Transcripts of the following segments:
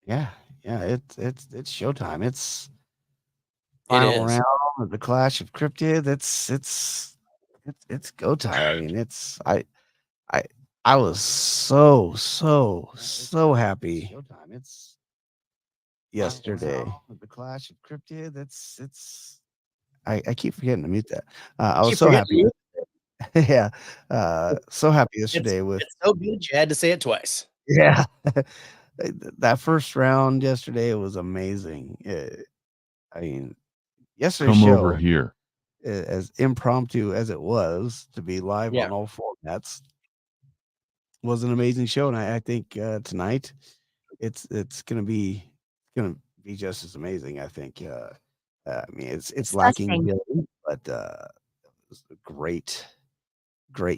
Yeah, yeah, it's showtime. It's It final is. round of the Clash of Cryptid. It's go time. I mean, I I was so happy yesterday with the Clash of Cryptid. It's I keep forgetting to mute that. I was Keep so forgetting happy. you. Yeah, so happy It's yesterday with it's so good you had to say it twice. yeah. That first round yesterday was amazing. I mean, yesterday's Come over show, here. as impromptu as it was to be live Yeah. on all formats, was an amazing show, and I think tonight it's gonna be just as amazing. I think. I mean, it's lacking Disgusting. Billy, but it was a great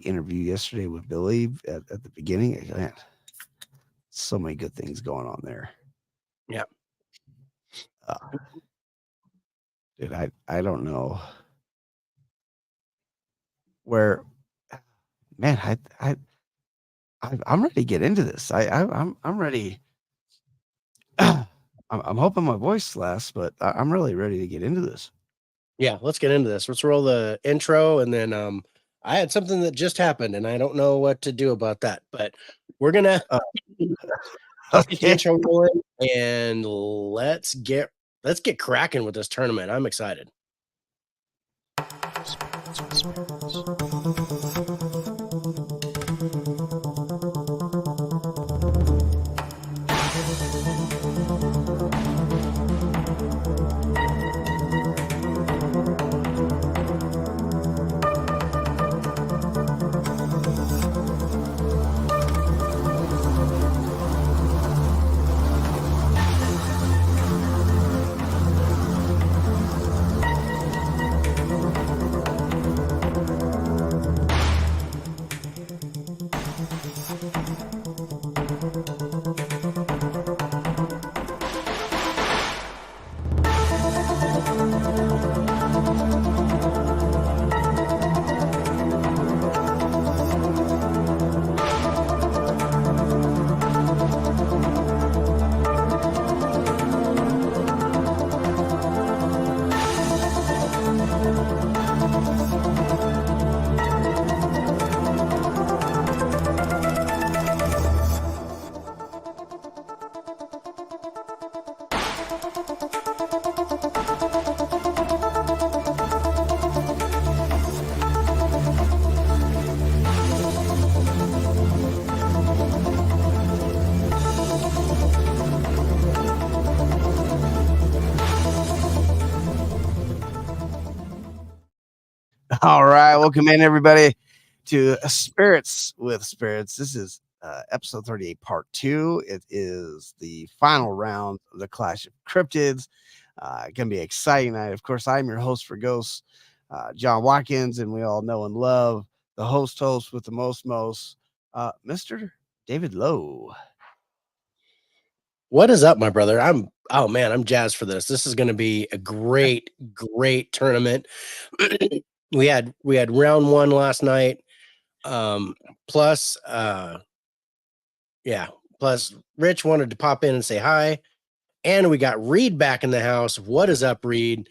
interview yesterday with Billy at the beginning. Man, so many good things going on there. Yeah. Uh, dude, I don't know where, man. I'm ready to get into this. I'm ready. I'm hoping my voice lasts, but I'm really ready to get into this. Yeah, let's get into this. Let's roll the intro and then I had something that just happened and I don't know what to do about that, but we're gonna Uh, let's get the okay. intro rolling and let's get cracking with this tournament. I'm excited. All right, welcome in everybody to Spirits with Spirits. This is episode 38, part 2. It is the final round of the Clash of Cryptids. Gonna be an exciting night. Of course, I'm your host for Ghosts, John Watkins, and we all know and love the host with the most, Mr. David Lowe. What is up, my brother? I'm jazzed for this. This is gonna be a great tournament. we had round 1 last night. Plus yeah, plus Rich wanted to pop in and say hi. And we got Reed back in the house. What is up, Reed?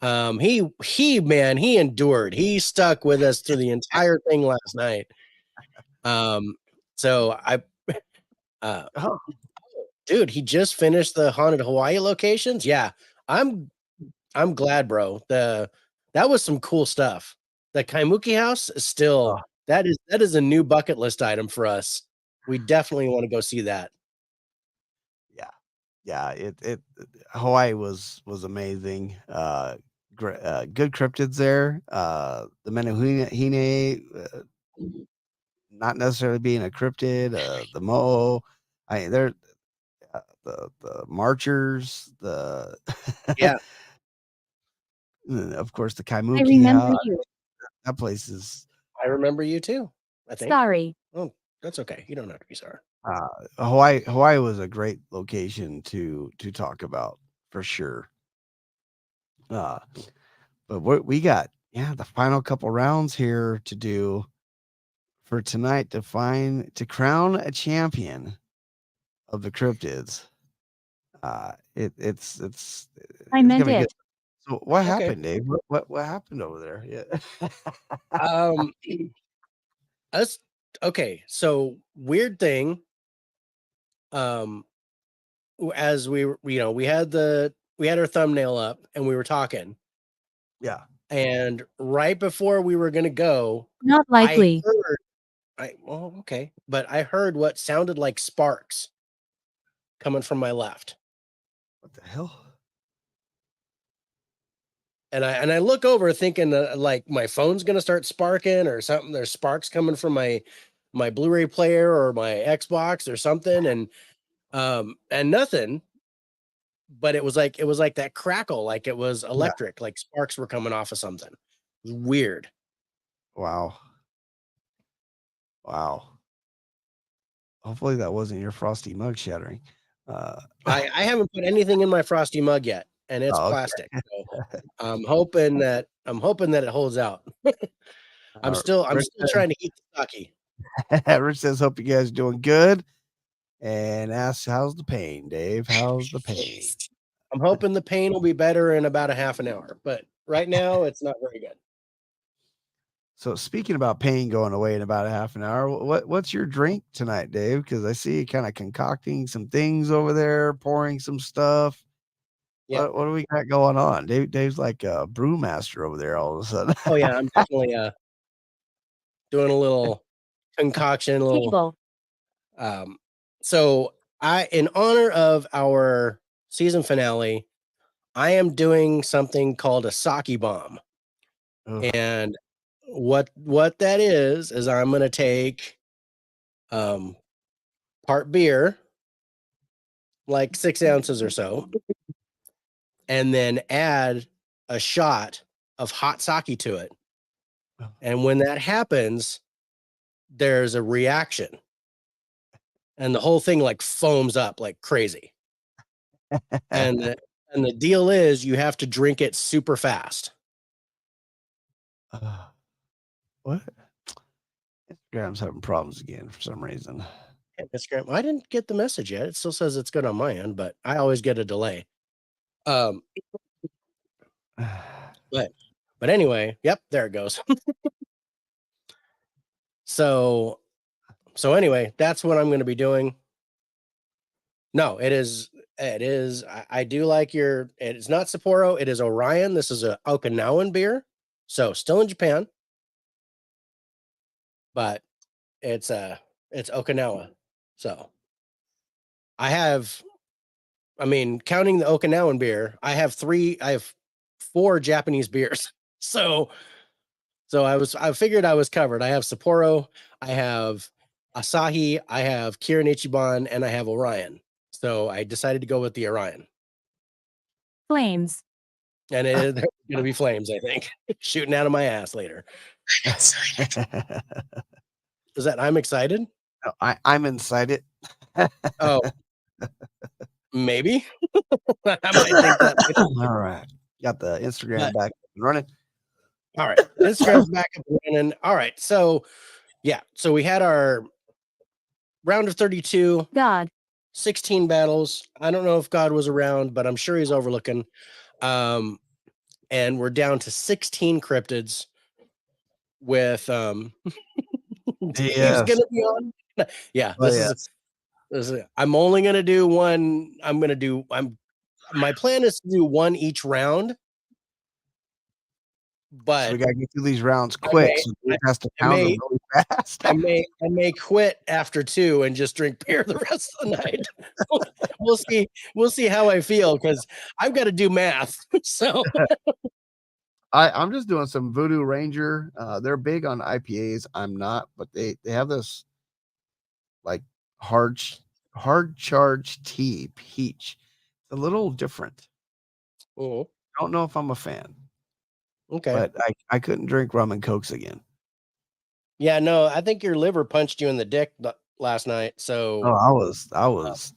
He endured. He stuck with us through the entire thing last night. So I Oh, dude, he just finished the haunted Hawaii locations. Yeah, I'm glad, bro. That was some cool stuff. The Kaimuki house is still oh, that is a new bucket list item for us. We definitely want to go see that. yeah, yeah. It Hawaii was amazing. Good cryptids there. The Menehune, not necessarily being a cryptid. The Mo, they're the Marchers. The Yeah, of course the I Kaimuki remember house. you. That place is I remember you too. I think. Sorry. Oh, that's okay. You don't have to be sorry. Hawaii. Hawaii was a great location to talk about for sure. Uh, but what we got, yeah, the final couple rounds here to do for tonight to crown a champion of the cryptids. It's I it's meant gonna be good. it. So what Okay. happened, Dave? What happened over there? Yeah. Um, us. Okay. So weird thing. Um, as we had our thumbnail up and we were talking, Yeah. and right before we were gonna go, Not I likely. heard. Okay, but I heard what sounded like sparks coming from my left. What the hell? And I look over thinking that like my phone's gonna start sparking or something. There's sparks coming from my Blu-ray player or my Xbox or something, and nothing. But it was like that crackle, like it was Yeah. electric, like sparks were coming off of something. It was weird. Wow. Wow. Hopefully that wasn't your frosty mug shattering. Uh, I haven't put anything in my frosty mug yet, and it's oh, plastic. So I'm hoping that it holds out. I'm uh, still I'm Rick still trying to eat the sake. says, Rich says, hope you guys are doing good. And asks, how's the pain, Dave? How's the pain? I'm hoping the pain will be better in about a half an hour, but right now it's not very good. So speaking about pain going away in about a half an hour, what's your drink tonight, Dave? Because I see you kind of concocting some things over there, pouring some stuff. Yeah. What do we got going on? Dave's like a brewmaster over there all of a sudden. Oh yeah, I'm definitely doing a little concoction, a little Table. um so in honor of our season finale, I am doing something called a sake bomb. Ugh. And what that is I'm gonna take um part beer, like 6 ounces or so, and then add a shot of hot sake to it. And when that happens, there's a reaction, and the whole thing like foams up like crazy. And the deal is you have to drink it super fast. What? Instagram's having problems again for some reason. Instagram. I didn't get the message yet. It still says it's good on my end, but I always get a delay. Um, but anyway, yep, there it goes. So anyway, that's what I'm going to be doing. No, it is. I do like it's not Sapporo, it is Orion. This is a Okinawan beer. So still in Japan, but it's Okinawa. So I mean, counting the Okinawan beer, I have 4 Japanese beers. So I figured I was covered. I have Sapporo, I have Asahi, I have Kirin Ichiban, and I have Orion. So I decided to go with the Orion. Flames. And there's gonna be flames, I think, shooting out of my ass later. Is that I'm excited? No, I'm inside it. Oh, maybe. I might think that later. All right. Got the Instagram But back and running. all right, Instagram's back up and running. All right, so yeah, so we had our round of 32, God. 16 battles. I don't know if God was around, but I'm sure he's overlooking. And we're down to 16 cryptids with Dave's Yes. gonna be on. Yeah, Oh, yes. I'm only gonna do one. My plan is to do one each round. So But we gotta get through these rounds quick. So Dave has to pound them really fast. I may quit after 2 and just drink beer the rest of the night. We'll see how I feel, because I've got to do math. So I'm just doing some Voodoo Ranger. They're big on IPAs. I'm not, but they have this like hard charge tea peach. It's a little different. oh, I don't know if I'm a fan, okay. but I couldn't drink rum and cokes again. Yeah, no, I think your liver punched you in the dick last night. So Oh, I was.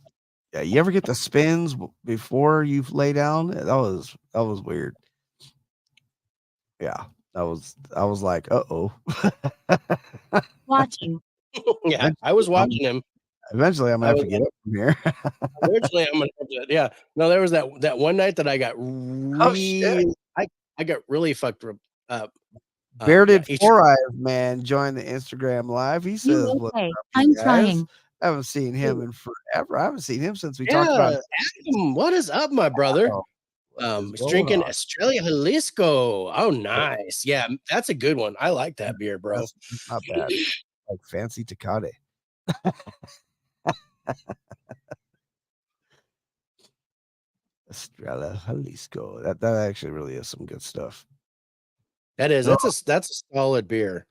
Yeah, you ever get the spins before you lay down? That was weird. Yeah, I was like, uh-oh. Watching. yeah, I was watching him. Eventually, I'm gonna have to get up from here. Originally, I'm gonna have to, yeah. No, there was that one night that I got Oh shit! really, I got really fucked up. Bearded Yeah, Four Eyes man joined the Instagram live. He says, "What's USA. up, you I'm guys?" trying. I haven't seen him in forever. I haven't seen him since we talked yeah, about. Adam, what is up, my brother? Oh, what is He's going drinking on? Australia Jalisco. Oh, nice. Yeah, that's a good one. I like that beer, bro. That's not bad. Like fancy Tecate. Estrella Jalisco. That actually really is some good stuff. That is. Oh, That's a solid beer.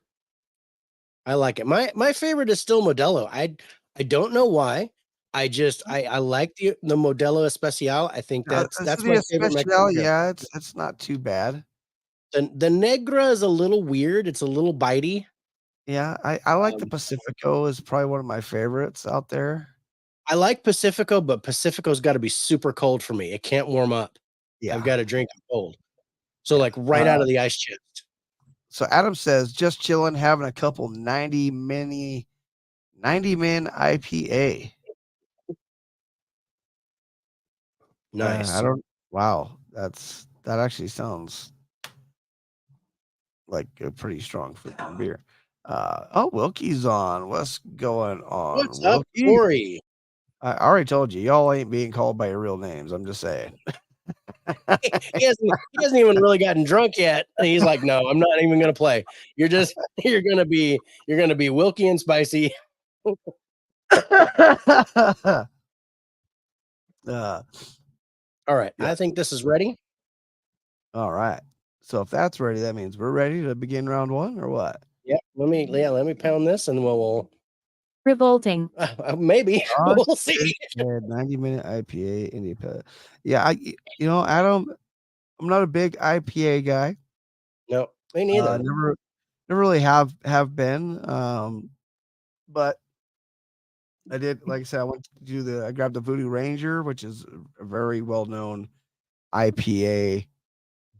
I like it. My favorite is still Modelo. I don't know why. I like the Modelo Especial. I think this that's is my the favorite Mexican Especial. beer. Yeah, it's not too bad. The Negra is a little weird. It's a little bitey. Yeah, I like the Um, Pacifico. Is probably one of my favorites out there. I like Pacifico, but Pacifico's got to be super cold for me. It can't warm up. I've Yeah, got to drink it cold. So yeah. like right out of the ice chest. So Adam says, just chilling, having a couple 90 min IPA. I Nice. don't. Wow, that actually sounds like a pretty strong freaking beer. Oh, Wilkie's on. What's going on, What's up, Wilkie? Corey? I already told you, y'all ain't being called by your real names. I'm just saying. He hasn't even really gotten drunk yet. And he's like, no, I'm not even gonna play. You're gonna be Wilkie and Spicy. uh, All right. yeah. I think this is ready. All right. So if that's ready, that means we're ready to begin round one, or what? Yeah. Let me pound this and we'll Revolting. maybe Oh, we'll see. 90-minute IPA India. Yeah, Adam, I'm not a big IPA guy. No, me neither. Never really have been. But I did, like I said, I grabbed the Voodoo Ranger, which is a very well known IPA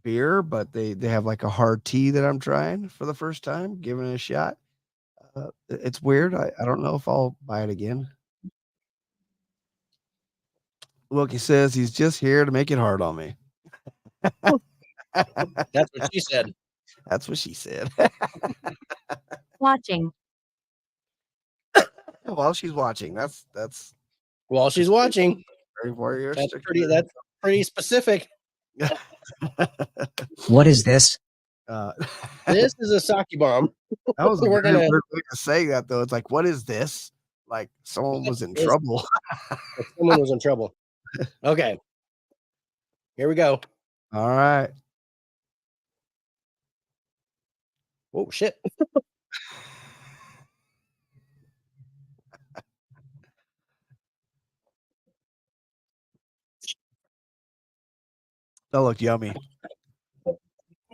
beer, but they have like a hard tea that I'm trying for the first time, giving it a shot. It's weird. I don't know if I'll buy it again. Wilkie says he's just here to make it hard on me. That's what she said. That's what she said. Watching. While she's watching, that's While she's watching. very warrior. That's pretty specific. What is this? This is a sake bomb. That was a We're very gonna- weird way to say that, though. It's like, what is this? Like someone was in trouble. Someone was in trouble. Okay. Here we go. All right. Oh shit. That looked yummy.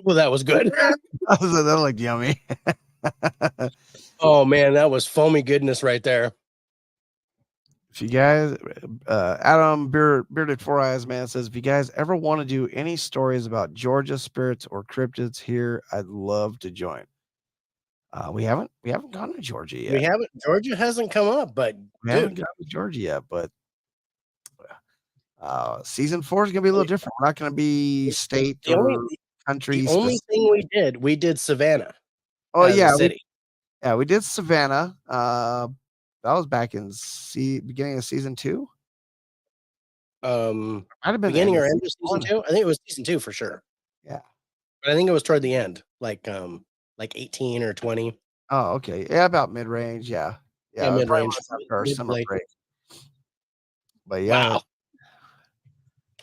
Well, that was good. That looked yummy. Oh man, that was foamy goodness right there. If you guys, Adam Bearded Four Eyes Man says, if you guys ever want to do any stories about Georgia spirits or cryptids here, I'd love to join. We haven't gone to Georgia yet. We haven't. Georgia hasn't come up, but We haven't gone to Georgia yet, but season 4 is gonna be a little different. We're not gonna be state or country. The only thing we did Savannah. Oh yeah, city. We did Savannah. That was back in beginning of season 2. Might have been Beginning or end of season season 2. I think it was season 2 for sure. Yeah, but I think it was toward the end, like 18 or 20. Oh, okay. Yeah, about mid range. Yeah, mid range. Our summer break. But yeah. Wow.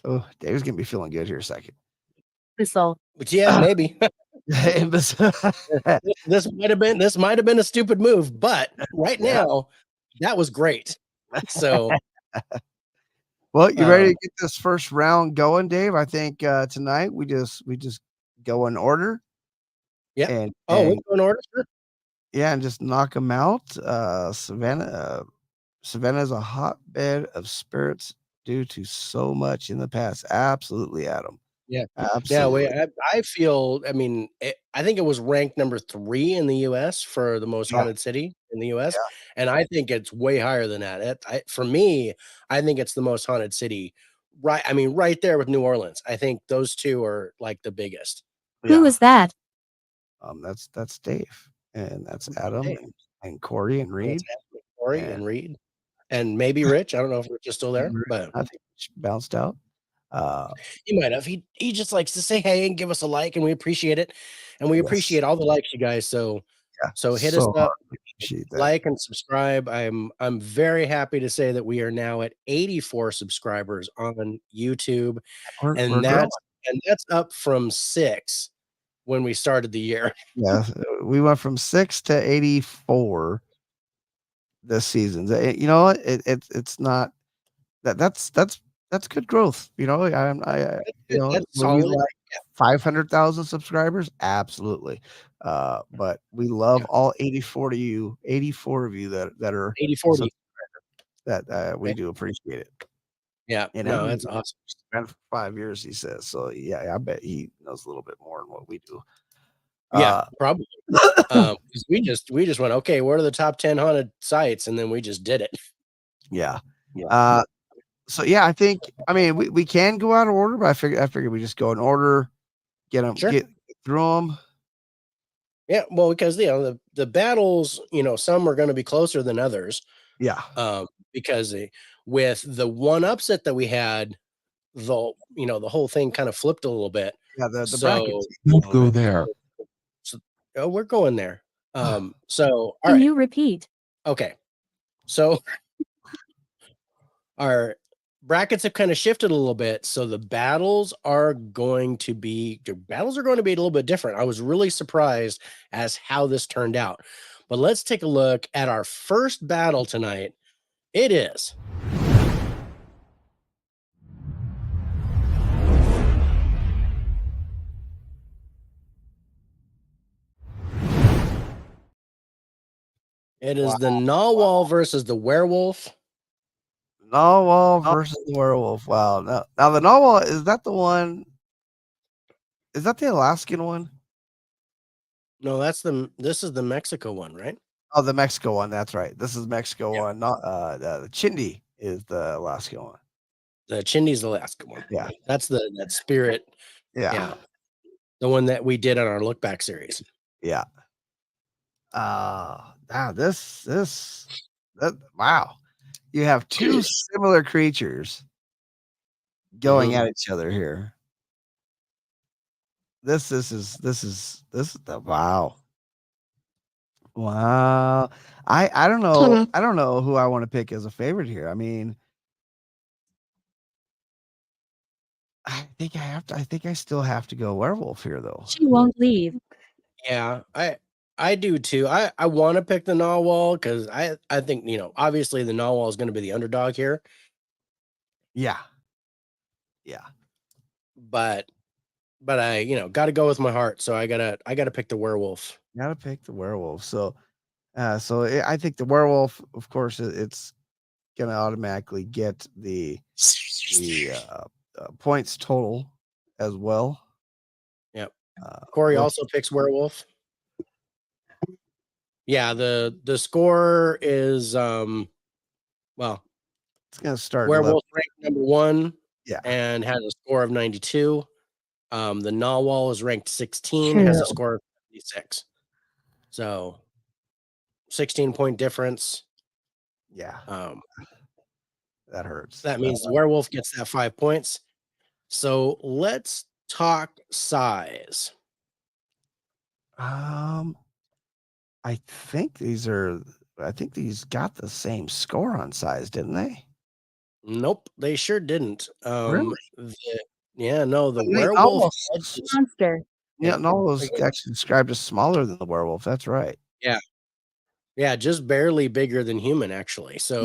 Oh, Dave's gonna be feeling good here a second. Whistle. But yeah, maybe. this might have been a stupid move, but right now that was great. So well, you ready to get this first round going, Dave? I think tonight we just go in order. Yeah. And we'll go in order. Sure. Yeah, and just knock them out. Savannah is a hotbed of spirits due to so much in the past. Absolutely, Adam. Yeah. Absolutely. I feel, I mean, I think it was ranked number 3 in the US for the most Yeah. haunted city in the US. Yeah. And I think it's way higher than that. For me, I think it's the most haunted city. Right. I mean, right there with New Orleans. I think those two are like the biggest. Who Yeah. is that? That's Dave, and that's Adam, Hey, and Corey, and and it's Reed, Anthony, Corey, and and Reed, and maybe Rich. I don't know if Rich is still there, but I think she bounced out. Uh, he might have. He just likes to say hey and give us a like, and we appreciate it. And we yes, appreciate all the likes, you guys. So yeah, hit us so up, hard. We appreciate that. like and subscribe. I'm very happy to say that we are now at 84 subscribers on YouTube, We're and growing. that's up from 6 when we started the year. Yeah, we went from 6 to 84 this season. You know what? It's not that's good growth. You know, That's would we solid. like 500,000 subscribers? Absolutely. But we love Yeah, all 84 of you that are 80/40. that we Yeah, do appreciate it. yeah. And No, Evan's that's awesome. been for 5 years, he says. So yeah, I bet he knows a little bit more than what we do. Yeah, Uh, probably. 'Cause we just went, okay, what are the top 10 haunted sites? And then we just did it. yeah. Yeah. So yeah, I mean we can go out of order, but I figured we just go in order, Sure. get through them. Yeah, well, because the battles, some are going to be closer than others. Yeah. Because with the one upset that we had, the whole thing kind of flipped a little bit. Yeah, the So brackets. Don't go there. oh, we're going there. So all Can right. you repeat? Okay. So our brackets have kind of shifted a little bit. So the battles are going to be a little bit different. I was really surprised as how this turned out. But let's take a look at our first battle tonight. It is the narwhal versus the werewolf. Narwhal versus the werewolf. Wow. Now the narwhal, is that the one? Is that the Alaskan one? No, this is the Mexico one, right? Oh, the Mexico one. That's right. This is Mexico Yeah. one. Not the Chindi is the Alaskan one. The Chindy's the Alaska one. Yeah. That's that spirit. Yeah. Yeah. The one that we did on our look back series. Yeah. Now wow. You have two similar creatures going at each other here. This is the wow. Wow. I don't know. I don't know who I want to pick as a favorite here. I mean, I think I still have to go werewolf here though. She won't leave. Yeah, I do too. I want to pick the narwhal because I think obviously the narwhal is going to be the underdog here, Yeah. Yeah. but I got to go with my heart, so I gotta pick the werewolf. Gotta pick the werewolf. So I think the werewolf, of course, it's gonna automatically get the points total as well. Yep. Corey Well, also picks werewolf. Yeah, the score is well, it's gonna start werewolf ranked number 1. Yeah. And has a score of 92. The narwhal is ranked 16, has a score of 76. So 16-point difference. Yeah. That hurts. That means the werewolf gets that 5 points. So let's talk size. I think these got the same score on size, didn't they? Nope, they sure didn't. Really? The werewolf Almost. Monster. Yeah, no, it was actually described as smaller than the werewolf. That's right. Yeah, just barely bigger than human, actually. So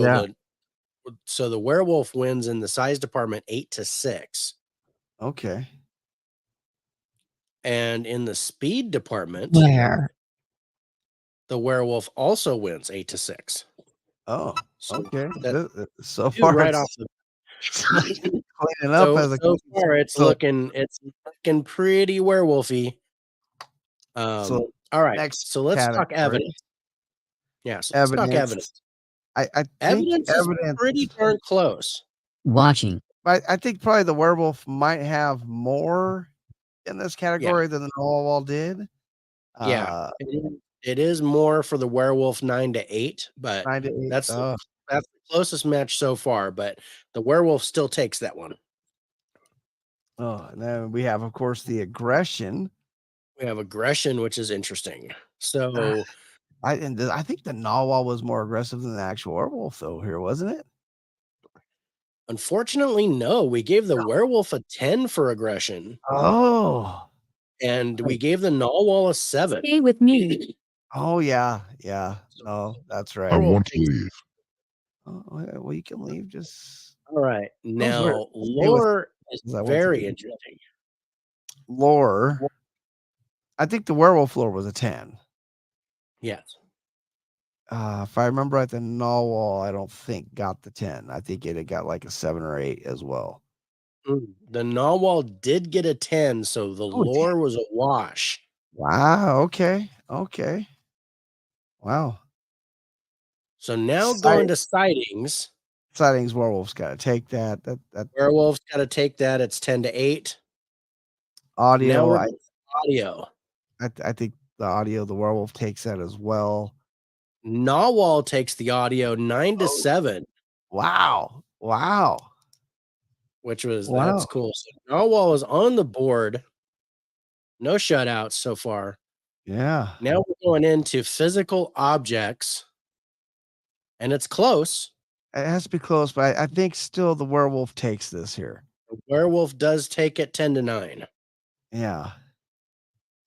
the werewolf wins in the size department 8-6. Okay. And in the speed department, Where? the werewolf also wins 8-6. Oh, So okay. that So two far, right it's off the cleaning up as a So far, it's so looking pretty werewolfy. so All right, next so let's talk category, evidence. Yeah, so let's talk evidence. I think Evidence is pretty darn close. Watching. I think probably the werewolf might have more in this category than the narwhal did. Yeah, it is more for the werewolf 9 to 8, but 9 to 8. that's the closest match so far. But the werewolf still takes that one. Oh, and then we have, of course, the aggression. We have aggression, which is interesting. So I think the narwhal was more aggressive than the actual werewolf, though. Here, wasn't it? unfortunately, no. We gave the werewolf a 10 for aggression, Oh, and we gave the narwhal a 7. Stay with me. oh yeah. No, that's right. I want to leave. Oh, well, you can leave. Just All right. Now, with- lore is I want to very leave. interesting. lore. I think the werewolf lore was a 10. Yes. If I remember right, the narwhal, I don't think got the 10. I think it had got like a 7 or 8 as well. The narwhal did get a 10, so the Oh, it did? lore was a wash. Wow. Okay. Wow. So now going to sightings. Sightings werewolf's got to take that. That Werewolf's got to take that. It's 10 to 8. audio. Now we're audio. I think the audio, the werewolf takes that as well. Narwhal takes the audio 9 to 7, Wow. which was Wow. that's cool. So Narwhal is on the board. No shutouts so far. Yeah. Now we're going into physical objects, and it's close. It has to be close, but I think still the werewolf takes this here. The werewolf does take it 10 to 9. Yeah.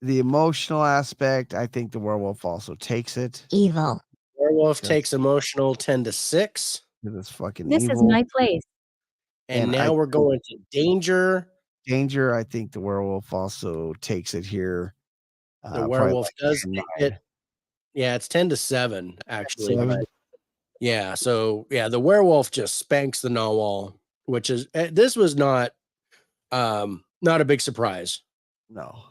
The emotional aspect, I think the werewolf also takes it. Evil. Werewolf Yes. takes emotional 10 to 6. It's fucking This is evil. my place. And And now we're going to danger. Danger, I think the werewolf also takes it here. The probably werewolf like does 10, take 9. it. Yeah, it's 10 to 7, actually. 7. But yeah, so yeah, the werewolf just spanks the narwhal, which is this was not a big surprise. No.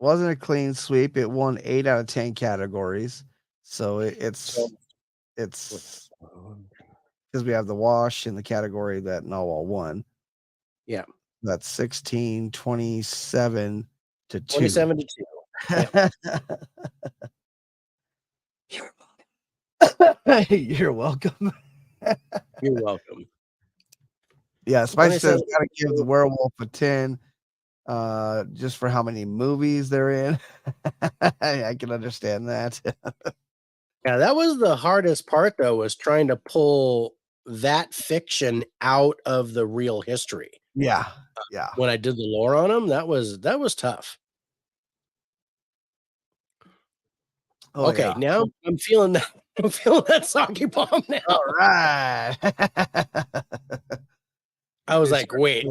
Wasn't a clean sweep. It won 8 out of 10 categories. So it's because we have the wash in the category that narwhal won. Yeah. That's 16, 27 to 2. 27 to 2. You're welcome. You're welcome. Yeah, Spice says 27 gotta give the werewolf a 10. Just for how many movies they're in. I can understand that. Yeah, that was the hardest part, though, was trying to pull that fiction out of the real history. Yeah. When I did the lore on them, that was tough. Oh, Okay, yeah. now I'm feeling that. I'm feeling that sake bomb now. All right. I was like, wait.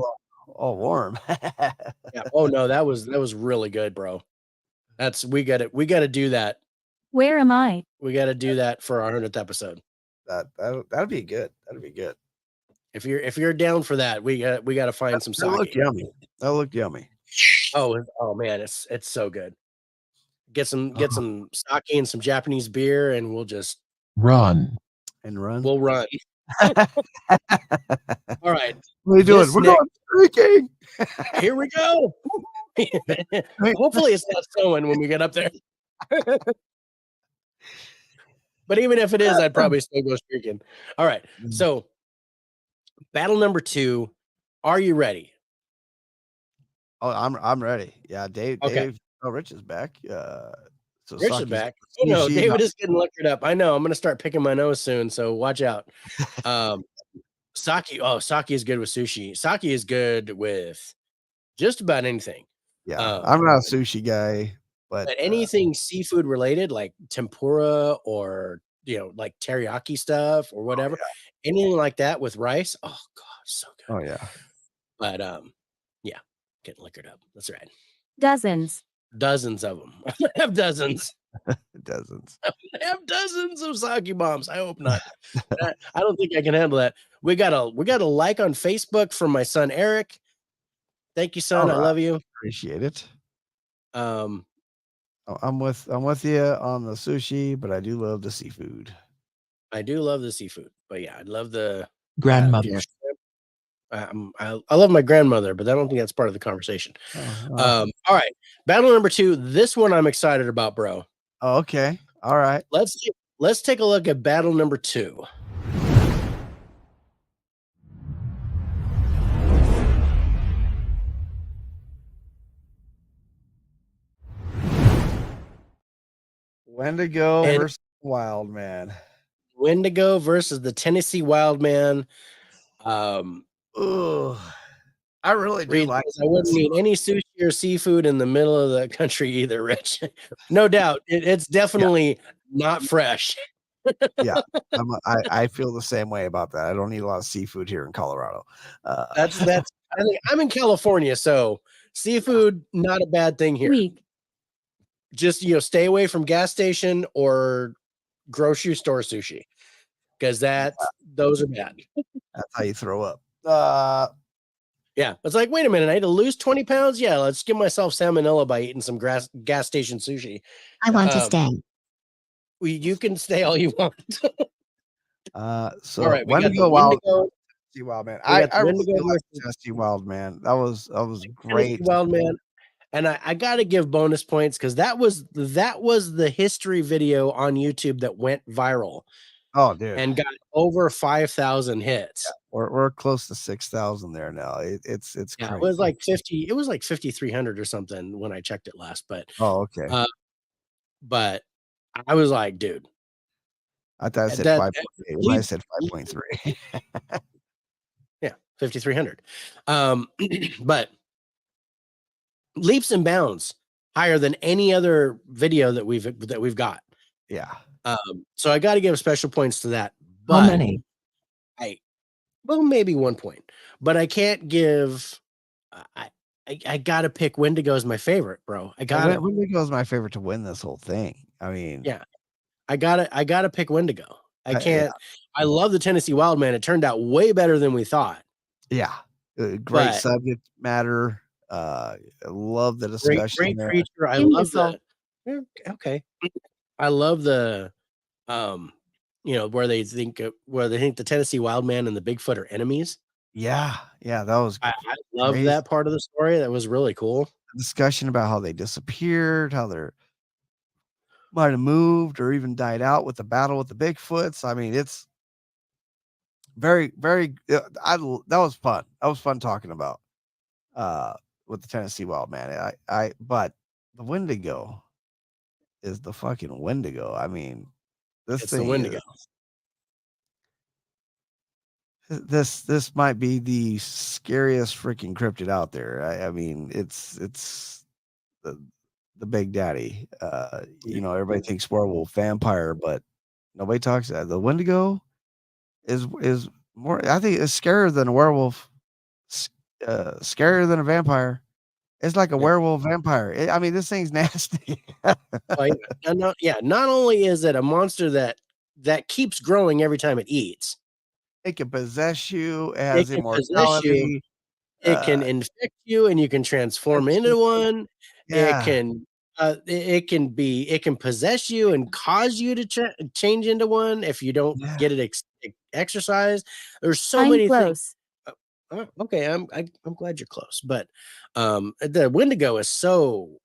Oh, warm. Yeah. Oh no, that was really good, bro. We got to do that. Where am I? We got to do that for our 100th episode. That'd be good. That'd be good. If you're down for that, we got to find some That look sake. yummy. That look yummy. Oh man, it's so good. Get some sake and some Japanese beer, and we'll just Run. And run. we'll run. All right, What are you doing? this We're next- going streaking. here we go. Hopefully, it's not snowing when we get up there. But even if it is, I'd probably still go streaking. All right, so battle number 2. Are you ready? Oh, I'm ready. Yeah, Dave. Okay. Dave. Oh, Rich is back. So Rich is Saki's- back. Oh no, Sushi, David is getting liquored up. I know. I'm gonna start picking my nose soon, so watch out. Sake. Oh, sake is good with sushi. Sake is good with just about anything. Yeah, I'm not a sushi guy, but anything seafood related, like tempura or like teriyaki stuff or whatever, anything like that with rice. Oh god, so good. Oh yeah. But yeah, getting liquored up. That's right. Dozens. Dozens of them. I have dozens. It doesn't. I have dozens of sake bombs. I hope not. I don't think I can handle that. We got a like on Facebook from my son Eric. Thank you, son. All I right. love you. Appreciate it. Um, I'm with you on the sushi, but I do love the seafood. I do love the seafood, but yeah, I love the Grandmother. I love my grandmother, but I don't think that's part of the conversation. Oh, All right, battle number 2. This one I'm excited about, bro. okay. All right. Let's take a look at battle number 2. Wendigo And- versus Wild Man. Wendigo versus the Tennessee Wild Man. Ugh. I really do Reed like says, I wouldn't eat any sushi or seafood in the middle of the country either, Rich. No doubt. It's definitely not fresh. Yeah, I feel the same way about that. I don't eat a lot of seafood here in Colorado. That's I think I'm in California, so seafood not a bad thing here. Weak. Just stay away from gas station or grocery store sushi, because those are bad. That's how you throw up. Yeah, it's like, wait a minute, I had to lose 20 pounds. Yeah, let's give myself salmonella by eating some gas station sushi. I want to stay. You can stay all you want. So All right, we got Wendigo the Wild, Wendigo, Tennessee Wild Man. we got the I really Wendigo do like versus Tennessee Wild Man. That was Tennessee great. Wild Man. And I got to give bonus points because that was the history video on YouTube that went viral Oh, dude, and got over 5,000 hits. we're close to 6,000 there now. It's Yeah, crazy. it was like 50. It was like 5,300 or something when I checked it last. But okay. but I was like, dude, I thought I said that- 5.8. I said 5.3. yeah, 5,300. But leaps and bounds higher than any other video that we've got. Yeah. So I got to give special points to that. How But many? well, maybe 1 point, but I can't give. I gotta pick Wendigo as my favorite, bro. I got it. Wendigo is my favorite to win this whole thing. I mean, Yeah. I gotta pick Wendigo. I yeah. can't. I love the Tennessee Wild Man. It turned out way better than we thought. Yeah. Great But- subject matter. I love the Great discussion there. creature. I love Imbecile. the. Okay. I love the, where they think the Tennessee Wild Man and the Bigfoot are enemies. Yeah. That was I love crazy. that part of the story. That was really cool. Discussion about how they disappeared, how they're might have moved or even died out with the battle with the Bigfoots. I mean, it's very, very. That was fun. That was fun talking about with the Tennessee Wild Man. But the Wendigo is the fucking Wendigo. I mean, this It's the thing Wendigo. This might be the scariest freaking cryptid out there. I mean, it's the big daddy. Everybody thinks werewolf, vampire, but nobody talks about the Wendigo is more. I think it's scarier than a werewolf, scarier than a vampire. It's like a werewolf vampire. I mean, this thing's nasty. Not only is it a monster that keeps growing every time it eats, It can possess you. It It has can possess immortality. it can infect you, and you can transform into one. Yeah. It can possess you and cause you to change into one if you don't Yeah. get it exercised. There's so I'm many things. close. Oh, okay, I'm glad you're close, but the Wendigo is so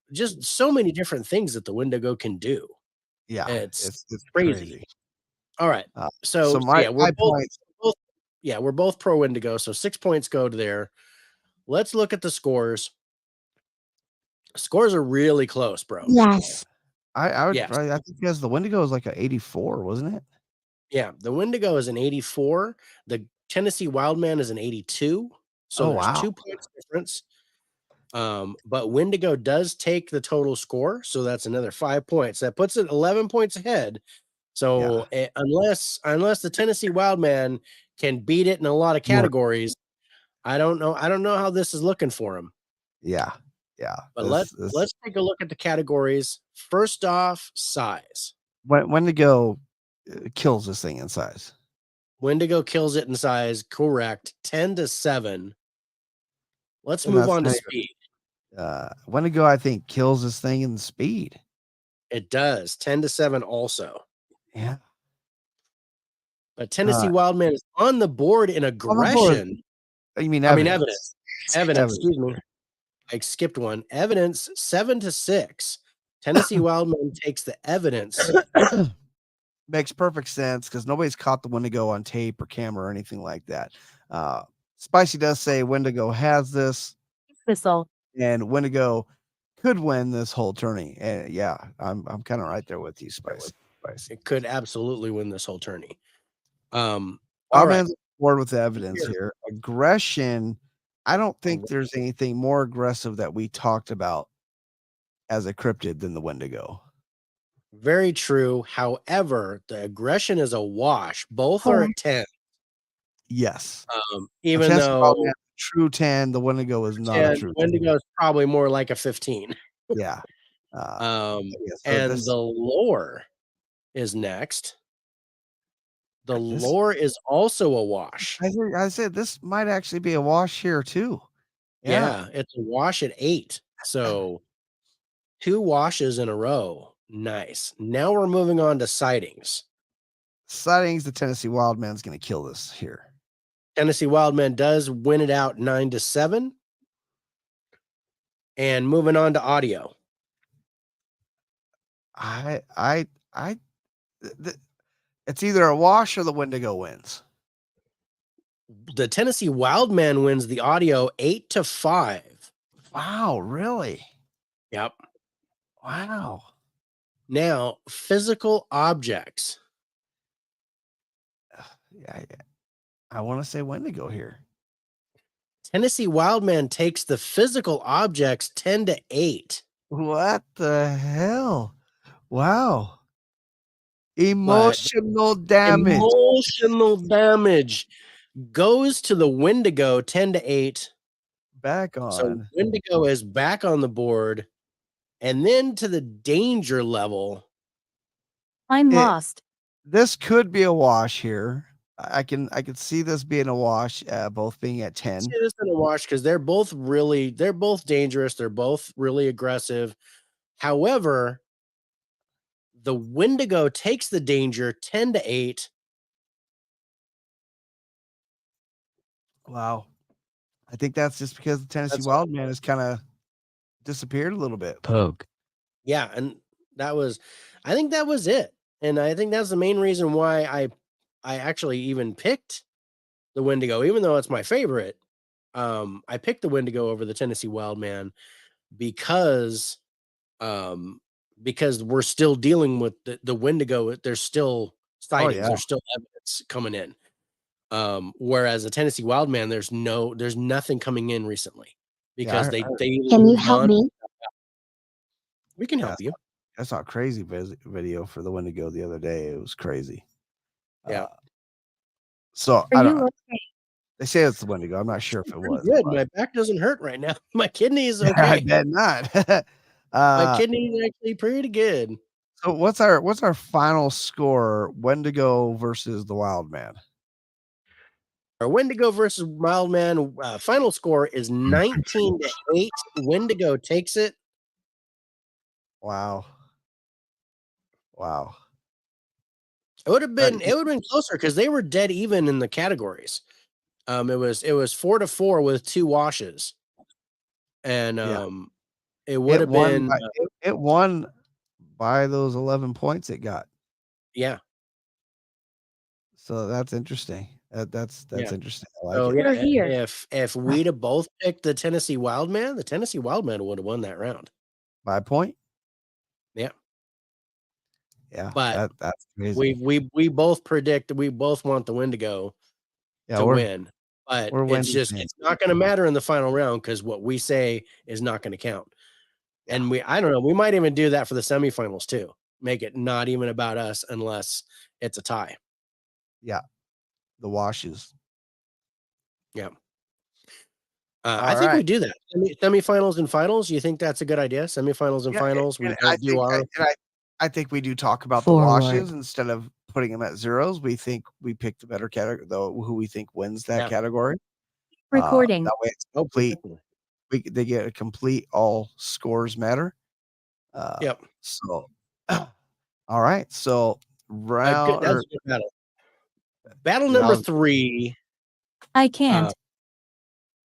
many different things that the Wendigo can do. Yeah. It's It's crazy. All right, So my we're both points. we're both pro Wendigo, so 6 points go to there. Let's look at the scores. Scores are really close, bro. Yes. I would Yes. probably, I think because the Wendigo was like an 84, wasn't it? Yeah, the Wendigo is an 84. The Tennessee Wildman is an 82. So Oh, there's wow. 2 points difference. But Wendigo does take the total score, so that's another 5 points. That puts it 11 points ahead. So unless the Tennessee Wildman can beat it in a lot of categories, I don't know how this is looking for him. Yeah. But let's take a look at the categories. First off, size. Wendigo kills this thing in size. Wendigo kills it in size. Correct. 10-7. Let's And move that's on to not speed. Wendigo, I think, kills this thing in speed. It does. 10-7 also. Yeah. But Tennessee Wildman is on the board in On the board. aggression. You mean I mean, evidence? evidence. Excuse me. I skipped one. Evidence 7-6. Tennessee Wildman takes the evidence. Makes perfect sense because nobody's caught the Wendigo on tape or camera or anything like that. Spicy does say Wendigo has this, Whistle. and Wendigo could win this whole tourney. And yeah, I'm kind of right there with you, Spicy. It could absolutely win this whole tourney. All All right. man's on board with the evidence here. Aggression. I don't think there's anything more aggressive that we talked about as a cryptid than the Wendigo. Very true. However, the aggression is a wash. Both are at 10. Yes. Even Tennessee though Wildman, true 10, the Wendigo is not a true 10. Wendigo is probably more like a 15. Yeah. And the lore is next. The lore is also a wash. I said this might actually be a wash here too. Yeah, it's a wash at 8. So 2 washes in a row. Nice. Now we're moving on to sightings. Sightings, the Tennessee Wildman's going to kill this here. Tennessee Wildman does win it out 9-7. And moving on to audio. It's either a wash or the Wendigo wins. The Tennessee Wildman wins the audio 8-5. Wow, really? Yep. Wow. Now, physical objects. Yeah, I want to say Wendigo here. Tennessee Wildman takes the physical objects 10-8. What the hell? Wow. Emotional damage. Emotional damage goes to the Wendigo 10-8. Back on. So Wendigo is back on the board. And then to the danger level. I'm lost. This could be a wash here. I can see this being a wash, both being at 10. See this in a wash because they're both dangerous. They're both really aggressive. However, the Wendigo takes the danger 10-8. Wow. I think that's just because the Tennessee Wildman has kind of disappeared a little bit. Poke. Yeah, and I think that was it. And I think that's the main reason why I actually even picked the Wendigo, even though it's my favorite. I picked the Wendigo over the Tennessee Wildman because we're still dealing with the Wendigo. There's still sightings, there's still evidence coming in. Whereas the Tennessee Wildman, there's nothing coming in recently because they Can you help me? We can help you. I saw a crazy video for the Wendigo the other day. It was crazy. Yeah. So I don't know. They say it's the Wendigo. I'm not sure if it was. Good. My back doesn't hurt right now. My kidney is okay. I bet not. My kidney is actually pretty good. So what's our final score? Wendigo versus the Wildman. Our Wendigo versus Wildman final score is 19-8. Wendigo takes it. Wow. It would have been closer because they were dead even in the categories. It was 4-4 with 2 washes. And it would have been it won by those 11 points it got. Yeah. So that's interesting. That's interesting. I like so it. yeah, here. If we'd have both picked the Tennessee Wildman would have won that round. By a point? Yeah. Yeah. But that's crazy. We both want the Wendigo to win. But it's not going to matter in the final round because what we say is not going to count. Yeah. And I don't know, we might even do that for the semifinals too. Make it not even about us unless it's a tie. Yeah. The washes. Yeah. I All think we right. do that. Semifinals and finals. You think that's a good idea? Semifinals and Yeah, finals. We and both do our. I think we do talk about the Forward. washes instead of putting them at zeros. We think we pick the better category, though, who we think wins that Yeah. category. Recording. That way it's Oh, complete. definitely. They get a complete, all scores matter. Yep. So, all right. So round That's or a good battle. Battle Yeah, number 3. I can't.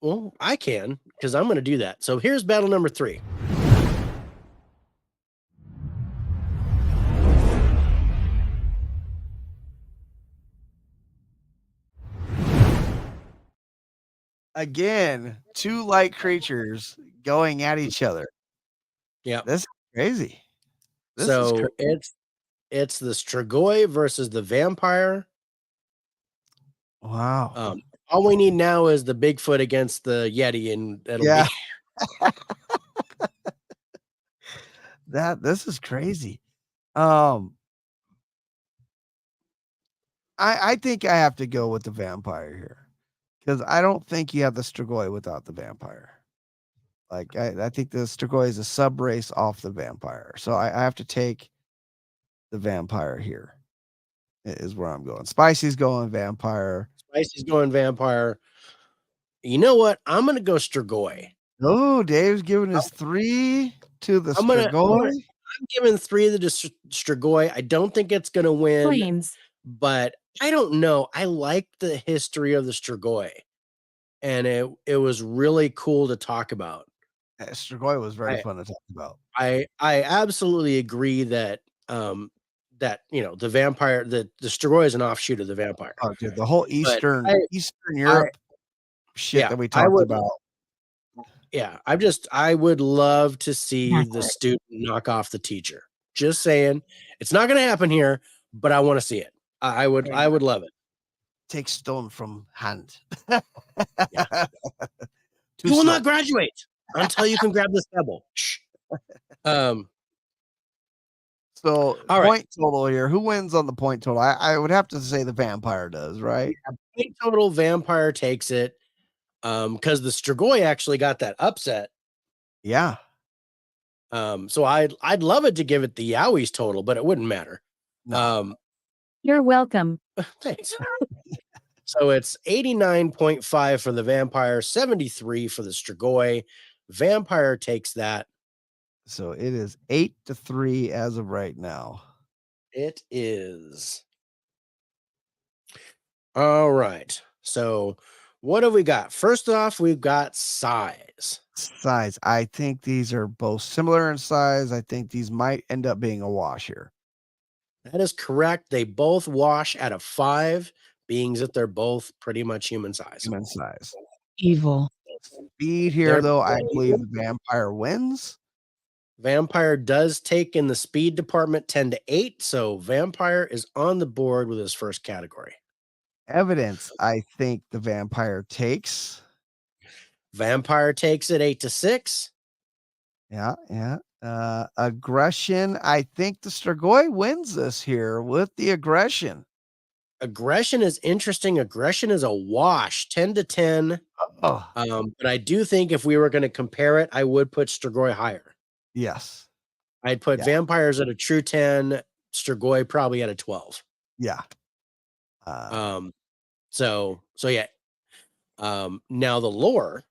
Well, I can because I'm going to do that. So here's battle number 3. again, two light creatures going at each other. Yeah. This is crazy. So it's the Strigoi versus the vampire. Wow. All we need now is the Bigfoot against the Yeti, and that'll Yeah. be This is crazy. I think I have to go with the vampire here because I don't think you have the Strigoi without the vampire. Like I think the Strigoi is a sub race off the vampire, so I have to take the vampire here. Is where I'm going. Spicy's going vampire. Spicy's going vampire. You know what? I'm going to go Strigoi. Oh, Dave's giving his 3 to the Strigoi. I'm giving 3 to the Strigoi. I don't think it's going to win, Flames. but I don't know. I like the history of the Strigoi, and it was really cool to talk about. Strigoi was very fun to talk about. I absolutely agree that that the vampire, the Strigoi is an offshoot of the vampire. Oh, dude, the whole Eastern Europe shit that we talked about. Yeah, I would love to see the student knock off the teacher. Just saying, it's not going to happen here, but I want to see it. I would love it. Take stone from hand. You will not graduate until you can grab this pebble. So all point total here. Who wins on the point total? I would have to say the vampire does, right? Yeah, point total, vampire takes it. Because the Strigoi actually got that upset. Yeah. So I'd love it to give it the Yowies total, but it wouldn't matter. No. You're welcome. Thanks. So it's 89.5 for the vampire, 73 for the Strigoi. Vampire takes that. So it is 8-3 as of right now. It is. All right. So what have we got? First off, we've got size. Size. I think these are both similar in size. I think these might end up being a wash here. That is correct. They both wash at a 5, being that they're both pretty much human size. Human size. Evil. Speed here, though, I believe the vampire wins. Vampire does take in the speed department 10-8, so vampire is on the board with his first category. Evidence, I think the vampire takes. Vampire takes it 8-6. Yeah. Aggression, I think the Strigoi wins this here with the aggression. Aggression is interesting. Aggression is a wash, 10-10. Oh. But I do think if we were going to compare it, I would put Strigoi higher. Yes. I'd put vampires at a true 10, Strigoi probably at a 12. Yeah. So yeah. Now the lore.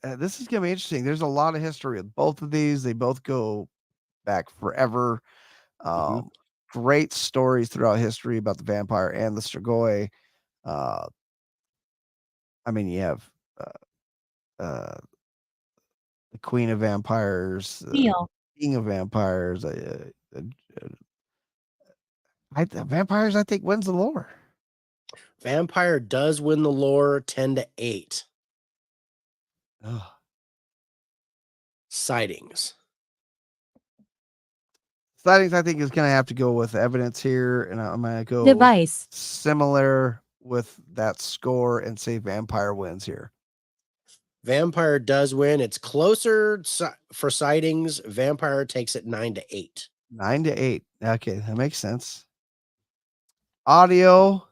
This is gonna be interesting. There's a lot of history with both of these. They both go back forever. Great stories throughout history about the vampire and the Strigoi. I mean, you have the Queen of Vampires, King of Vampires. Vampires, I think, wins the lore. Vampire does win the lore 10-8. Sightings. Sightings, I think, is going to have to go with evidence here, and I'm going to go device similar with that score and say vampire wins here. Vampire does win. It's closer for sightings. Vampire takes it 9-8. 9-8. Okay, that makes sense. Audio.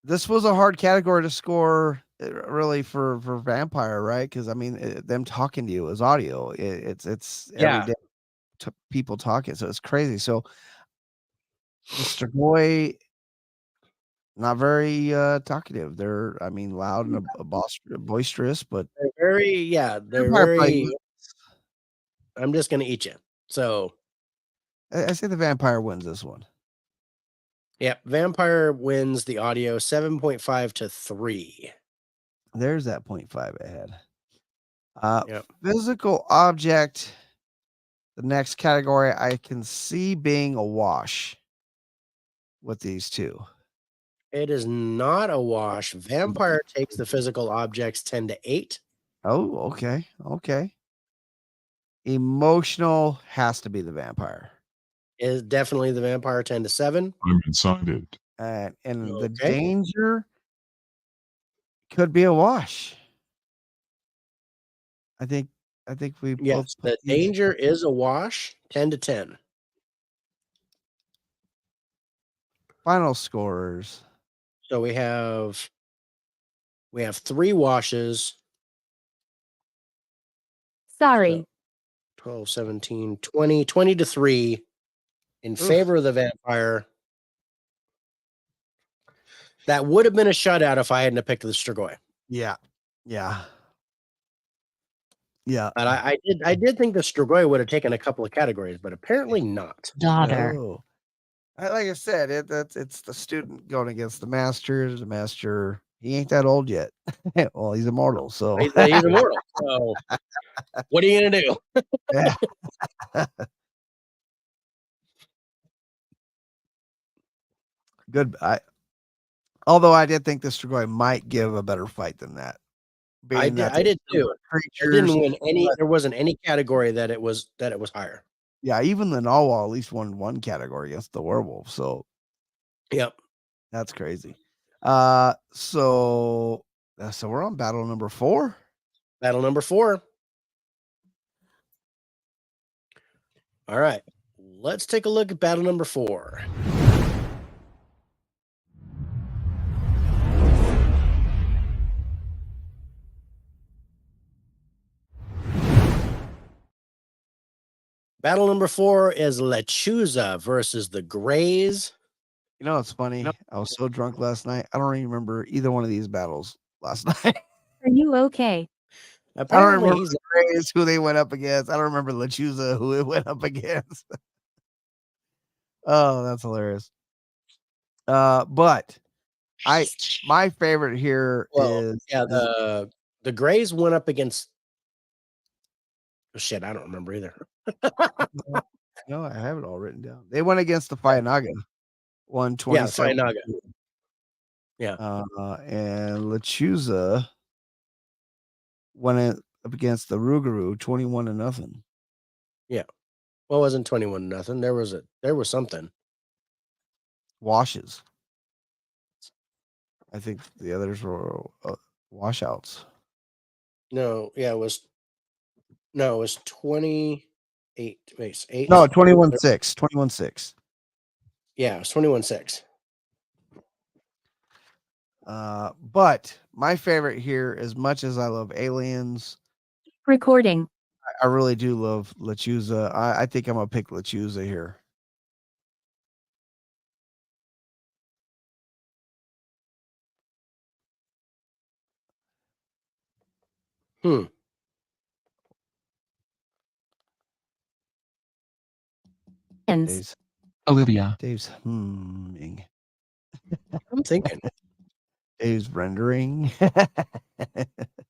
this was a hard category to score, really, for vampire, right? Because I mean, them talking to you is audio. It's Yeah. everyday people talking, so it's crazy. So the Strigoi, not very talkative. They're, I mean, loud and boisterous, but They're they're vampire probably very. wins. I'm just gonna eat you. So I say the vampire wins this one. yeah, vampire wins the audio 7.5 to 3. There's that 0.5 ahead. Yep. Physical object. The next category I can see being a wash with these two. It is not a wash. Vampire takes the physical objects 10 to 8. Oh, okay. Okay. Emotional has to be the vampire. Is definitely the vampire 10 to 7. I'm excited. And the Okay. danger could be a wash. I think we Yes, both the danger is a wash 10 to 10. final scorers. So we have 3 washes. Sorry. So 12, 17, 20, 20 to 3 in favor of the vampire. That would have been a shutout if I hadn't picked the Strigoi. Yeah. Yeah. Yeah. But I did think the Strigoi would have taken a couple of categories, but apparently not. Daughter. No. Like I said, it's the student going against the master. The master, he ain't that old yet. Well, he's immortal, so He's immortal. So what are you gonna do? yeah. Good. Although I did think the Strigoi might give a better fight than that. I did too. It Creatures, didn't win any. There wasn't any category that it was higher. yeah, even the narwhal at least won one category against the werewolf. So Yep. that's crazy. So we're on battle number 4. Battle number 4. All right. Let's take a look at battle number 4. Battle number 4 is Lechuza versus the Greys. You know, it's funny. I was so drunk last night. I don't even remember either one of these battles last night. Are you okay? I don't Apparently, remember the Greys who they went up against. I don't remember Lechuza who it went up against. Oh, that's hilarious. But my favorite here is the Greys went up against. Oh, shit, I don't remember either. no, I have it all written down. They went against the Fayanaga. 127. Yeah, Fayanaga. Yeah. And Lechuza went up against the Rougarou 21-0. Yeah. Well, it wasn't 21-0. There was something. Washes. I think the others were washouts. No, yeah, it was 28. Wait, 8. No, 21-6. 21-6. Yeah, it was 21-6. But my favorite here, as much as I love aliens, Recording. I really do love Lechuza. I think I'm gonna pick Lechuza here. Ends. Olivia. Dave's humming. I'm thinking. Dave's rendering.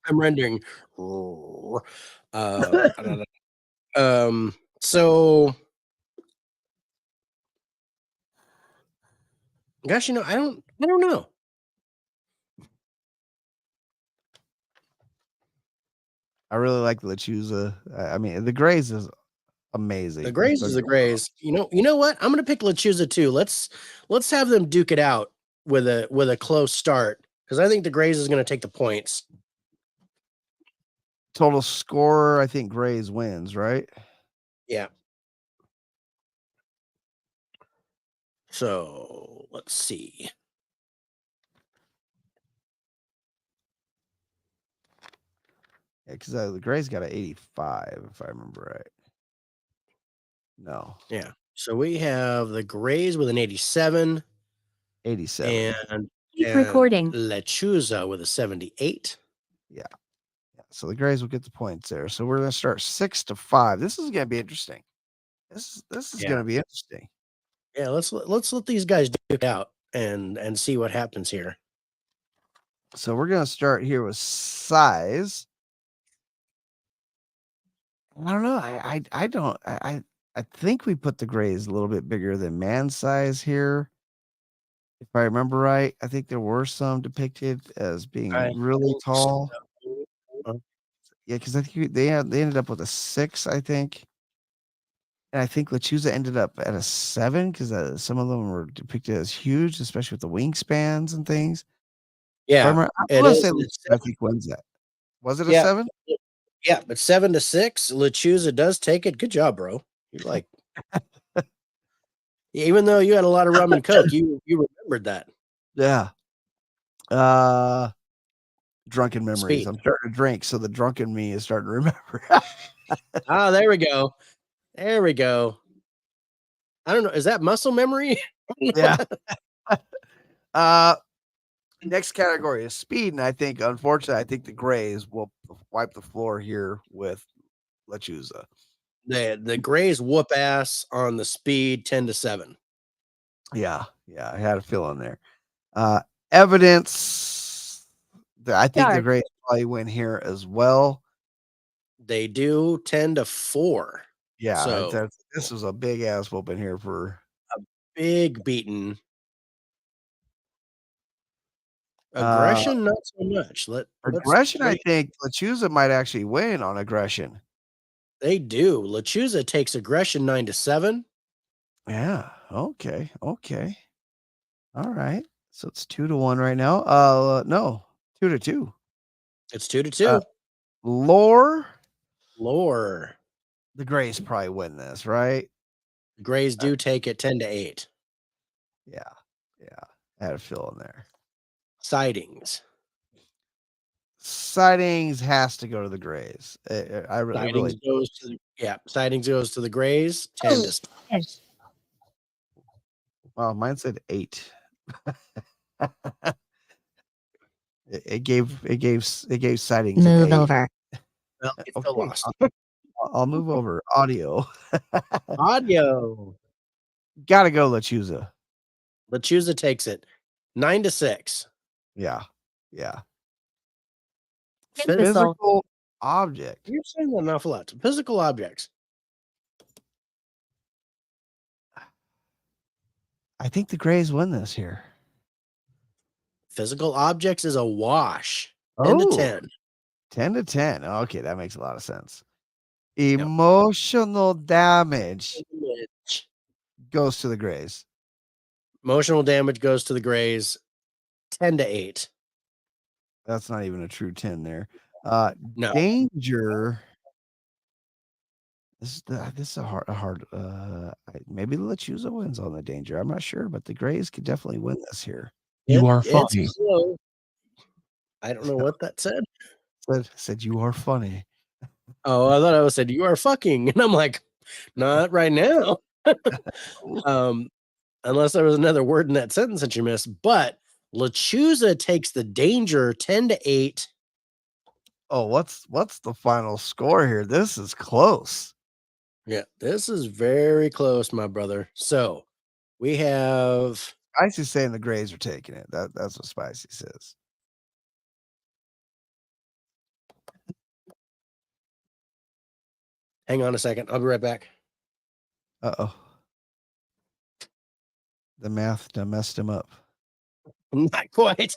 I'm rendering. So gosh, I don't know. I really like Lechuza. I mean, the Greys is amazing. The Greys is the Greys. You know what? I'm gonna pick Lechuza too. Let's have them duke it out with a close start, because I think the Greys is gonna take the points. Total score, I think Greys wins, right? Yeah. So let's see. Yeah, because the Grays got an 85, if I remember right. No, Yeah. So we have the Grays with an 87 87. and Keep recording. Lechuza with a 78. Yeah. So the Grays will get the points there. So we're going to start 6-5. This is going to be interesting. This is going to be interesting. Yeah, let's let these guys duke it out and see what happens here. So we're going to start here with size. I don't know. I think we put the Grays a little bit bigger than man size here. If I remember right, I think there were some depicted as being really tall. Yeah, because I think they ended up with a 6, I think. And I think Lechuza ended up at a 7 because some of them were depicted as huge, especially with the wingspans and things. Yeah, I'm gonna say Lechuza, I think wins that. Was it a 7? Yeah, but 7-6, Lechuza does take it. Good job, bro. You're like, even though you had a lot of rum and coke, you remembered that. Yeah. Drunken memories. Speed. I'm starting to drink, so the drunken me is starting to remember. Ah, there we go. There we go. I don't know. Is that muscle memory? Yeah. Next category is speed, and I think, unfortunately, the Grays will wipe the floor here with Lechuza. The Grays whoop ass on the speed 10-7. Yeah, I had a feeling there. Evidence. I think the Dark. Grays probably win here as well. They do 10-4. Yeah, So this was a big ass whooping here for big beating. Aggression, not so much. aggression. I think Lechuza might actually win on aggression. They do. Lechuza takes aggression 9-7. Yeah. Okay. All right. So it's 2-1 right now. No, 2-2. It's 2-2. Lore. The The Grays probably win this, right? Grays do take it 10-8. Yeah. I had a feeling there. Sightings. Sightings has to go to the Grays. I really. Sightings goes to the Grays 10-6. Well, mine said 8. it gave sightings. Move an 8. over. Well, it's still lost. I'll move over. Audio. Audio. Gotta go, Lechuza. Lechuza takes it 9-6. Yeah. Physical. Physical object. You're saying that an awful lot. Physical objects. I think the Grays win this here. Physical objects is a wash. 10-10. 10-10. Okay, that makes a lot of sense. Emotional damage goes to the Grays. Emotional damage goes to the Grays 10-8. That's not even a true 10 there. No. Danger. This is a hard. Maybe Lechuza wins on the danger. I'm not sure, but the Grays could definitely win this here. You are funny. I don't know what that said. Said you are funny. Oh, I thought I said you are fucking, and I'm like, not right now. Unless there was another word in that sentence that you missed. But Lechuza takes the danger 10-8. Oh, what's the final score here? This is close. Yeah, this is very close, my brother. So we have Spicy's saying the Grays are taking it. That's what Spicy says. hang on a second. I'll be right back. Uh-oh. The math done messed him up. Not quite.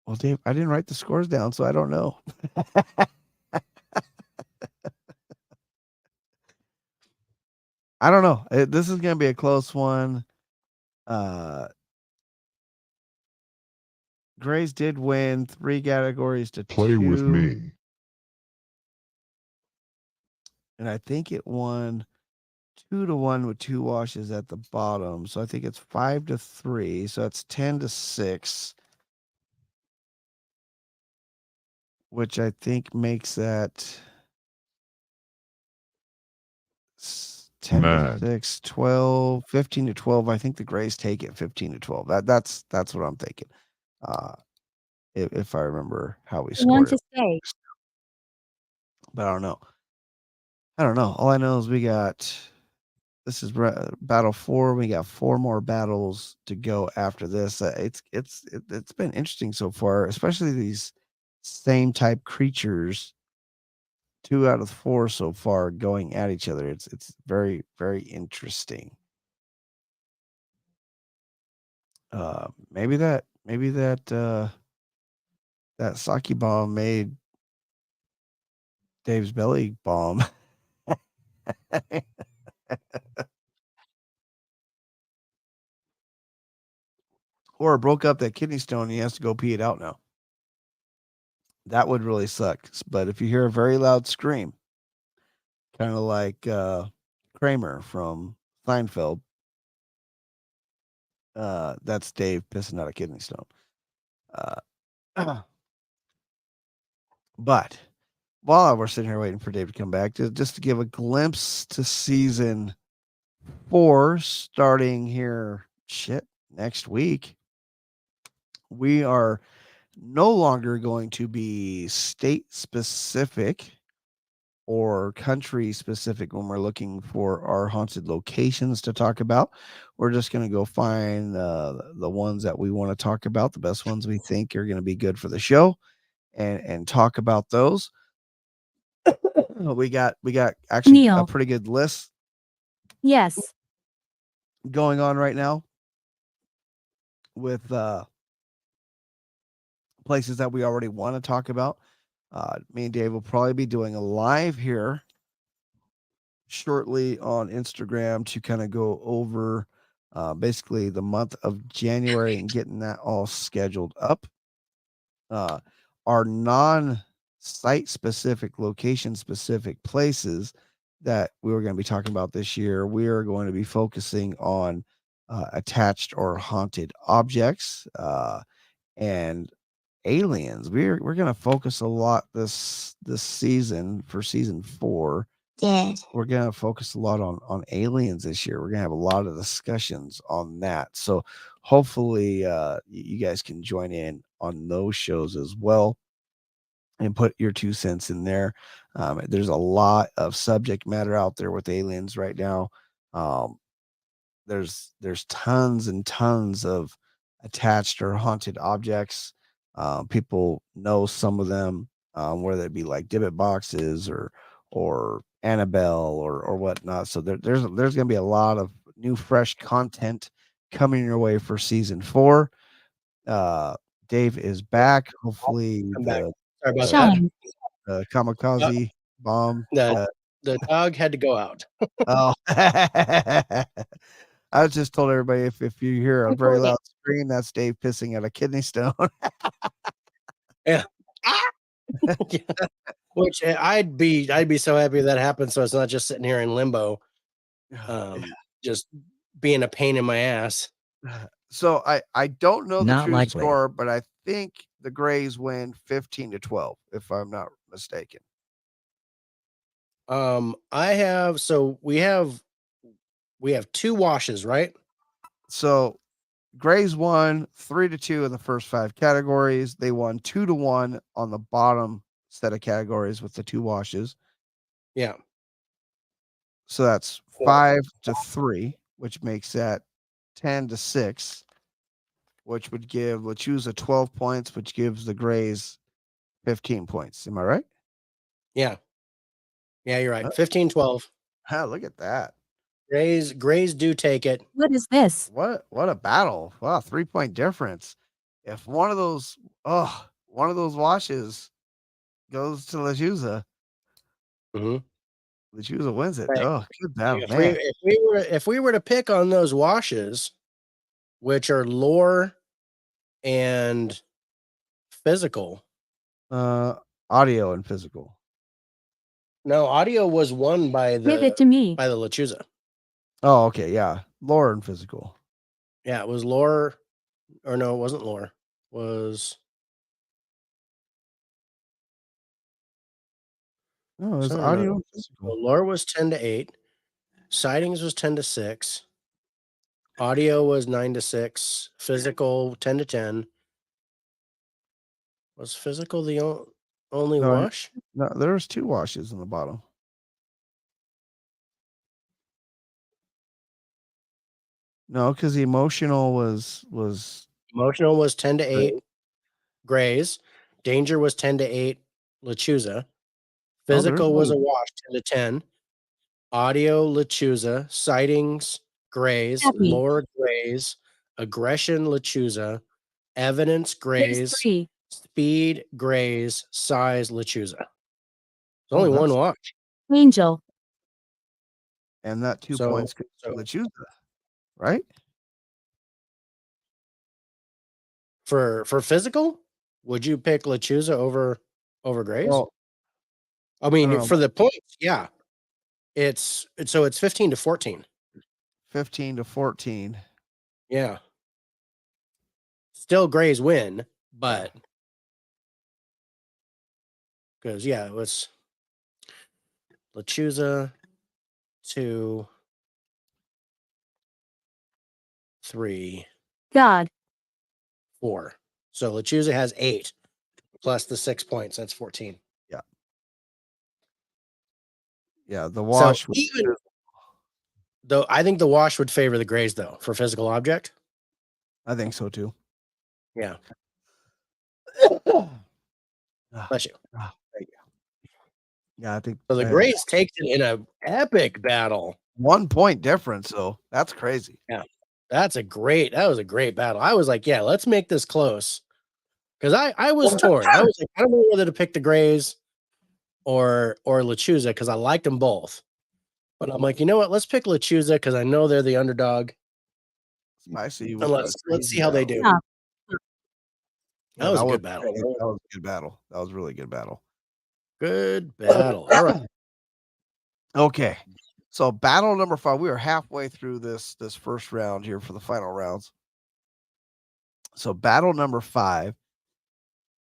Well, Dave, I didn't write the scores down, so I don't know. I don't know. This is going to be a close one. Grays did win 3 categories to 2. Play with me. And I think it won 2-1 with 2 washes at the bottom. So I think it's 5-3. So that's 10-6, which I think makes that 10-6, 12, 15-12. I think the Grays take it 15-12. That's what I'm thinking. If I remember how we Want scored to it. stay. But I don't know. All I know is this is battle 4. We got 4 more battles to go after this. It's been interesting so far, especially these same type creatures. 2 out of 4 so far going at each other. It's very, very interesting. Maybe that that sake bomb made Dave's belly bomb. Or broke up that kidney stone and he has to go pee it out now. That would really suck. But if you hear a very loud scream, kind of like Kramer from Seinfeld, that's Dave pissing out a kidney stone. But while we're sitting here waiting for Dave to come back, just to give a glimpse to season 4 starting here next week, we are no longer going to be state specific or country specific when we're looking for our haunted locations to talk about. We're just going to go find the ones that we want to talk about, the best ones we think are going to be good for the show, and talk about those. We got actually Neil. a pretty good list Yes. going on right now with places that we already want to talk about. Me and Dave will probably be doing a live here shortly on Instagram to kind of go over basically the month of January and getting that all scheduled up. Our non-site specific, location specific places that we were going to be talking about this year, we are going to be focusing on attached or haunted objects and aliens. We're going to focus a lot this season for season 4. We're going to focus a lot on aliens this year. We're going to have a lot of discussions on that. So hopefully you guys can join in on those shows as well and put your 2 cents in there. There's a lot of subject matter out there with aliens right now. There's tons and tons of attached or haunted objects. People know some of them, whether it be like Dibbit boxes or Annabelle or whatnot. So there's going to be a lot of new, fresh content coming your way for season 4. Dave is back. Hopefully I'm back. the Sorry about Shine. kamikaze bomb. that. The dog had to go out. Oh, I just told everybody if you hear a very loud scream, that's Dave pissing at a kidney stone. Yeah. Yeah. Which I'd be so happy that happened. So it's not just sitting here in limbo, just being a pain in my ass. So I don't know the Not true likely. score, but I think the Grays win 15-12, if I'm not mistaken. We have 2 washes, right? So Grays won 3-2 in the first 5 categories. They won 2-1 on the bottom set of categories with the 2 washes. Yeah. So that's 5-3, which makes that 10-6, which would give LaChusa 12 points, which gives the Grays 15 points. Am I right? Yeah. Yeah, you're right. 15-12. Look at that. Grays do take it. What is this? What a battle. Wow, 3-point difference. If one of those washes goes to LaChusa, LaChusa wins it. Right. Oh, good battle, If man. we were to pick on those washes, which are lore and physical. Audio and physical. No, audio was won by Give it to me. by the LaChusa. Oh, okay, yeah. Lore and physical. Yeah, it was lore, or no, it wasn't lore. Was No, it's so I don't audio know. and So physical. lore was 10-8. Sightings was 10-6. Audio was 9-6. Physical 10-10. Was physical the only No, wash? no, there's 2 washes in the bottom. No, because the emotional was Emotional was 10-8. Grays. Danger was 10-8. Lechuza. oh, there's Physical was a one. wash 10-10. Audio Lechuza. Sightings Grays. Happy. Lore Grays. Aggression Lechuza. Evidence There's Grays. 3. Speed Grays. Size Lechuza. It's Oh, only one that's wash. Angel. and that 2 So, points goes to so Lechuza, right? for physical, would you pick Lechuza over Grays? Well, I mean, no, for the points, yeah. It's 15-14. 15 to 14. Yeah. Still Grays win, but because it was Lechuza 2, 3, God. 4. So Lechuza has 8 plus the 6 points. That's 14. Yeah, the So wash was even though I think the wash would favor the Grays though for physical object. I think so too. Yeah. Ah, Bless you. there you go. Yeah, I think So the Grays takes it in a epic battle. 1 point difference, so that's crazy. Yeah. That was a great battle. I was like, yeah, let's make this close. Because I was torn. I was like, I don't know whether to pick the Grays or Lechuza because I liked them both. But I'm like, you know what? Let's pick Lechuza because I know they're the underdog. Spicy And with let's see how they do. Yeah. That was a good battle. That was a good battle. That was a really good battle. Good battle. All right. Okay. So battle number 5. We are halfway through this first round here for the final rounds. So battle number 5.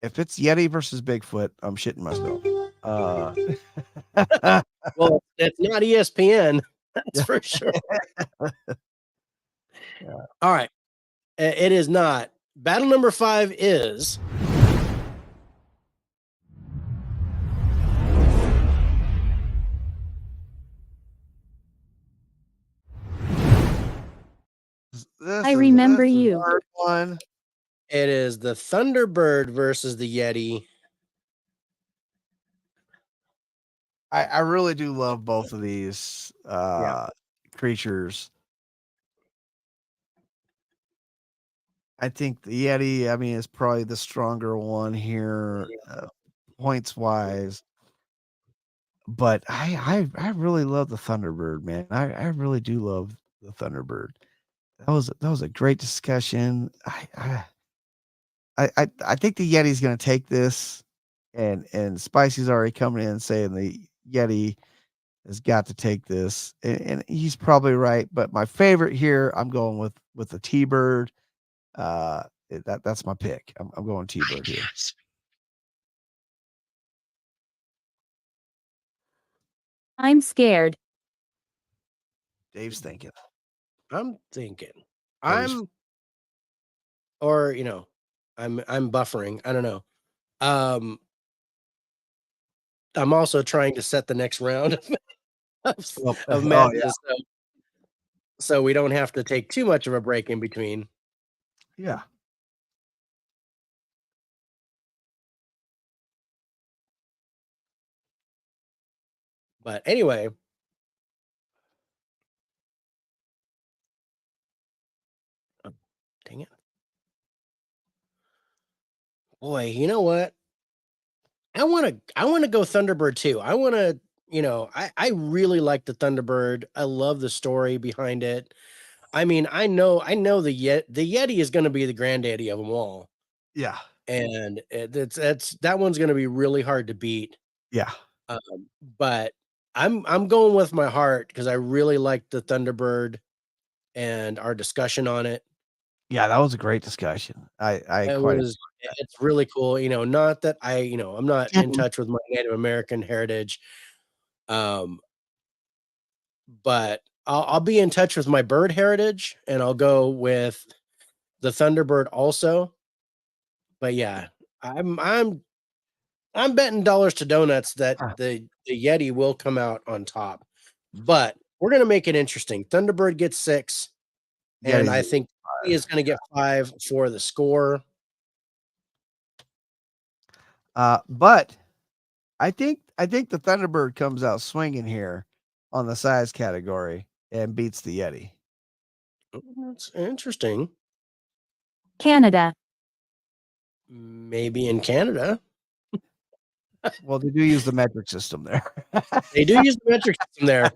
If it's Yeti versus Bigfoot, I'm shitting myself. Well, it's not ESPN. That's for sure. Yeah. All right. It is not. Battle number 5 is I remember this is you. a hard one. it is the Thunderbird versus the Yeti. I really do love both of these creatures. I think the Yeti, I mean, is probably the stronger one here, points wise. But I really love the Thunderbird, man. I really do love the Thunderbird. That was a great discussion. I think the Yeti's gonna take this, and Spicy's already coming in saying the Yeti has got to take this, and he's probably right. But my favorite here, I'm going with the T-Bird. That's my pick. I'm going T-Bird here. I'm scared. Dave's thinking. I'm thinking. Dave's I'm buffering. I don't know. I'm also trying to set the next round of matches, so we don't have to take too much of a break in between. yeah. But anyway, dang it. Boy, you know what? I want to go Thunderbird too. I want to, I really like the Thunderbird. I love the story behind it. I mean, I know the Yeti is going to be the granddaddy of them all. Yeah. And that one's going to be really hard to beat. Yeah. But I'm going with my heart because I really liked the Thunderbird and our discussion on it. Yeah, that was a great discussion. I It quite was it's really cool. Not that I'm not in touch with my Native American heritage. But I'll be in touch with my bird heritage and I'll go with the Thunderbird also. But yeah, I'm betting dollars to donuts that the Yeti will come out on top. But we're gonna make it interesting. Thunderbird gets 6, and I think he is gonna get 5 for the score. But I think the Thunderbird comes out swinging here on the size category and beats the Yeti. That's interesting. Canada. Maybe in Canada. Well, they do use the metric system there. They do use the metric system there.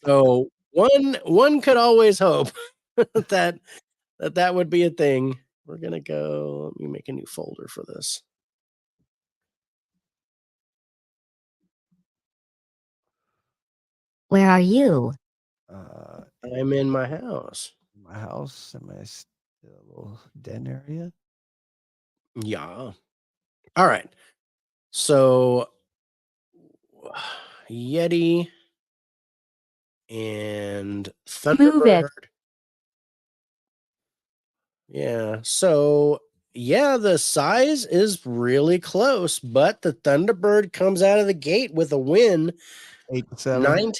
So one could always hope that would be a thing. We're gonna go. Let me make a new folder for this. Where are you? I'm in my house. My house in my little den area. Yeah. All right. So Yeti and Move it. Thunderbird. Yeah. So yeah, the size is really close, but the Thunderbird comes out of the gate with a win. 8-7. 9-8.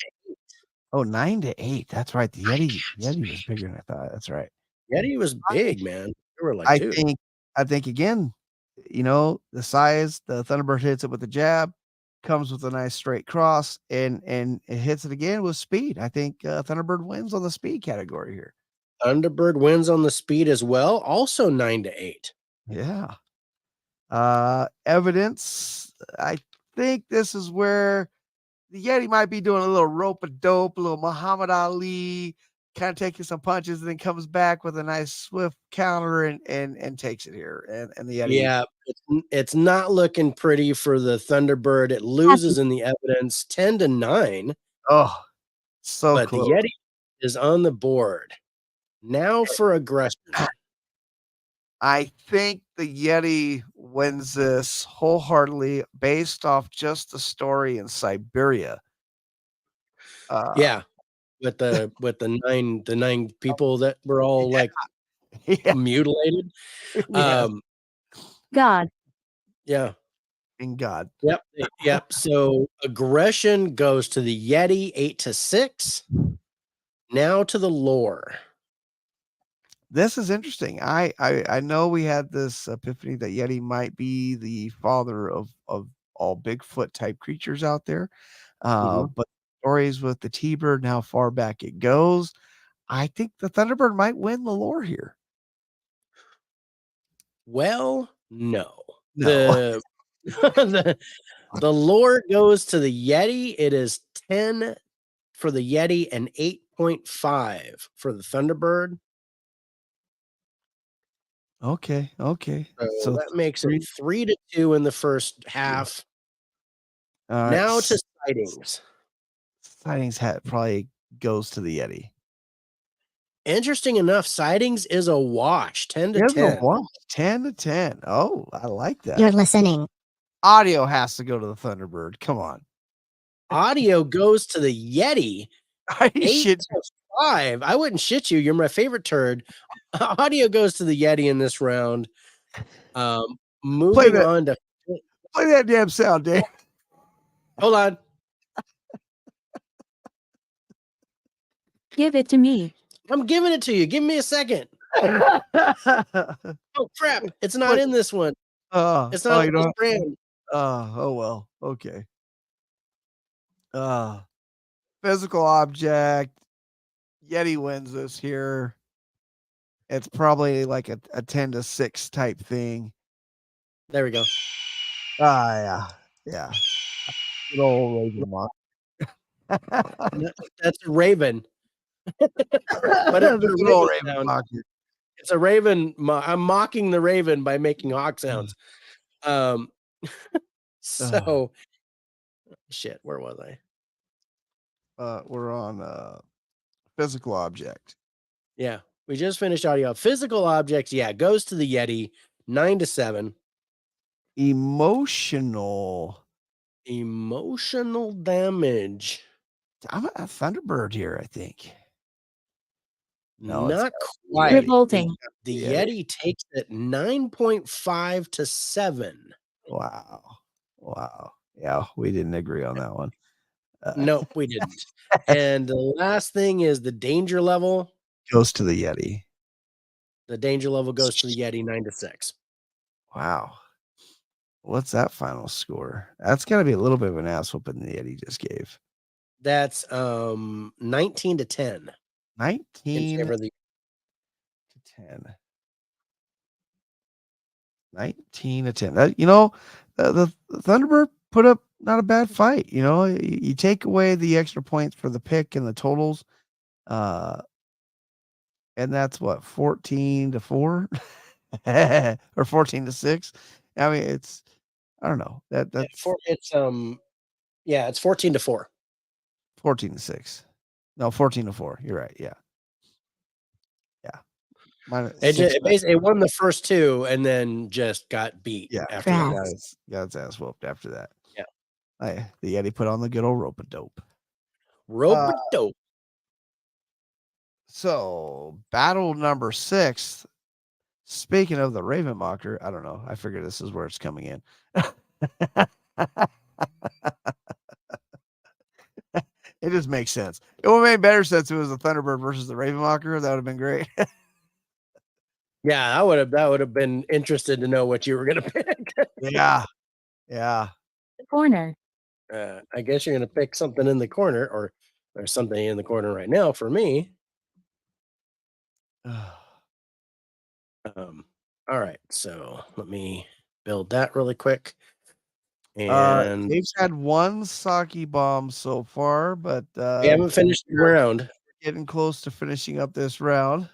Oh, 9-8. That's right. The Yeti was bigger than I thought. That's right. Yeti was big, man. They were like, I dude. think again, the size, the Thunderbird hits it with the jab, comes with a nice straight cross, and it hits it again with speed. I think Thunderbird wins on the speed category here. Thunderbird wins on the speed as well, also 9-8. Yeah. Evidence. I think this is where the Yeti might be doing a little rope-a-dope, a little Muhammad Ali, kind of taking some punches, and then comes back with a nice swift counter and takes it here. And the Yeti. Yeah, it's not looking pretty for the Thunderbird. It loses in the evidence 10-9. Oh, so but close. the Yeti is on the board. Now for aggression. I think the Yeti wins this wholeheartedly based off just the story in Siberia. Yeah, with the nine people that were all like mutilated. Yes. God. Yeah. In God. Yep. So aggression goes to the Yeti 8-6. Now to the lore. This is interesting. I know we had this epiphany that Yeti might be the father of all Bigfoot type creatures out there. But stories with the T-Bird and how far back it goes, I think the Thunderbird might win the lore here. Well, no. No. The lore goes to the Yeti. It is 10 for the Yeti and 8.5 for the Thunderbird. Okay. So that makes it 3-2 in the first half. Now to sightings. Sightings probably goes to the Yeti. Interesting enough, sightings is a wash, 10-10. 10-10. Oh, I like that. You're listening. Audio has to go to the Thunderbird. Come on. Audio goes to the Yeti. 8-5. I wouldn't shit you. You're my favorite turd. Audio goes to the Yeti in this round. Moving on to play that damn sound, Dave. Hold on. Give it to me. I'm giving it to you. Give me a second. Oh crap! It's not in this one. It's not in this brand. Oh well. Okay. Physical object. Yeti wins this here. It's probably like a 10-6 type thing. There we go. Yeah. Good old Raven Monk. That's a raven. But it's a raven. I'm mocking the raven by making hawk sounds. So shit, where was I? we're on physical object. Yeah, we just finished audio. Physical objects, yeah, goes to the Yeti, 9-7. Emotional. Emotional damage. I'm a Thunderbird here, I think. No, Not it's quite. Revolting. The Yeti. Yeti takes it 9.5 to 7. Wow. Wow. Yeah, we didn't agree on that one. Nope, we didn't. And the last thing is the danger level. Goes to the Yeti. The danger level goes to the Yeti, 9-6. Wow. What's that final score? That's got to be a little bit of an ass whooping the Yeti just gave. That's 19 to 10. 19 In favor to of the 10. 19 to 10. The Thunderbird put up not a bad fight. You take away the extra points for the pick and the totals. And that's what, 14 to 4 or 14 to 6. I mean, I don't know. That's it's 14 to 4. 14 to 6. No, 14 to 4. You're right. Yeah. It won the first two and then just got beat. Yeah, After that. got its ass whooped after that. Yeah. The Yeti put on the good old rope-a-dope. Rope-a-dope. So battle number 6. Speaking of the Ravenmocker, I don't know. I figure this is where it's coming in. It just makes sense. It would have made better sense if it was the Thunderbird versus the Ravenmocker. That would have been great. Yeah, that would have been interested to know what you were gonna pick. Yeah. Corner. I guess you're gonna pick something in the corner, or there's something in the corner right now for me. All right, so let me build that really quick. And Dave's had one sake bomb so far, but we haven't finished the round. We're getting close to finishing up this round.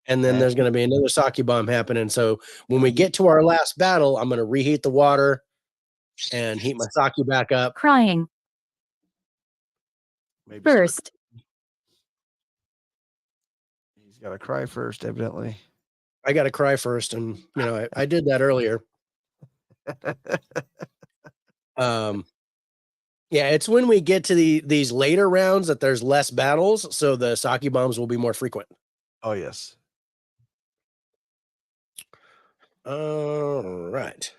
And then there's going to be another sake bomb happening. So when we get to our last battle, I'm going to reheat the water and heat my sake back up. Crying. Maybe First. He's got to cry first, evidently. I got to cry first, and I did that earlier. Yeah, it's when we get to these later rounds that there's less battles, so the sake bombs will be more frequent. Oh yes. All right.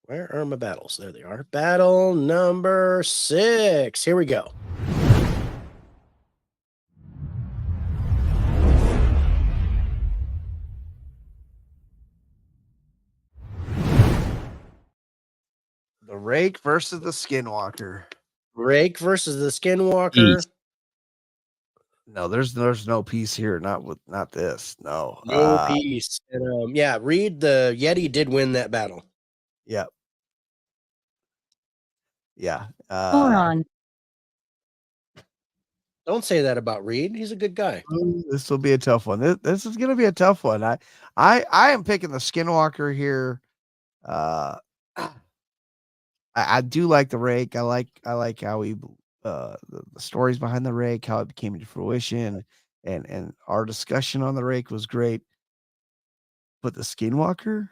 Where are my battles? There they are. Battle number 6. Here we go. The Rake versus the Skinwalker. Rake versus the Skinwalker. Peace. No, there's no peace here. Not this. No. No peace. And, Reed, the Yeti did win that battle. Yep. Yeah. Moron. Don't say that about Reed. He's a good guy. This will be a tough one. This is going to be a tough one. I am picking the Skinwalker here. I do like the Rake. I like how he the stories behind the Rake, how it came to fruition, and our discussion on the Rake was great. But the Skinwalker,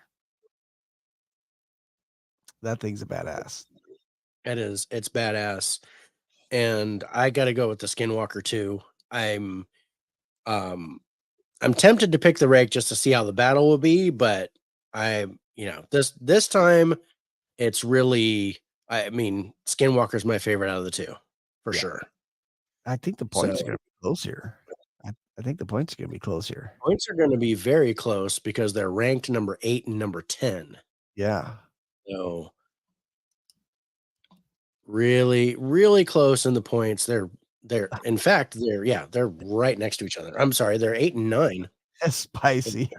that thing's a badass. It is. It's badass. And I got to go with the Skinwalker too. I'm tempted to pick the Rake just to see how the battle will be, but this time it's really, Skinwalker's my favorite out of the two, for sure. I think the points are going to be close here. I think the points are going to be close here. Points are going to be very close because they're ranked number 8 and number 10. Yeah. So really, really close in the points. They're in fact, they're right next to each other. I'm sorry, they're 8 and 9. That's spicy.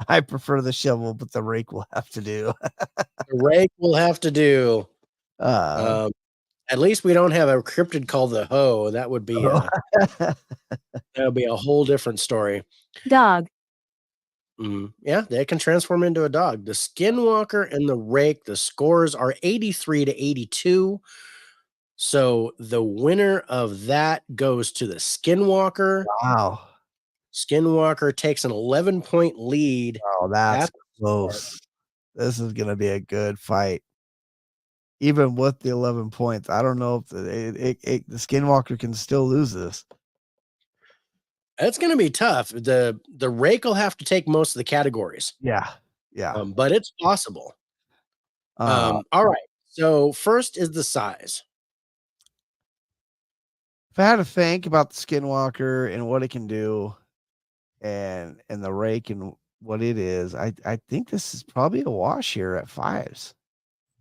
I prefer the shovel, but the Rake will have to do. The Rake will have to do. At least we don't have a cryptid called the Hoe. That would be that would be a whole different story. Dog. Yeah, they can transform into a dog. The Skinwalker and the Rake, the scores are 83 to 82. So the winner of that goes to the Skinwalker. Wow. Skinwalker takes an 11-point lead. Oh, that's at the close. This is going to be a good fight. Even with the 11 points, I don't know if the Skinwalker can still lose this. It's going to be tough. The Rake will have to take most of the categories. Yeah. Yeah. But it's possible. Uh, All right. So first is the size. if I had to think about the Skinwalker and what it can do and the Rake and what it is, I think this is probably a wash here at 5s.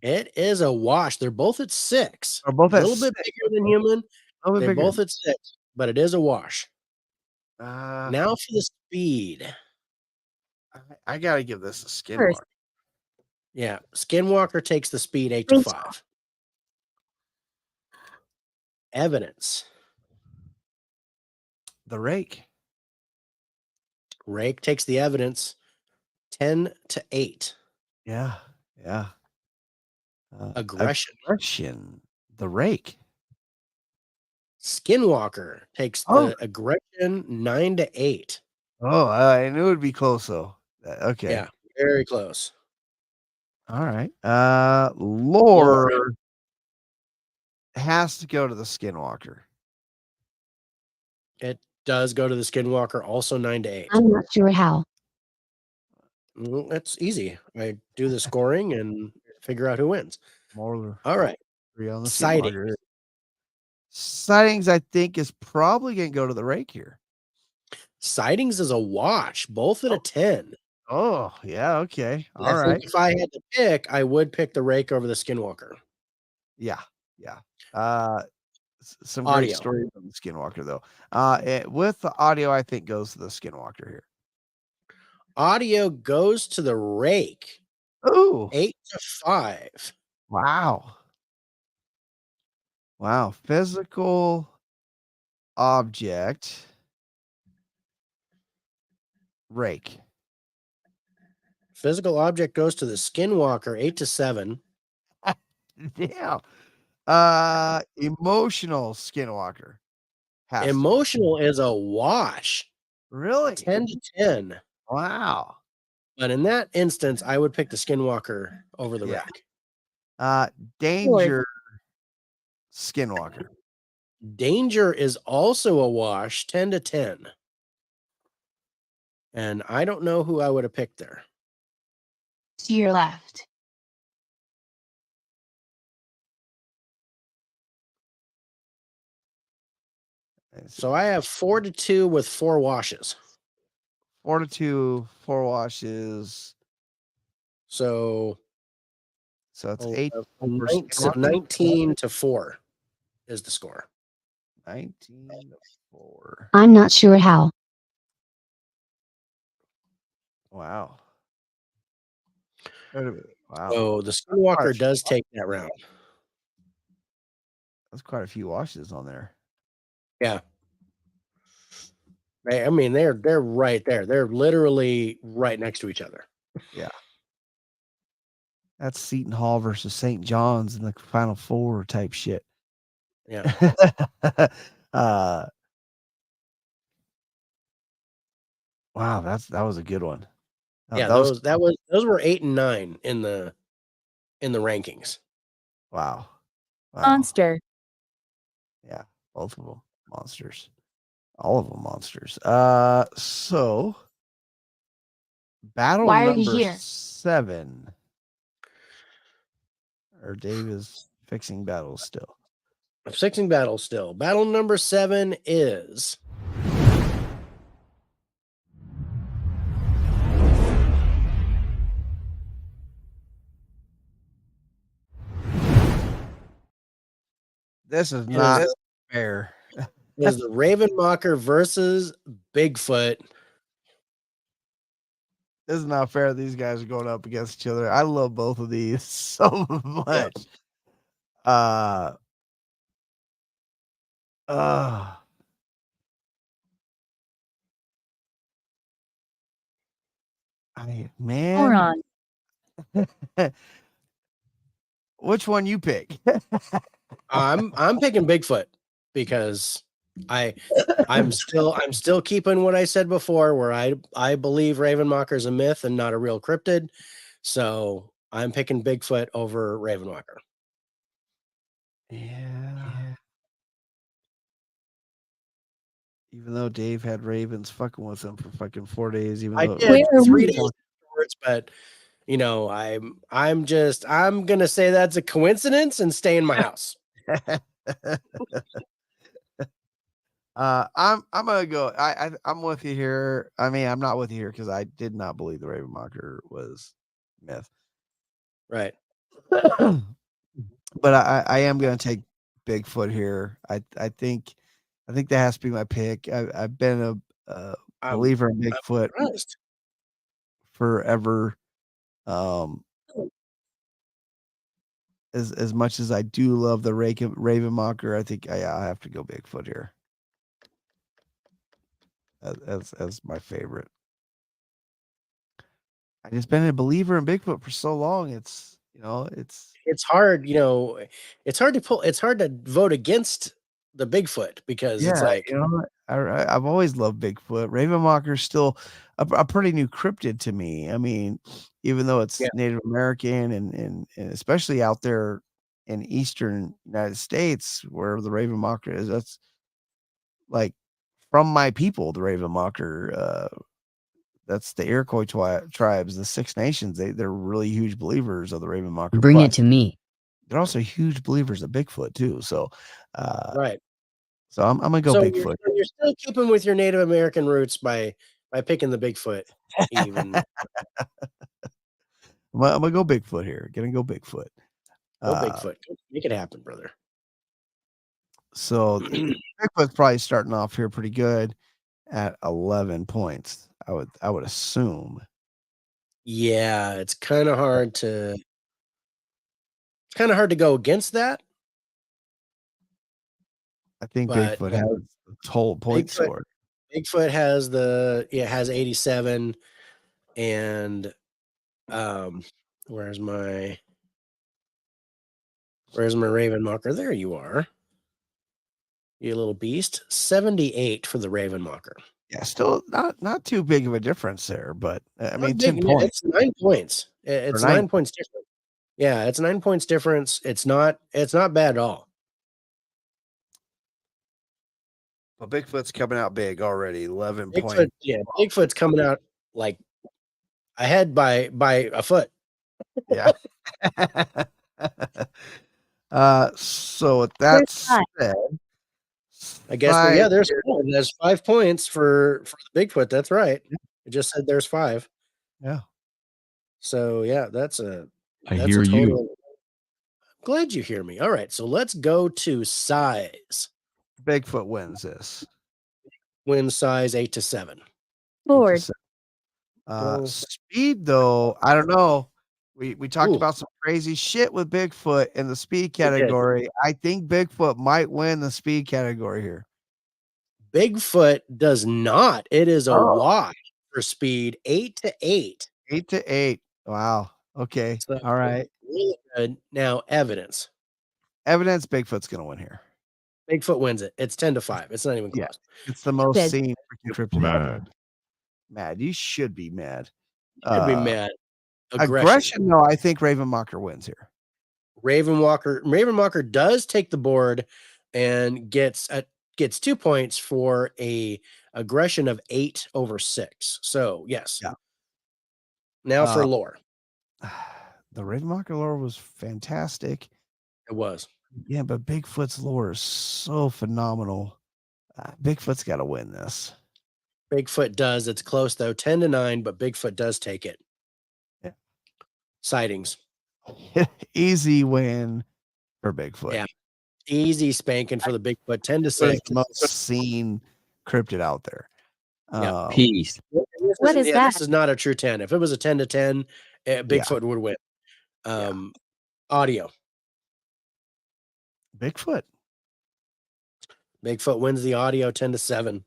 It is a wash. They're both at 6. They're both a at little bit 6. bigger than human. A little bit They're bigger. both at 6, but it is a wash. Now Now for the speed. I got to give this a Skinwalker. First. Yeah, Skinwalker takes the speed 8 to 5. Evidence. The Rake. Rake takes the evidence 10 to 8. Yeah. Yeah. Aggression. Aggression. The Rake. Skinwalker takes Oh. the aggression 9 to 8. Oh, I knew it'd be close though. Okay. Yeah, very close. All right. Lore has to go to the Skinwalker. It does go to the Skinwalker, also 9 to 8. I'm not sure how. It's easy. I do the scoring and figure out who wins. More All right. three on the Sightings. Skinwalker. Sightings, I think, is probably going to go to the Rake here. Sightings is a wash, both at a 10. Oh, yeah. Okay. All I right. think if I had to pick, I would pick the Rake over the Skinwalker. Yeah. Yeah. Some Audio. great stories on the Skinwalker, though. With the audio, I think goes to the Skinwalker here. Audio goes to the Rake. Ooh. 8 to 5. Wow. Wow. Physical object. Rake. Physical object goes to the Skinwalker, 8 to 7. Yeah. Emotional Skinwalker. Emotional is a wash, Really? 10 to 10. Wow. But in that instance, I would pick the Skinwalker over the Yeah. Rake. Danger Skinwalker. Danger is also a wash, 10 to 10. And I don't know who I would have picked there. To your left. So I have 4 to 2 with 4 washes. 4 to 2, 4 washes. So it's 8. So 19 to 4 is the score. 19 to 4. I'm not sure how. Wow. Wow. So the Skinwalker does take that round. That's quite a few washes on there. Yeah. I mean, they're right there. They're literally right next to each other. Yeah. That's Seton Hall versus St. John's in the Final Four type shit. Yeah. Wow, that was a good one. Yeah, those were 8 and 9 in the rankings. Wow. Monster. Yeah, both of them monsters. All of them monsters. So battle Why are you number here? 7. Or Dave is fixing battles still. Fixing battle still. Battle number 7 is This is not fair. is the Ravenmocker versus Bigfoot. This is not fair. These guys are going up against each other. I love both of these so much. Man, Moron. which one you pick? I'm picking Bigfoot because I'm still keeping what I said before, where I believe Ravenwalker is a myth and not a real cryptid. So I'm picking Bigfoot over Ravenwalker. Yeah. Even though Dave had ravens fucking with him for fucking 4 days, even I though did Where 3 we- days afterwards, but I'm gonna say that's a coincidence and stay in my house. I'm gonna go. I'm with you here. I mean, I'm not with you here because I did not believe the Ravenwalker was myth. Right. But I am gonna take Bigfoot here. I think that has to be my pick. I've been a I'm believer in Bigfoot surprised. forever. Um, as much as I do love the Ravenwalker, I think I have to go Bigfoot here as my favorite. I just been a believer in Bigfoot for so long. It's It's hard, it's hard to vote against the Bigfoot because it's like, I've always loved Bigfoot. Ravenwalker's still a pretty new cryptid to me. I mean, even though it's Yeah. Native American and especially out there in eastern United States where the Ravenwalker is, that's like from my people, the Ravenwalker. That's the Iroquois tribes, the Six Nations. They're really huge believers of the Ravenwalker. Bring but it to me. they're also huge believers of Bigfoot too. So, right. so I'm gonna go So Bigfoot. you're still keeping with your Native American roots by picking the Bigfoot, even. I'm gonna go Bigfoot here. Gonna go Bigfoot. Go Bigfoot. Make it happen, brother. So Bigfoot's probably starting off here pretty good at 11 points. I would assume. Yeah, it's kind of hard to go against that. I think But Bigfoot has the total point Bigfoot- score. Bigfoot has 87, and where's my Ravenwalker? There you are, you little beast. 78 for the Ravenwalker. Yeah, still not too big of a difference there, but I Not mean big, 10 points. It's 9 points. It's 9 9 points different. Yeah, it's 9 points difference. It's not bad at all. Well, Bigfoot's coming out big already. 11 points. Bigfoot's coming out like ahead by a foot. Yeah. So with that Where's Ty? said, I guess there's 5 points for the Bigfoot. That's right. It just said there's 5. Yeah. So yeah, that's I hear you. I'm glad you hear me. All right, so let's go to size. Bigfoot wins this. Win size 8 to 7. Board. Speed though, I don't know. We talked Ooh. about some crazy shit with Bigfoot in the speed did. category. I think Bigfoot might win the speed category here. Bigfoot does not. It is a Oh. wash for speed, 8 to 8. 8 to 8. Wow. Okay. So, All right. really good. Now evidence. Evidence Bigfoot's gonna win here. Bigfoot wins it. It's 10 to 5. It's not even Yeah. close. It's the most Good. seen freaking cryptid. Mad. Mad. You should be mad. Should be mad. Aggression, though, I think Ravenwalker wins here. Ravenwalker does take the board and gets 2 points for a aggression of 8 over 6. So yes. Yeah. Now for lore. The Ravenwalker lore was fantastic. It was. Yeah, but Bigfoot's lore is so phenomenal. Bigfoot's got to win this. Bigfoot does. It's close though, 10 to 9, but Bigfoot does take it. Yeah. Sightings. Easy win for Bigfoot. Yeah. Easy spanking for the Bigfoot, 10 to It's 6. the most seen cryptid out there. Yeah. Peace. What is that? This is not a true 10. If it was a 10 to 10, Bigfoot would win. Audio. Bigfoot. Bigfoot wins the audio 10 to 7.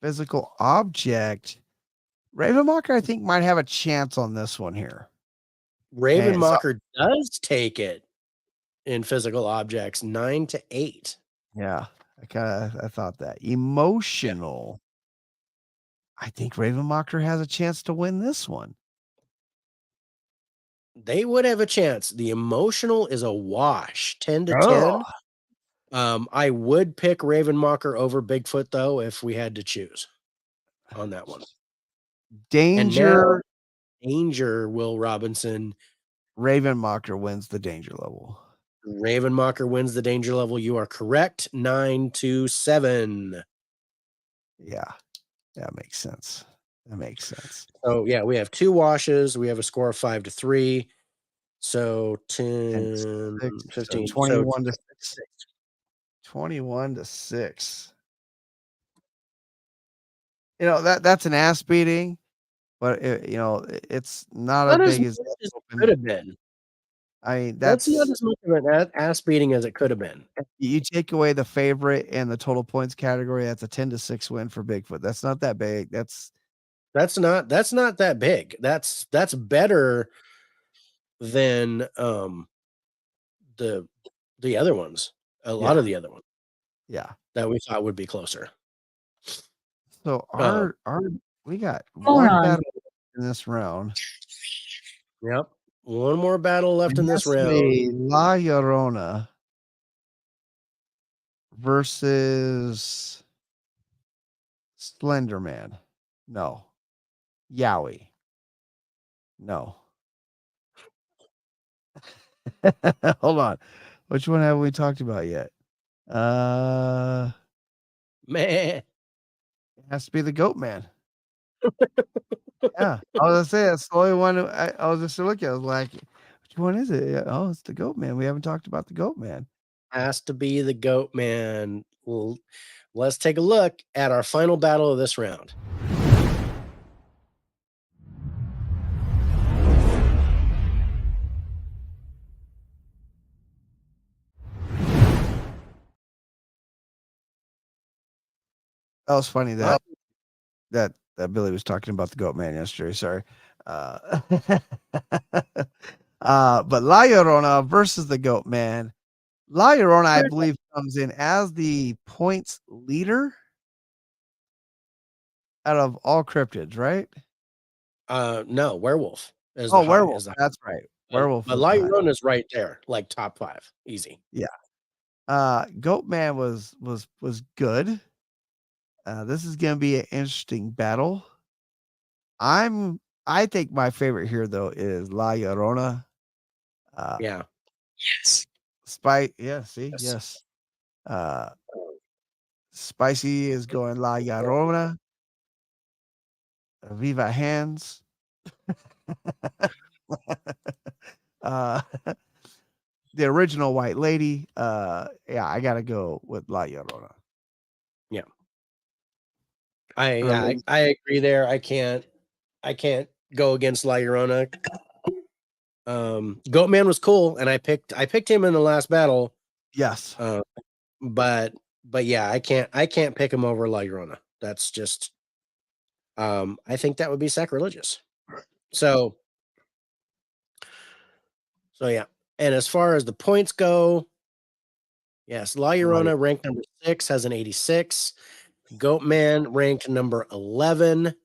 Physical object. Ravenmocker, I think, might have a chance on this one here. Ravenmocker does take it in physical objects 9-8. Yeah, I thought that. Emotional. I think Ravenmocker has a chance to win this one. They would have a chance. The emotional is a wash, 10-10. I would pick Ravenmocker over Bigfoot though if we had to choose on that one. Danger. Danger, Will Robinson. Ravenmocker wins the danger level. Ravenmocker wins the danger level. You are correct. 9-7. Yeah, that makes sense. That makes sense. So yeah, we have 2 washes. We have a score of 5-3. So 10, 15, so 21 to 6. 21 to 6. You know, that's an ass beating, but it's not as big as it could have been. I mean, That's that's not as much of an ass beating as it could have been. you take away the favorite and the total points category, that's a 10-6 win for Bigfoot. That's not that big. That's not that big. That's better than the other ones. A lot of the other ones. Yeah. That we thought would be closer. So we got Moron. one battle in this round. Yep. One more battle left in this round. La Llorona versus Slenderman. No. Yowie. No. Hold on. Which one have we talked about yet? Man. It has to be the Goat Man. Yeah. I was gonna say that's the only one I was just looking at. I was like, which one is it? Yeah, oh, it's the Goat Man. We haven't talked about the Goat Man. Has to be the Goat Man. Well, let's take a look at our final battle of this round. That was funny that Billy was talking about the Goat Man yesterday. Sorry. But La Llorona versus the Goat Man. La Llorona, I believe, comes in as the points leader out of all cryptids, right? No, werewolf. Werewolf. That's right. Werewolf. But La Llorona is right there, like top 5, easy. Yeah. Goat Man was good. This is going to be an interesting battle. I think my favorite here though is La Llorona. Yeah. Yes. Yes. Spicy is going La Llorona. Viva Hands. The original White Lady. Yeah, I gotta go with La Llorona. Yeah. I agree there. I can't go against La Llorona. Goatman was cool, and I picked him in the last battle. Yes. But yeah, I can't pick him over La Llorona. That's just I think that would be sacrilegious. So yeah. And as far as the points go, yes, La Llorona ranked number 6 has an 86. Goatman ranked number 11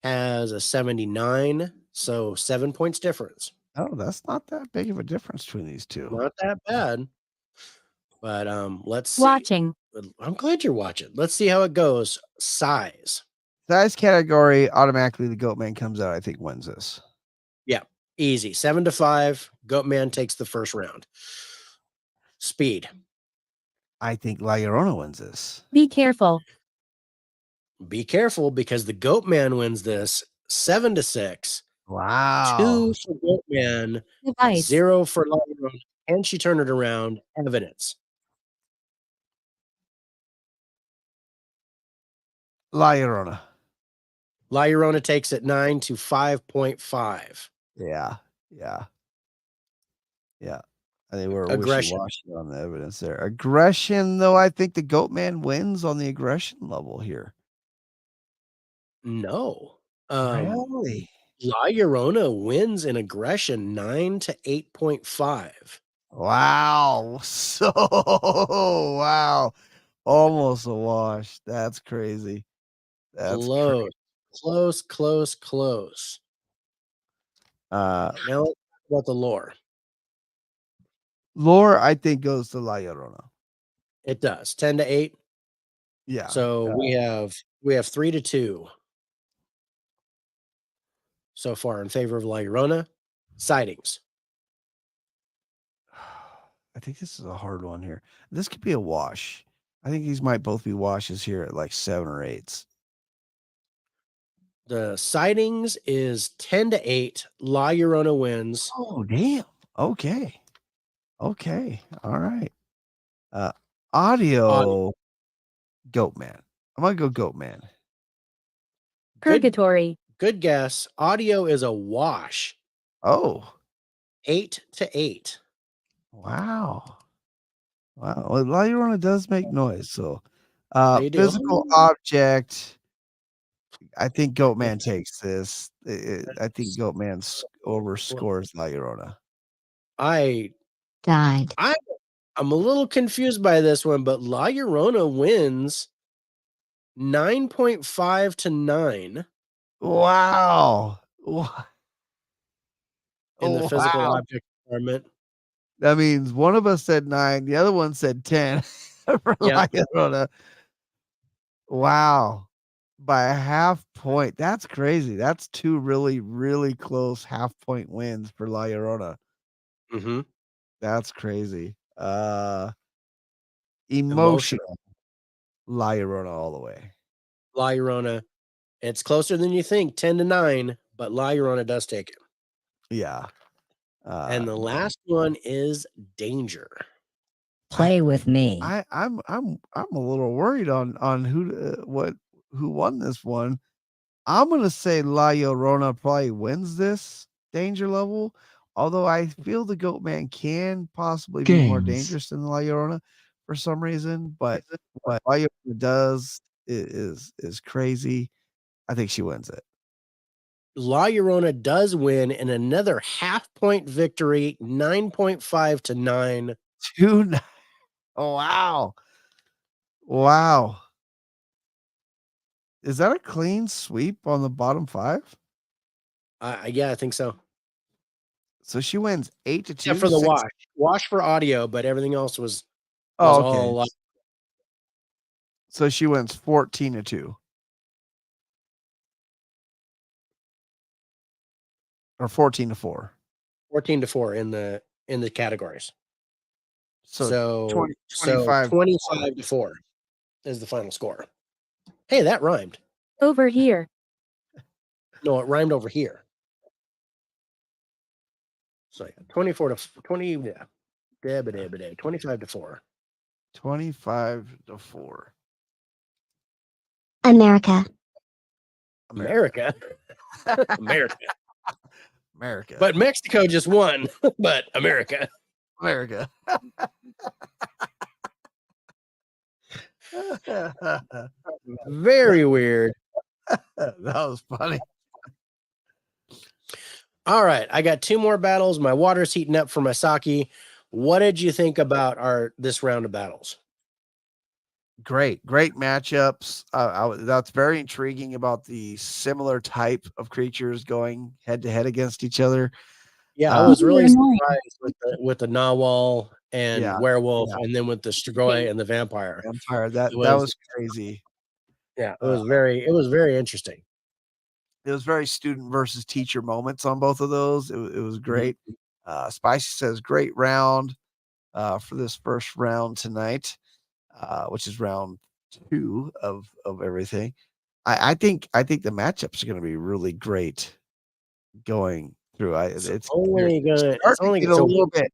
has a 79. So 7 points difference. Oh, that's not that big of a difference between these two. Not that bad. But let's see. Watching. I'm glad you're watching. Let's see how it goes. Size category, automatically the Goatman comes out, I think wins this. Yeah, easy. 7-5. Goatman takes the first round. Speed. I think La Llorona wins this. Be careful. Be careful because the Goatman wins this 7-6. Wow. 2 for Goatman, Device. 0 for La Llorona. Can she turn it around? Evidence. La Llorona. La Llorona takes it 9 to 5.5. Yeah. I think we're wishy-washy on the evidence there. Aggression, though, I think the Goatman wins on the aggression level here. No. Really? La Llorona wins in aggression 9 to 8.5. Wow. So wow. Almost a wash. That's crazy. That's Close, close, close, close. uh Now let's talk about the lore. lore, I think, goes to La Llorona. It does 10 to 8. Yeah. So we have 3 to 2 so far in favor of La Llorona. Sightings. I think this is a hard one here. This could be a wash. I think these might both be washes here at like 7 or 8s. The sightings is 10 to 8. La Llorona wins. Oh, damn. Okay. Okay. All right. Audio, Goatman. I'm gonna go Goatman. Purgatory. Good guess. Audio is a wash. Oh, 8 to 8. wow. Wow. Well, La Llorona does make noise. So They do. physical object. I think Goatman takes this. I think Goatman overscores La Llorona. Died. I'm a little confused by this one, but La Llorona wins 9.5 to 9 Wow. in the Oh, physical wow. object department. That means one of us said 9, the other one said 10 for Yeah. La Llorona. Wow. By a half point. That's crazy. That's 2 really, really close half point wins for La Llorona. Mm-hmm. That's crazy. Emotional. La Llorona all the way. La Llorona. It's closer than you think, 10 to 9, but La Llorona does take it. Yeah. And the last one is danger. Play with me. I'm a little worried on who won this one. I'm gonna say La Llorona probably wins this danger level, although I feel the Goatman can possibly be more Games. dangerous than La Llorona for some reason, but what La Llorona does is crazy. I think she wins it. La Llorona does win in another half point victory, 9.5 to 9. 2 Oh wow. Wow. Is that a clean sweep on the bottom 5? Yeah, I think so. So she wins 8 to 2. Except for the 6 wash for audio, but everything else was Oh, okay. all So she wins 14 to 2. Or 14 to 4. 14 to 4 in the categories. So 25 to 4 is the final score. Hey, that rhymed. Over here. No, it rhymed over here. So yeah, 24 to 20, yeah. 25 to 4. 25 to 4. America. America. America. America. But Mexico just won. But America. America. Very weird. That was funny. All right, I got 2 more battles. My water's heating up for my sake. What did you think about this round of battles? Great matchups. That's very intriguing about the similar type of creatures going head to head against each other. Yeah, I was really surprised with the narwhal and werewolf, and then with the strigoi and the vampire. That was crazy. Yeah, it was very interesting. It was very student versus teacher moments on both of those. It was great. Spicy says great round for this first round tonight, which is round 2 of everything. I think the matchups are going to be really great going through. It's only get a little bit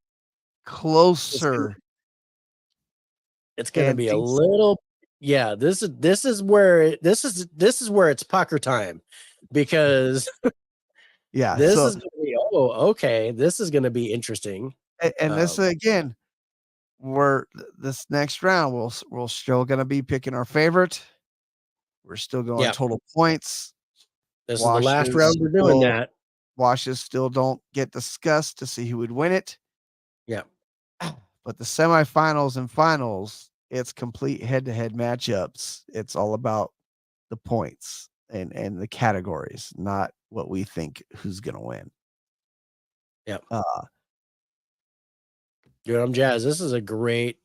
closer. It's going to be a little. Yeah, this is where it's pucker time, because this is going to be okay. This is going to be interesting. And this again, this next round we're still going to be picking our favorite. We're still going total points. This is the last round we're doing that. Washes still don't get discussed to see who would win it. Yeah. But the semifinals and finals, it's complete head-to-head matchups. It's all about the points and the categories, not what we think who's gonna win. Yeah. Dude, I'm jazzed. This is a great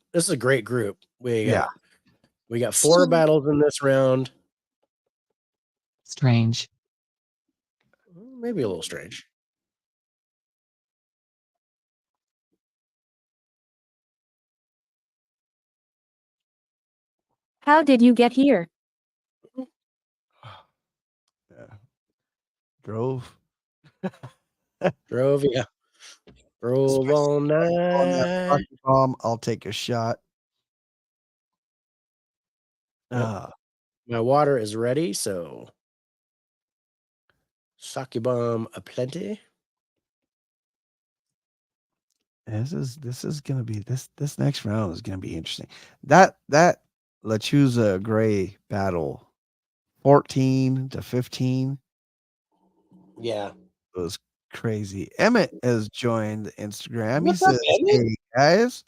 group. We got 4 battles in this round. Strange. Maybe a little strange. How did you get here? Drove. Drove, yeah. Drove all night. I'll take a shot. My water is ready, so sake bomb aplenty. This is gonna be this next round is gonna be interesting. That Lechuza Gray battle, 14-15. Yeah. It was crazy. Emmett has joined the Instagram. What's He up, says, Emmett? "Hey guys,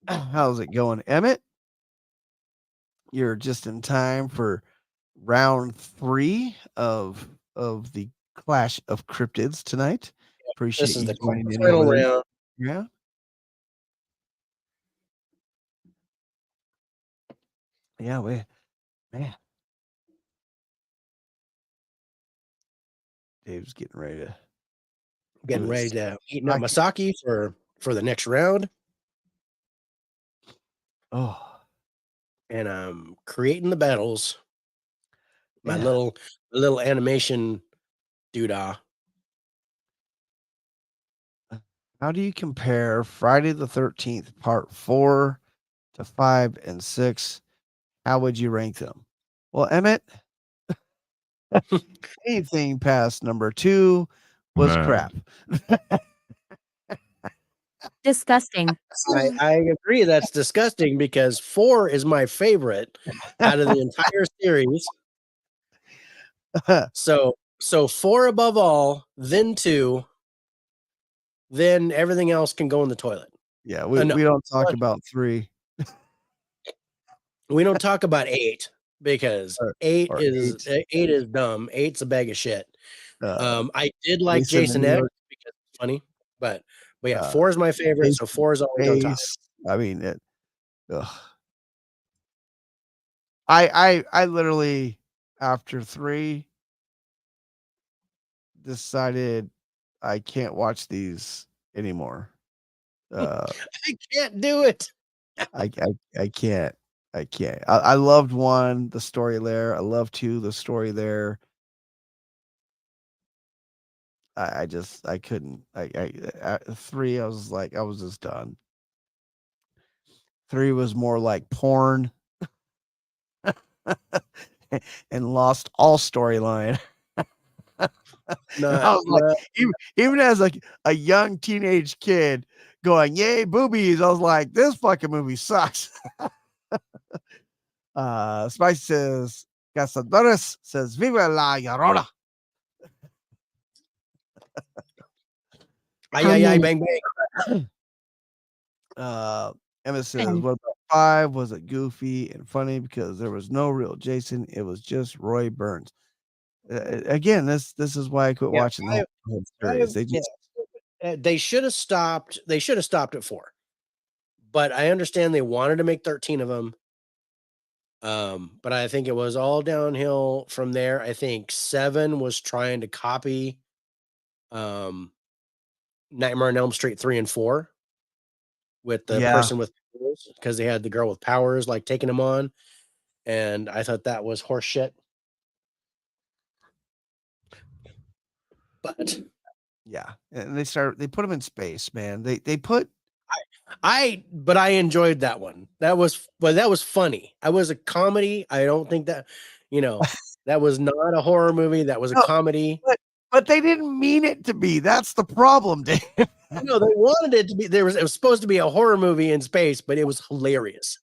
how's it going, Emmett? You're just in time for round 3 of the Clash of Cryptids tonight. Appreciate This is you the joining in final over there." round. Yeah. Yeah, man. Dave's getting ready to Getting do ready his to eating up my sake for the next round. Oh, And I'm creating the battles. My yeah. little animation doodah. How do you compare Friday the 13th part 4 to 5 and 6? How would you rank them? Well, Emmett, anything past number 2 was Man. crap. Disgusting. I agree that's disgusting because 4 is my favorite out of the entire series. So 4 above all, then 2, then everything else can go in the toilet. Yeah, we No. don't talk about 3. We don't talk about 8 because Or 8 or is 8. 8 is dumb. 8's a bag of shit. I did like Jason Jason in New X York. because it's funny, but yeah, Uh, 4 is my favorite, so 4 is always on top. I mean, I literally after 3 decided I can't watch these anymore. I can't do it. I can't. I can't. I loved 1, the story there. I love 2, the story there. I couldn't. 3, I was like, I was just done. 3 was more like porn and lost all storyline. I was like, even as like a young teenage kid going, "Yay, boobies!" I was like, "This fucking movie sucks." Spice says, Cazadores says, "Viva la Llorona." Ay, bang, bang. Emma says, "What about 5? Was it goofy and funny because there was no real Jason? It was just Roy Burns." Again, this is why I quit watching the whole series. They should have stopped. They should have stopped at 4. But I understand they wanted to make 13 of them. But I think it was all downhill from there. I think 7 was trying to copy Nightmare on Elm Street 3 and 4 with the person with powers, because they had the girl with powers like taking them on, and I thought that was horse shit. But yeah, and they put them in space, man. They put but I enjoyed that one. That was funny. I was a comedy. I don't think that, that was not a horror movie. That was a comedy. But they didn't mean it to be. That's the problem, Dave. No, they wanted it to be. It was supposed to be a horror movie in space, but it was hilarious.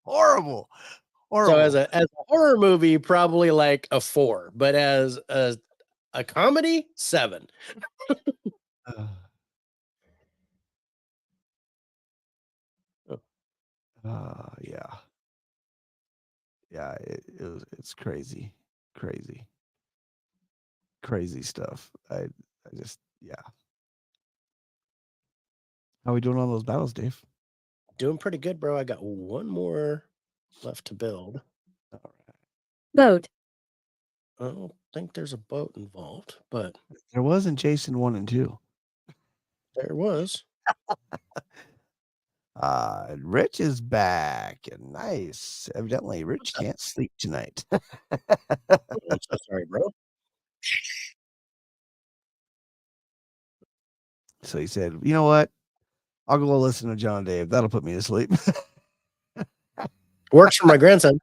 Horrible. So as a horror movie, probably like a 4, but as a comedy, 7. Uh, yeah. Yeah, it's crazy. Crazy stuff. I just yeah. How we doing on those battles, Dave? Doing pretty good, bro. I got one more left to build. All right. Boat. I don't think there's a boat involved, but There wasn't Jason 1 and 2. there was. Rich is back. Nice. Evidently, Rich can't sleep tonight. I'm so sorry, bro. So he said, "You know what? I'll go listen to John Dave. That'll put me to sleep." Works for my grandson.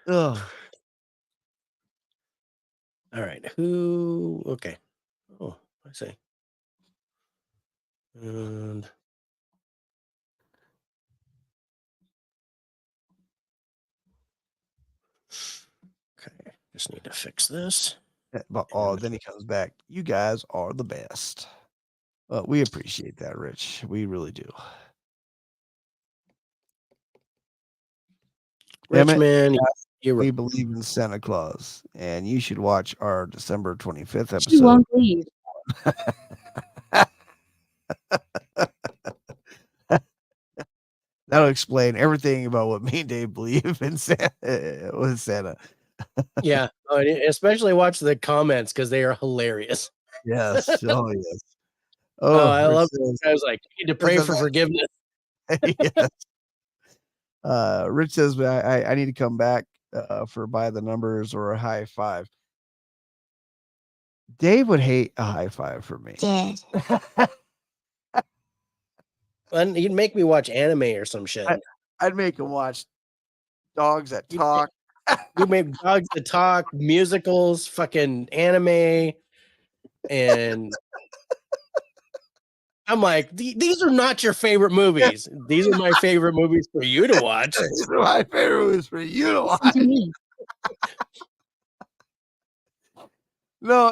Ugh. All right. Who? Okay. Oh, I see. And okay, just need to fix this. But then he comes back. You guys are the best. Well, we appreciate that, Rich. We really do. Richmond, you're We right. believe in Santa Claus, and you should watch our December 25th She episode. won't leave. That'll explain everything about what me and Dave believe in Santa. With Santa. Yeah, especially watch the comments because they are hilarious. Yes. Oh, yes. Oh, I Rich love says- it. I was like, you need to pray says for that- forgiveness. yes. Rich says I need to come back for by the numbers or a high five. Dave would hate a high five for me. Did. And you'd make me watch anime or some shit. I'd make him watch Dogs That You Talk. You make dogs that talk, musicals, fucking anime, and I'm like, these are not your favorite movies. These are my favorite movies for you to watch. These are my favorite movies for you to watch. Listen to me. No,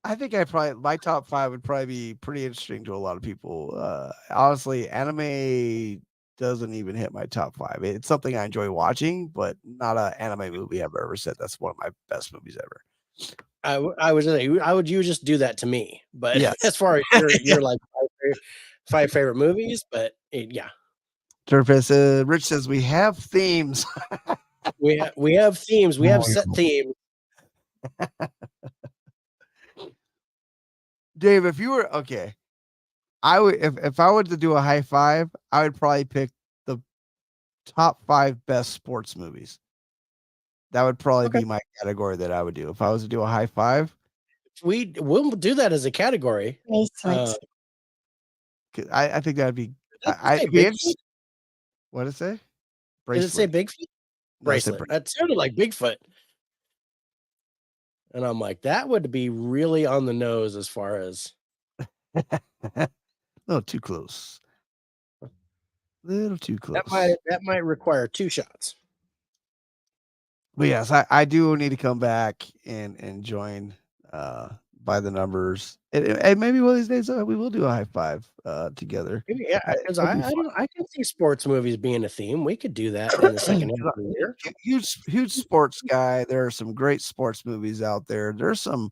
I think my top 5 would probably be pretty interesting to a lot of people. Honestly, anime doesn't even hit my top 5. It's something I enjoy watching, but not an anime movie I've ever said that's one of my best movies ever. I would say, you just do that to me? But Yes. as far as you're like five favorite movies, but yeah, Turpus, Rich says we have themes. we have themes. We have set themes. Dave, if you were okay, I would if I were to do a high five, I would probably pick the top 5 best sports movies. That would probably be my category that I would do. If I was to do a high five, We'll do that as a category. Bracelets. I think that'd be I'd be interested. What did it say? Did it say Bigfoot? No, it said Bracelet. That sounded like Bigfoot. And I'm like, that would be really on the nose as far as little too close. Little too close. that might require 2 shots. But yes, I do need to come back and join by the numbers. And maybe one of these days we will do a high five together. Maybe, yeah, because I can see sports movies being a theme. We could do that in the second half of the year. Huge sports guy. There are some great sports movies out there. There's some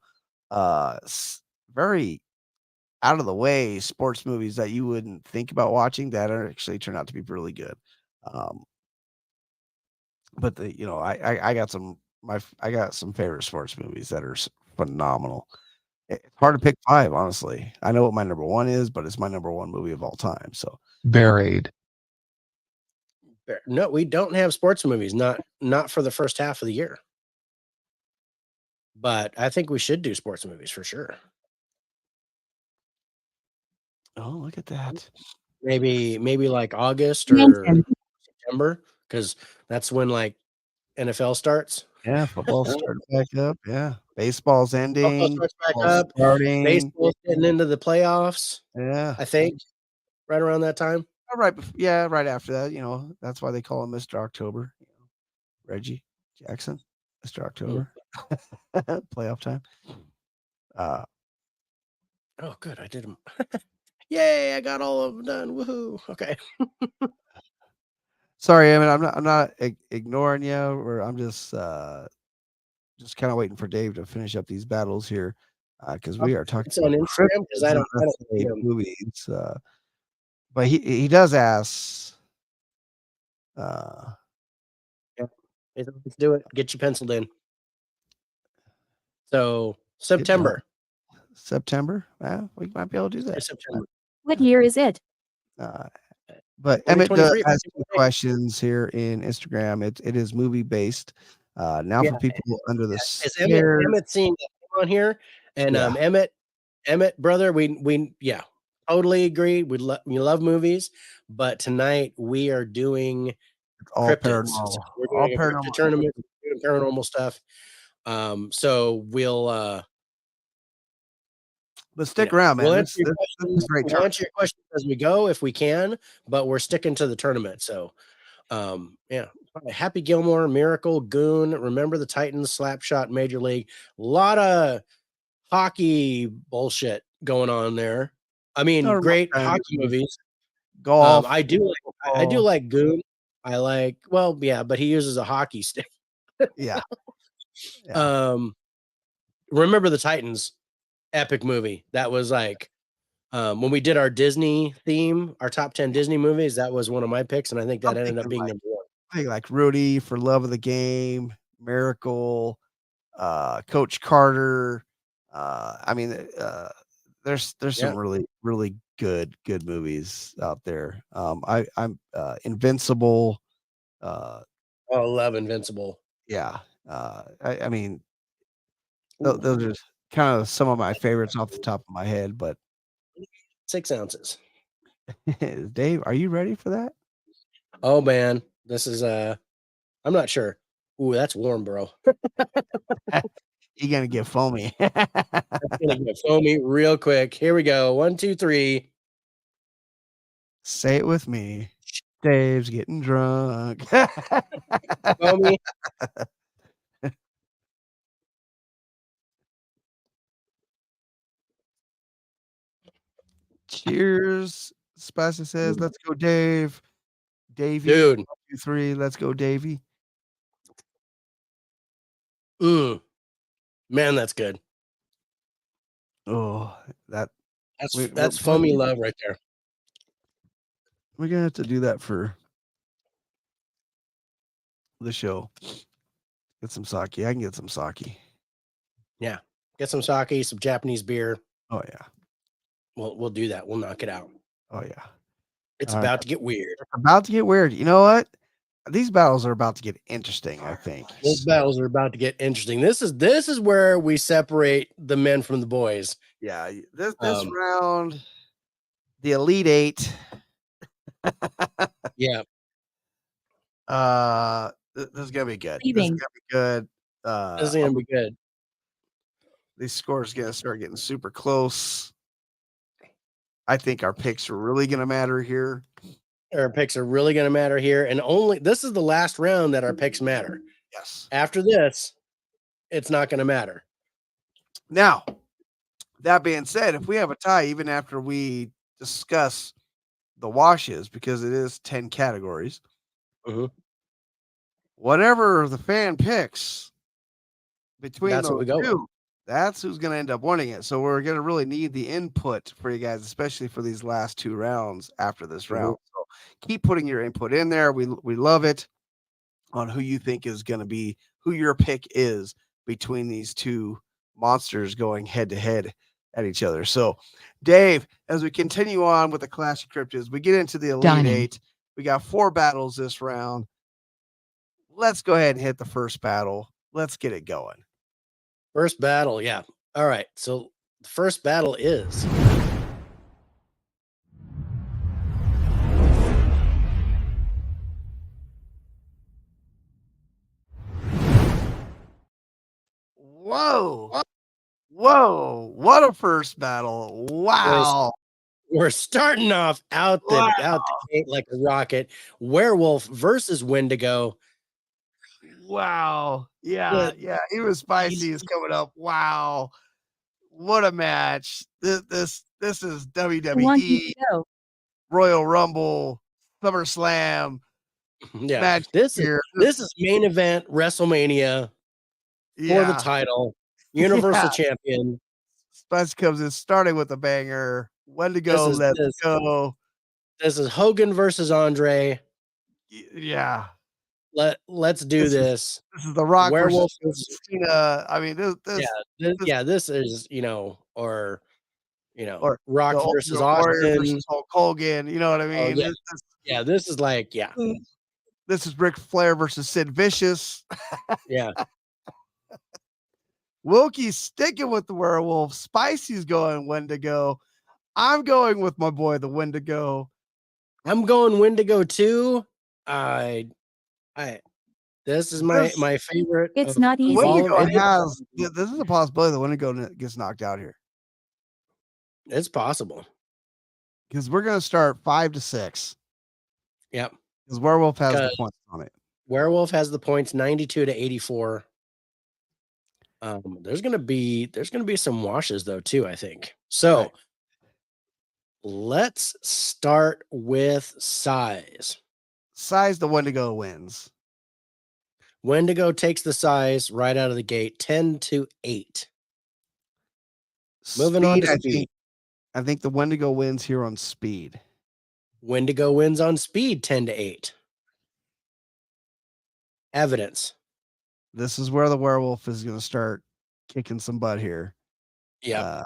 very out of the way sports movies that you wouldn't think about watching that are actually turn out to be really good. But I got some favorite sports movies that are phenomenal. It's hard to pick 5, honestly. I know what my number 1 is, but it's my number 1 movie of all time. So Buried. No, we don't have sports movies. Not for the first half of the year. But I think we should do sports movies for sure. oh, look at that. Maybe like August or Mention. September, because that's when like NFL starts. Yeah, football's starting back up. Yeah, baseball's ending. Football starts back Football's up. starting. Baseball's getting into the playoffs. Yeah, I think right around that time. right after that. You know, that's why they call him Mr. October. You know, Reggie Jackson, Mr. October, playoff time. Oh, good. I did them. Yay! I got all of them done. Woohoo! Okay. Sorry, I mean, I'm not ignoring you, or I'm just kind of waiting for Dave to finish up these battles here, because we are talking It's on about Instagram because I don't see cryptids them. movies. But he does ask. Yeah. Let's do it. Get you penciled in. So September. September. Yeah, we might be able to do that. September. What year is it? But Emmett does 2023. has two questions here in Instagram. It is movie based. Now Yeah. for people under the Is scare. Emmett seeing that on here? And Yeah. Emmett, brother, we totally agree. We love movies, but tonight we are doing all cryptids. paranormal. So we're All doing a cryptid paranormal. tournament, doing paranormal stuff. So we'll But stick around, man. We'll This is a great we'll answer your questions as we go if we can, but we're sticking to the tournament. So yeah. Happy Gilmore, Miracle, Goon, Remember the Titans, Slapshot, Major League. A lot of hockey bullshit going on there. I mean, Normal great time. hockey movies. Golf. I do like Goon. I like, well, yeah, but he uses a hockey stick. Yeah. Remember the Titans, epic movie. That was like when we did our Disney theme, our top 10 Disney movies, that was one of my picks, and I think that ended up being number one. I think like Rudy for Love of the Game, Miracle, Coach Carter. I mean, there's some really, really good movies out there. I'm Invincible. I love Invincible. Yeah. I mean, those are kind of some of my favorites off the top of my head, but 6 ounces. Dave, are you ready for that? Oh man, this is I'm not sure. Ooh, that's warm, bro. You're gonna get foamy. That's gonna get foamy real quick. Here we go. 1, 2, 3. Say it with me. Dave's getting drunk. Foamy. Cheers. Spicy says, let's go, Dave. Davey. Dude. 1, 2, 3. Let's go, Davey. Man, that's good. Oh, that's foamy love right there. We're gonna have to do that for the show. Get some sake. I can get some sake. Yeah. Get some sake, some Japanese beer. Oh yeah. We'll do that. We'll knock it out. Oh yeah. It's about to get weird. It's about to get weird. You know what? These battles are about to get interesting, I think. These battles are about to get interesting. This is where we separate the men from the boys. Yeah, this round, the Elite Eight. Yeah. This is gonna be good. Leaving. This is gonna be good. This is gonna be good. These scores gonna start getting super close. I think our picks are really gonna matter here. Our picks are really gonna matter here, and only this is the last round that our picks matter. Yes. After this, it's not gonna matter. Now, that being said, if we have a tie, even after we discuss the washes, because it is 10 categories, whatever the fan picks between that's those what we go two, with. that's who's going to end up winning it. So we're going to really need the input for you guys, especially for these last 2 rounds after this round. So keep putting your input in there. We love it on who you think is going to be, who your pick is between these two monsters going head to head at each other. So Dave, as we continue on with the Clash of Cryptids, we get into the Elite Eight. We got 4 battles this round. Let's go ahead and hit the first battle. Let's get it going. First battle, yeah. All right. So the first battle is Whoa. What a first battle. Wow. We're starting off out the gate like a rocket. Werewolf versus Wendigo. Wow. Yeah. But Yeah. Even Spicy is coming up. Wow. What a match. This is Who wants you WWE, to go? Royal Rumble, SummerSlam yeah, match this here. is main event WrestleMania for the Yeah. title, Universal Champion. Spicy comes in starting with a banger. Wendigo, This is let's this, go. this is Hogan versus Andre. Yeah. Let's do this. This is The Rock Werewolf versus Cena. I mean, this is or or Rock the versus Ultimate Warrior Austin. versus Hulk Hogan. You know what I Oh mean? yeah, this is like This is Ric Flair versus Sid Vicious. yeah. Wilkie's sticking with the werewolf. Spicy's going Wendigo. I'm going with my boy, the Wendigo. I'm going Wendigo too. This is my favorite. It's of not easy. all of Wendigo it. has. This is a possibility the Wendigo gets knocked out here It's possible. because we're going to start 5 to 6. Yep. Because werewolf has the points on it. Werewolf has the points 92 to 84. There's gonna be some washes though too, I think. So Right. let's start with size. Size, the Wendigo wins. Wendigo takes the size right out of the gate, 10 to 8. Moving on to speed. I think the Wendigo wins here on speed. Wendigo wins on speed, 10 to 8. Evidence. This is where the werewolf is going to start kicking some butt here. Yeah.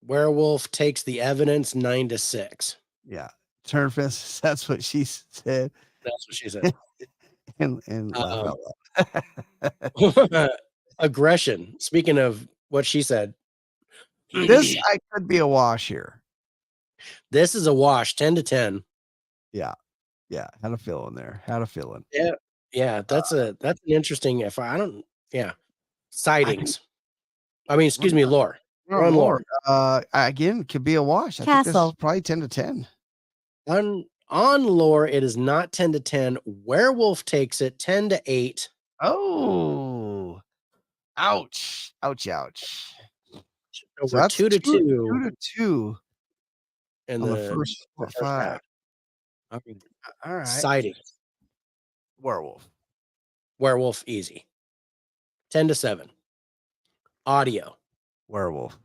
Werewolf takes the evidence 9 to 6. Yeah. Turnfist, that's what she said. That's what she said. and laugh out loud. Aggression. Speaking of what she said, This I could be a wash here. this is a wash, 10 to 10. Yeah. Yeah. Had a feeling there. Had a feeling. Yeah, that's an interesting sightings. Excuse me, lore. We're on lore. Again, could be a wash. I think this is Castle. probably 10 to 10. On lore, it is not 10 to 10. Werewolf takes it 10 to 8. Oh. Ouch. Ouch. So So we're that's 2 to 2. 2 to 2 in on the the first first 5. half. Okay. All right. Sightings. Werewolf. Werewolf easy. 10 to 7. Audio. Werewolf.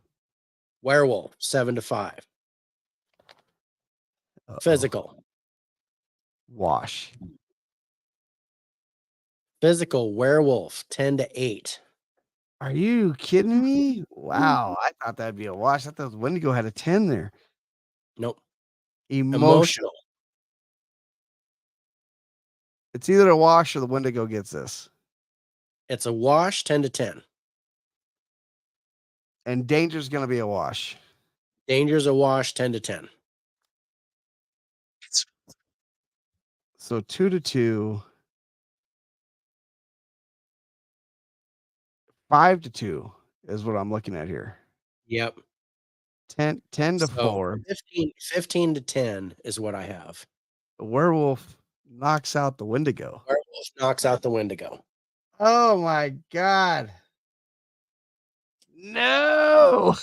Werewolf 7 to 5. Uh-oh. Physical. Wash. Physical werewolf 10 to 8. Are you kidding me? Wow. I thought that'd be a wash. I thought Wendigo had a 10 there. Nope. Emotional. It's either a wash or the Wendigo gets this. It's a wash 10 to 10. And danger's going to be a wash. Danger's a wash 10 to 10. So 2 to 2. 5 to 2 is what I'm looking at here. Yep. 10 to So 4. 15 to 10 is what I have. The werewolf knocks out the Wendigo. Werewolf knocks out the Wendigo. Oh my God. No.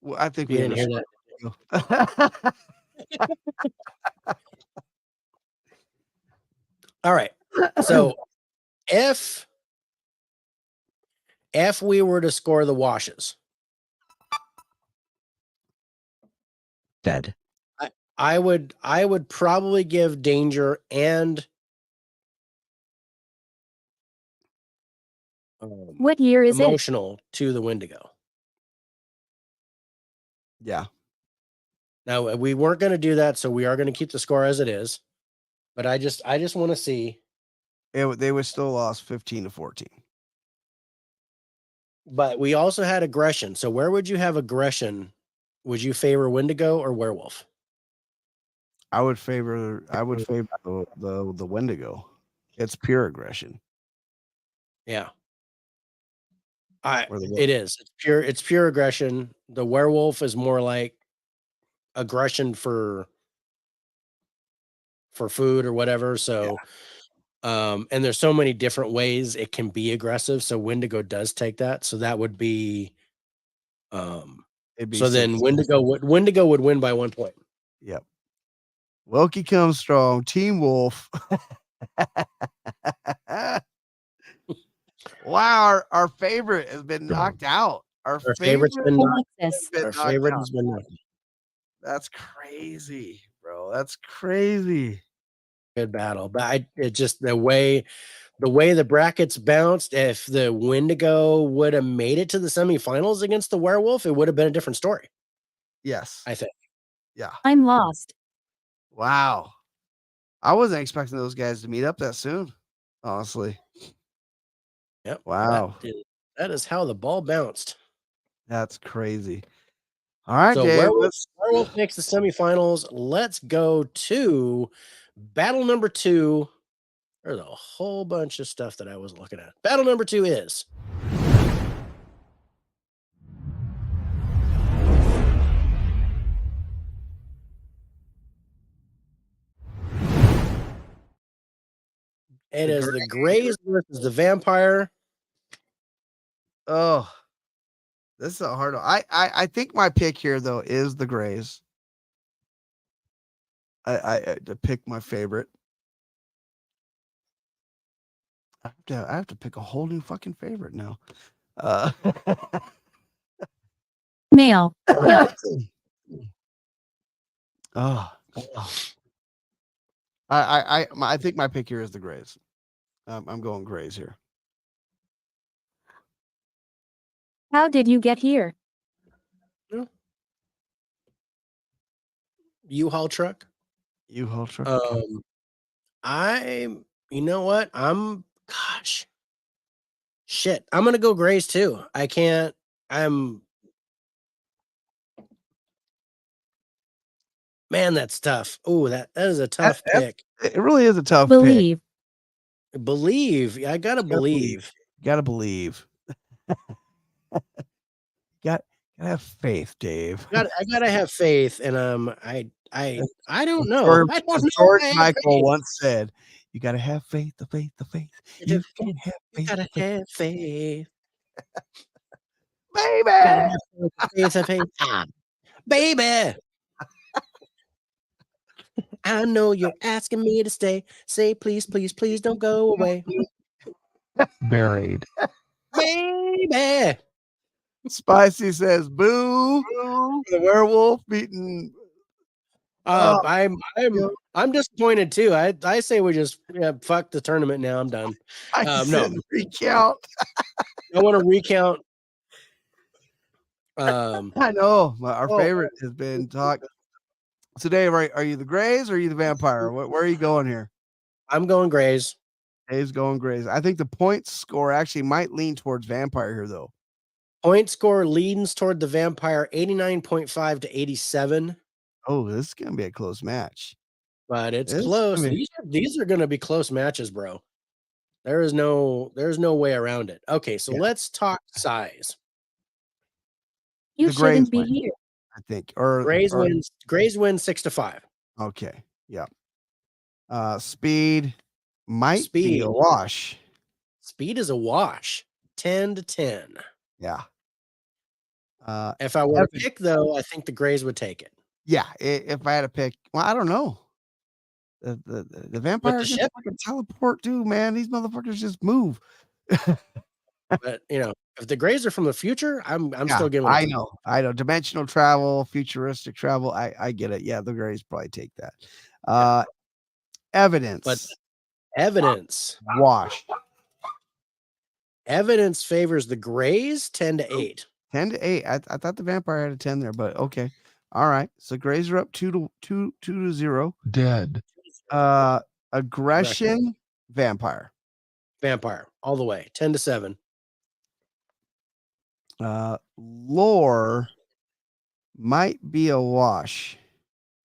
Well, I think You we didn't hear that. All right. So if we were to score the washes, Dead. I would probably give danger and What year is it? emotional to the Wendigo. Yeah. Now we weren't going to do that, so we are going to keep the score as it is. But I just want to see. They would still lost 15 to 14. But we also had aggression. So where would you have aggression? Would you favor Wendigo or werewolf? I would favor the Wendigo. It's pure aggression. Yeah. Or the It is. It's pure aggression. The werewolf is more like aggression for food or whatever. So and there's so many different ways it can be aggressive. So Wendigo does take that. So that would be it'd be so then 6. Wendigo would win by 1 point. Yep. Wilkie comes strong. Team Wolf. Wow, our favorite has been knocked out. Our favorite's been knocked. Alexis. Our favorite has been knocked. That's crazy, bro. That's crazy. Good battle. But it just the way the brackets bounced, if the Wendigo would have made it to the semifinals against the werewolf, it would have been a different story. Yes. I think. Yeah. I'm lost. Wow. I wasn't expecting those guys to meet up that soon, honestly. Yep. Wow. That is how the ball bounced. That's crazy. All right, So Dave. werewolf makes the semifinals. Let's go to battle number 2. There's a whole bunch of stuff that I was looking at. Battle number 2 is the Greys versus the Vampire. Oh, this is a hard one. I think my pick here though is the Greys. I to pick my favorite. I have to pick a whole new fucking favorite now. Male. Oh, I think my pick here is the Greys. I'm going Greys here. How did you get here? U-Haul truck. U-Haul truck. You know what? Shit. I'm gonna go Greys too. Man, that's tough. Oh, that is a tough pick. It really is a tough Believe. Believe. I gotta believe. Gotta believe. Gotta have faith, Dave. I gotta have faith, and I don't know. I don't know. George Michael once said, "You gotta have faith, the faith, the faith. You gotta have faith. You gotta have faith. Baby. Gotta have faith. Baby. I know you're asking me to stay. Say please, please, please don't go away. Buried. Baby. Spicy says, "Boo!" The werewolf beating. I'm disappointed too. I say we just fuck the tournament now. I'm done. No recount. I want to recount. I know our favorite has been talked. So Dave, are you the Greys or are you the Vampire? Where are you going here? I'm going Greys. Dave's going Greys. I think the point score actually might lean towards Vampire here, though. Point score leans toward the Vampire, 89.5 to 87. Oh, this is gonna be a close match. But it's close. These are gonna be close matches, bro. There's no way around it. Okay, so let's talk size. You shouldn't be here. I think. Or Greys wins 6-5. Okay. Yeah. Speed might be a wash. Speed is a wash. 10-10. Yeah. If I were to pick, though, I think the Greys would take it. Yeah. If I had to pick, well, I don't know. The vampires just fucking teleport too, man. These motherfuckers just move. But if the Greys are from the future, I'm still giving it. I know. Dimensional travel, futuristic travel. I get it. Yeah, the Greys probably take that. Evidence. But evidence. Wash. Evidence favors the Greys 10-8. 10-8. I thought the vampire had a 10 there, but okay. All right. So Greys are up 2-0. Dead. Aggression, Vampire. Vampire all the way. 10-7. Lore might be a wash.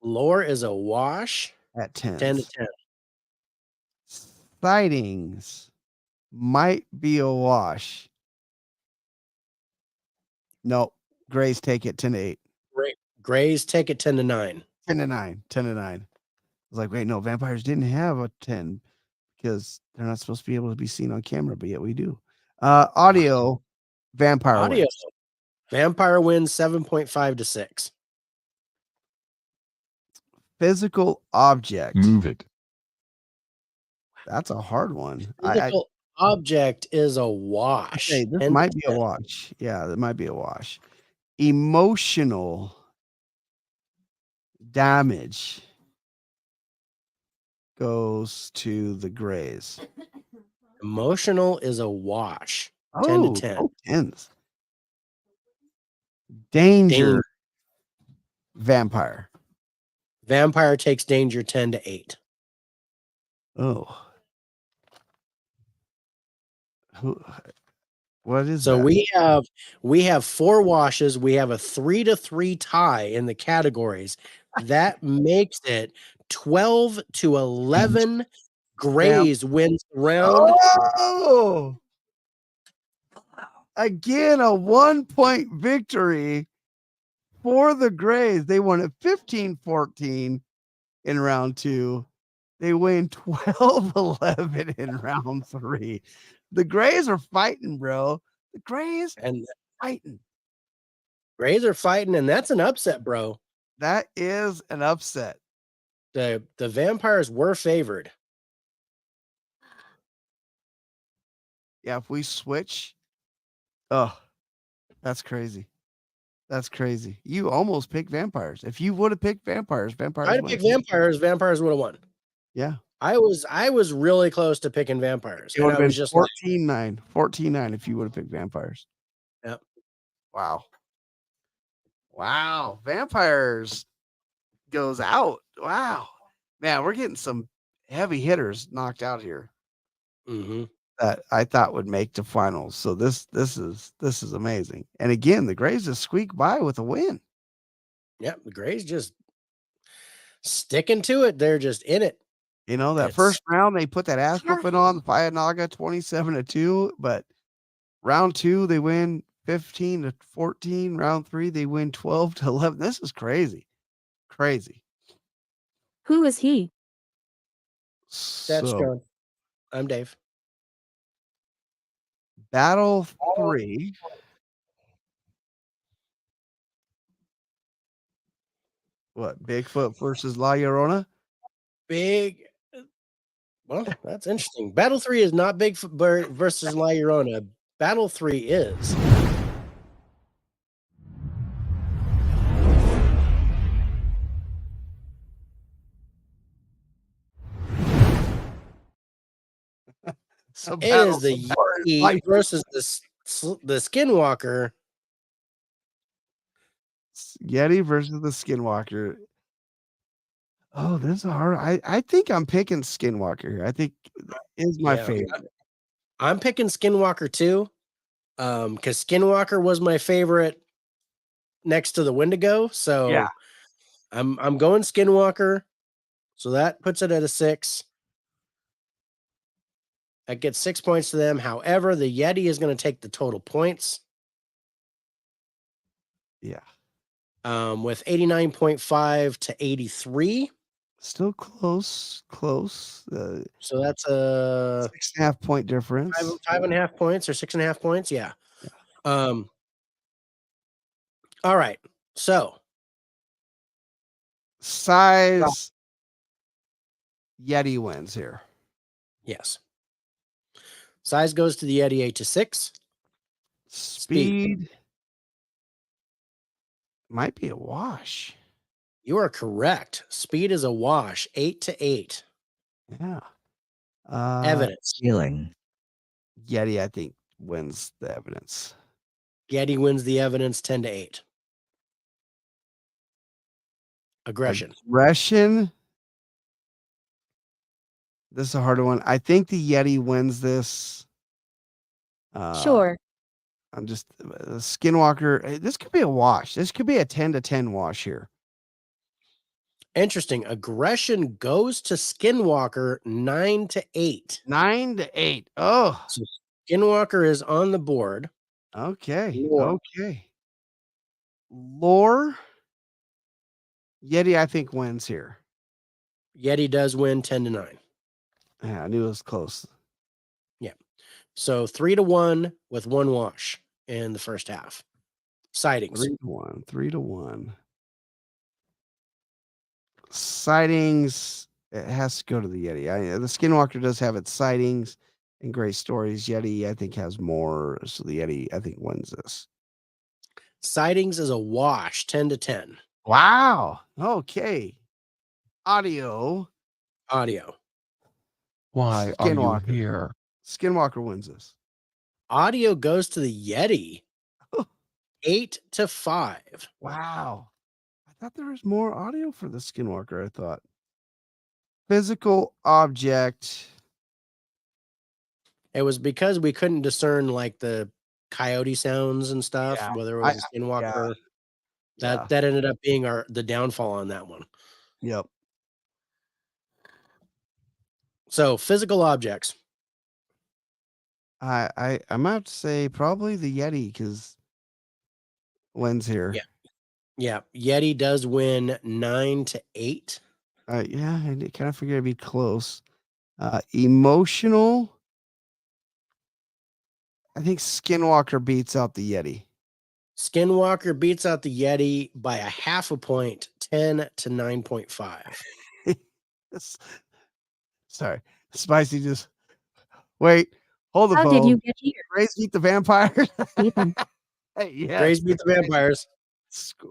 Lore is a wash at 10. 10-10. Sightings might be a wash Nope. Grays take it 10-8. Grays take it 10-9. 10-9. 10-9. I was like, wait, no, vampires didn't have a 10 because they're not supposed to be able to be seen on camera, but yet we do. Audio, vampire Audio. wins. Vampire wins 7.5-6. Physical object. Move it. That's a hard one. Physical object is a wash. Okay, this might be a wash. Yeah, that might be a wash. Emotional damage goes to the Grays. Emotional is a wash. 10-10. Oh, 10s. Danger. Vampire. Vampire takes danger 10-8. Oh. What is So that? we have 4 washes. We have a 3-3 tie in the categories. That makes it 12-11. Grays wins the round. Oh! Again, a 1-point victory for the Grays. They won at 15-14 in round 2. They win 12-11 in round 3. The Grays are fighting, bro. The Grays And fighting. Grays are fighting, and that's an upset, bro. That is an upset. The Vampires were favored. Yeah, if we switch, oh, that's crazy. That's crazy. You almost picked vampires. If you would have picked vampires, I'd pick vampires. Vampires would have won. Yeah. I was really close to picking vampires. It would And I have was been just like, 14-9. 14-9 if you would have picked vampires. Yep. Wow. Wow. Vampires goes out. Wow. Man, we're getting some heavy hitters knocked out here mm-hmm. that I thought would make the finals. So this is amazing. And again, the Grays just squeak by with a win. Yep, the Grays just sticking to it. They're just in it. You know, that first round they put that ass whooping on the Fayanaga 27-2, but round 2 they win 15-14. Round 3 they win 12-11. This is crazy. Crazy. Who is he? That's So, John. I'm Dave. battle 3. What, Bigfoot versus La Llorona? Well, that's interesting. Battle 3 is not Bigfoot versus La Llorona. Battle 3 is. So It is the Yeti versus the Skinwalker. Yeti versus the Skinwalker. Oh, this is hard. I think I'm picking Skinwalker here. I think is my favorite. I'm picking Skinwalker too. Because Skinwalker was my favorite next to the Wendigo. So Yeah. I'm going Skinwalker. So that puts it at a 6. That gets 6 points to them. However, the Yeti is going to take the total points. Yeah. With 89.5 to 83. Still close. So that's a 6.5 point difference. 5.5 points or 6.5 points. Yeah. All right. So size Yeti wins here. Yes. Size goes to the Yeti 8-6. Speed might be a wash. You are correct. Speed is a wash. 8-8. Yeah. Evidence. Healing. Yeti, I think, wins the evidence. Yeti wins the evidence 10-8. Aggression. This is a harder one. I think the Yeti wins this. Sure. I'm just Skinwalker. This could be a wash. This could be a 10-10 wash here. Interesting. Aggression goes to Skinwalker 9-8. 9-8. Oh, so Skinwalker is on the board. okay. Lord. Okay. lore, Yeti, I think, wins here. Yeti does win 10-9. Yeah, I knew it was close. So 3-1 with one wash in the first half. Sightings. 3-1. 3-1. Sightings, it has to go to the Yeti. The Skinwalker does have its sightings and great stories. Yeti, I think, has more. So the Yeti, I think, wins this. Sightings is a wash, 10-10. Wow. Okay. Audio. Audio. Why are you Skinwalker. here? Skinwalker wins this. Audio goes to the Yeti. 8-5. Wow. I thought there was more audio for the Skinwalker, I thought. Physical object. It was because we couldn't discern like the coyote sounds and stuff, Yeah. whether it was a Skinwalker. Yeah. That ended up being the downfall on that one. Yep. So physical objects. I might have to say probably the Yeti because wins here. Yeah. Yeti does win 9-8. Yeah, I kind of figured it'd be close. Emotional. I think Skinwalker beats out the Yeti. Skinwalker beats out the Yeti by a half a point, 10-9.5. Sorry, Spicy. Just wait. Hold the How phone. did you get here? Grace beat the vampires. Ethan? Hey, yeah. Grays beat the vampires.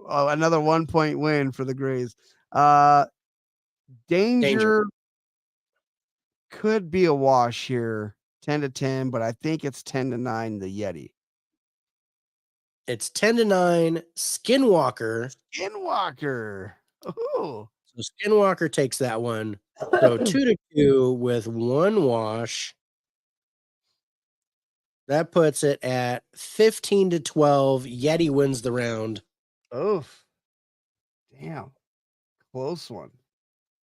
Another 1 point win for the Grays. Danger could be a wash here, 10-10, but I think it's 10-9 the Yeti. It's 10-9. Skinwalker. Skinwalker. Oh, So Skinwalker takes that one. So 2-2 with one wash. That puts it at 15-12. Yeti wins the round. oof. Damn. Close one.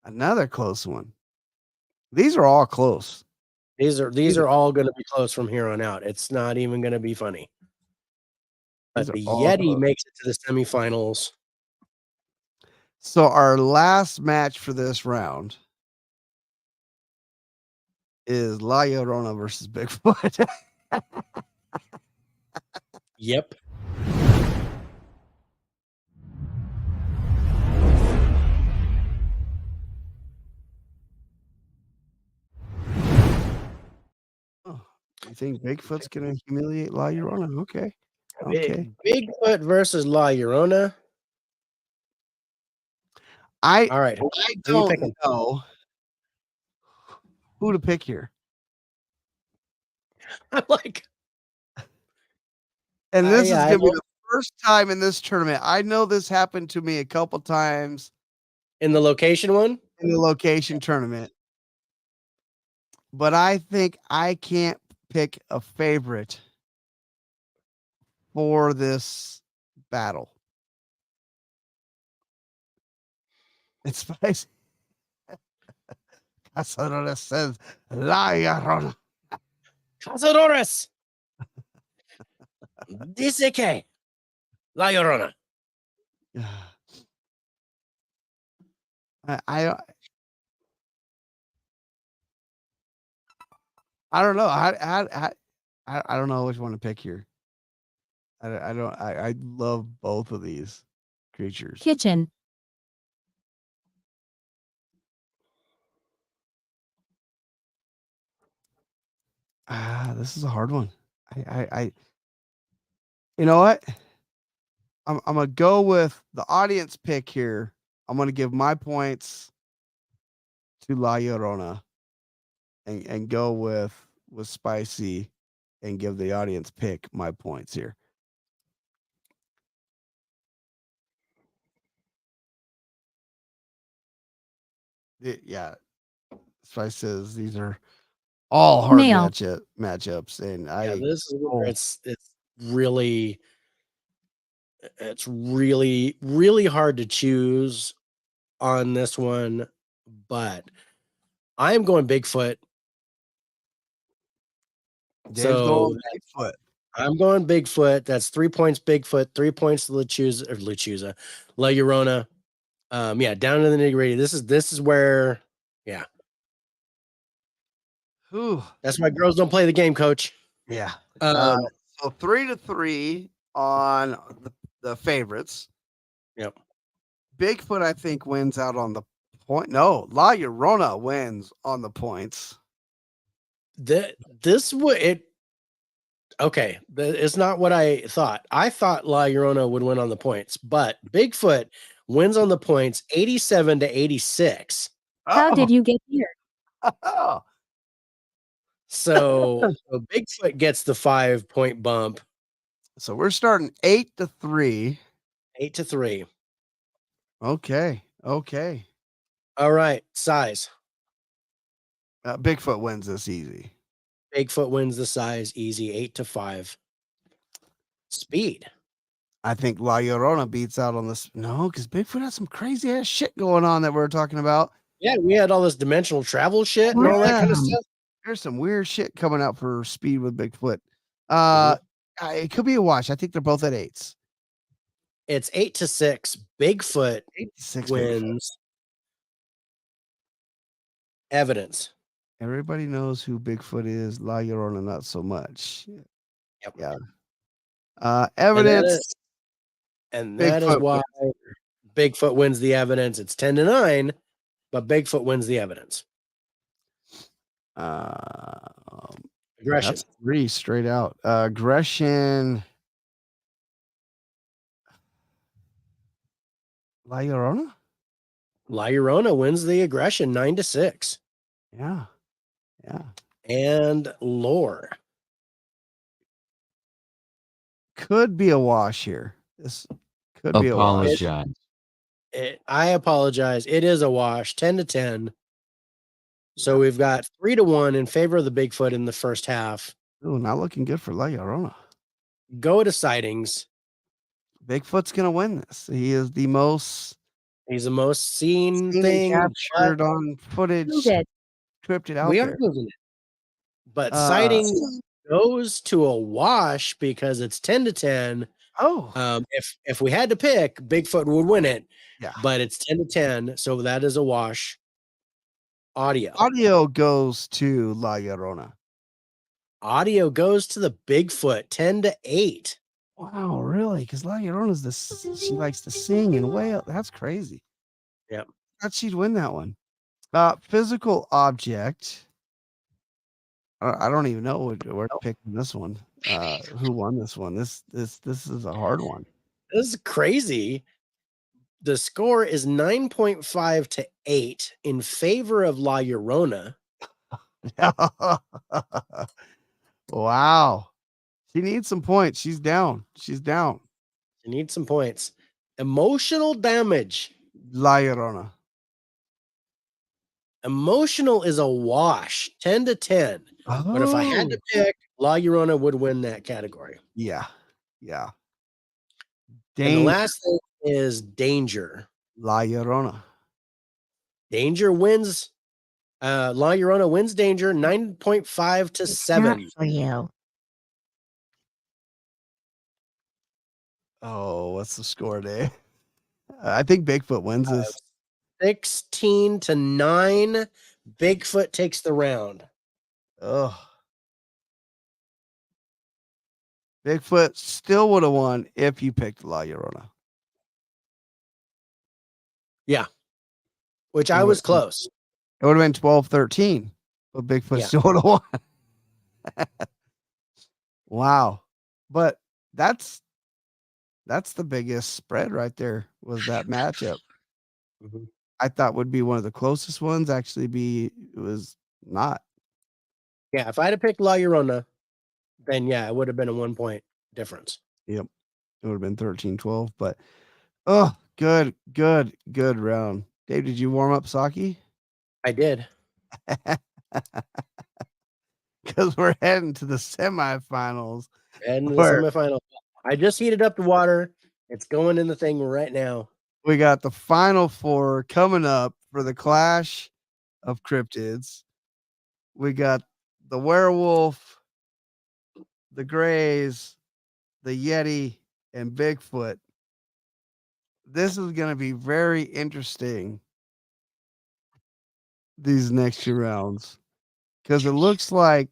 Another close one. These are all close. These are all going to be close from here on out. It's not even going to be funny. But These are the all Yeti close. makes it to the semifinals. So our last match for this round is La Llorona versus Bigfoot. Yep. Oh, you think Bigfoot's gonna humiliate La Llorona? Okay. Okay. Bigfoot versus La Llorona. I All right. don't picking? know who to pick here. I'm like, And this is I gonna be don't- the first time in this tournament. I know this happened to me a couple times in the location one. in the location tournament. But I think I can't pick a favorite for this battle. It's spicy. Casadores says La Llorona. Cazadores. Dice que La Llorona. I don't know. I don't know which one to pick here. I love both of these creatures. Kitchen. This is a hard one. I you know what? I'm gonna go with the audience pick here. I'm gonna give my points to La Llorona and go with Spicy and give the audience pick my points here. Yeah. Spice says these are all hard Male. matchups, and This is where it's really really hard to choose on this one, but I am going Bigfoot. Dave's going Bigfoot. I'm going Bigfoot. That's 3 points Bigfoot, 3 points to La Llorona. Yeah, down to the nitty-gritty. This is where, yeah. Whew. That's why girls don't play the game, coach. Yeah. Um, So 3-3 on the favorites. Yep. Bigfoot, I think, wins out on the point. No, La Llorona wins on the points. This would it. Okay, it's not what I thought. I thought La Llorona would win on the points, but Bigfoot wins on the points 87-86. How did you get here? Oh. So Bigfoot gets the 5-point bump, So we're starting 8-3. 8-3. Okay. All right, size. Bigfoot wins this easy. Bigfoot wins the size easy, 8-5. Speed. I think La Llorona beats out on this. No, because Bigfoot has some crazy ass shit going on that we're talking about. Yeah, we had all this dimensional travel shit and all that kind of stuff. There's some weird shit coming out for speed with Bigfoot. Mm-hmm. It could be a wash. I think they're both at 8s. It's 8-6. Bigfoot 8-6 wins. Evidence. Everybody knows who Bigfoot is. La Llorona, not so much. Yep. Yeah. Evidence. And that is why Bigfoot wins the evidence. It's 10-9, but Bigfoot wins the evidence. Aggression. That's 3 straight out. Aggression. La Llorona? La Llorona wins the aggression 9-6. Yeah. And lore. Could be a wash here. This could be a wash. Apologize. I apologize. It is a wash, 10-10. So we've got 3-1 in favor of the Bigfoot in the first half. Ooh, not looking good for La Llorona. Go to sightings. Bigfoot's gonna win this. He is the most He's the most seen and thing. captured on footage Prove it. cryptid out We there. are moving it. But sighting goes to a wash because it's 10-10. Oh, If we had to pick, Bigfoot would win it. yeah. But it's 10-10, so that is a wash. Audio goes to La Llorona. Audio goes to the Bigfoot, 10-8. Wow, really? Because La Llorona's she likes to sing and wail. That's crazy. Yep. Thought she'd win that one. Physical object. I don't even know where to pick this one. Who won this one? This is a hard one. This is crazy. The score is 9.5-8 in favor of La Llorona. Wow. She needs some points. She's down. She needs some points. Emotional damage. La Llorona. Emotional is a wash, 10-10. But if I had to pick, La Llorona would win that category. Yeah. And the last thing is danger. La Llorona. Danger wins. La Llorona wins danger 9.5-7. For you. Oh, what's the score, Dave? I think Bigfoot wins this. 16-9. Bigfoot takes the round. Oh. Bigfoot still would have won if you picked La Llorona. Yeah. Which I was close. It would have been 12-13, but Bigfoot still would have won. Wow. But that's the biggest spread right there, was that matchup. Mm-hmm. I thought would be one of the closest ones. Actually, it was not. Yeah, if I had to pick La Llorona, then yeah, it would have been a 1-point difference. Yep. It would have been 13-12, but good round. Dave, did you warm up Saki? I did. Because we're heading to the semifinals. And the semifinal. I just heated up the water. It's going in the thing right now. We got the final 4 coming up for the Clash of Cryptids. We got the werewolf, the Greys, the Yeti, and Bigfoot. This is going to be very interesting these next few rounds because it looks like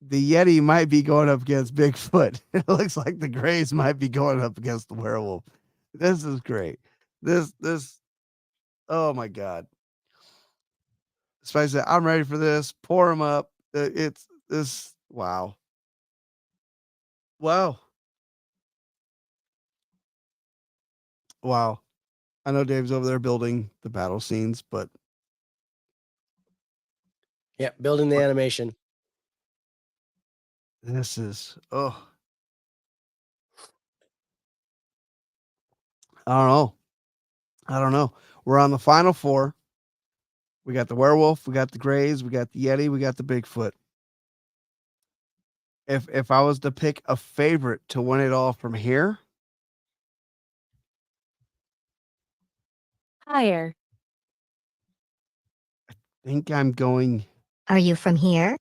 the Yeti might be going up against Bigfoot. It looks like the Greys might be going up against the werewolf. This is great. This, oh my God. Spice said, I'm ready for this. Pour them up. It's this. Wow. Wow. Wow. I know Dave's over there building the battle scenes, but Yeah, building the animation. this is, oh, I don't know. I don't know. We're on the final four. We got the werewolf, we got the Greys, we got the Yeti, we got the Bigfoot. If I was to pick a favorite to win it all from here, Higher. I think I'm going. Are you from here?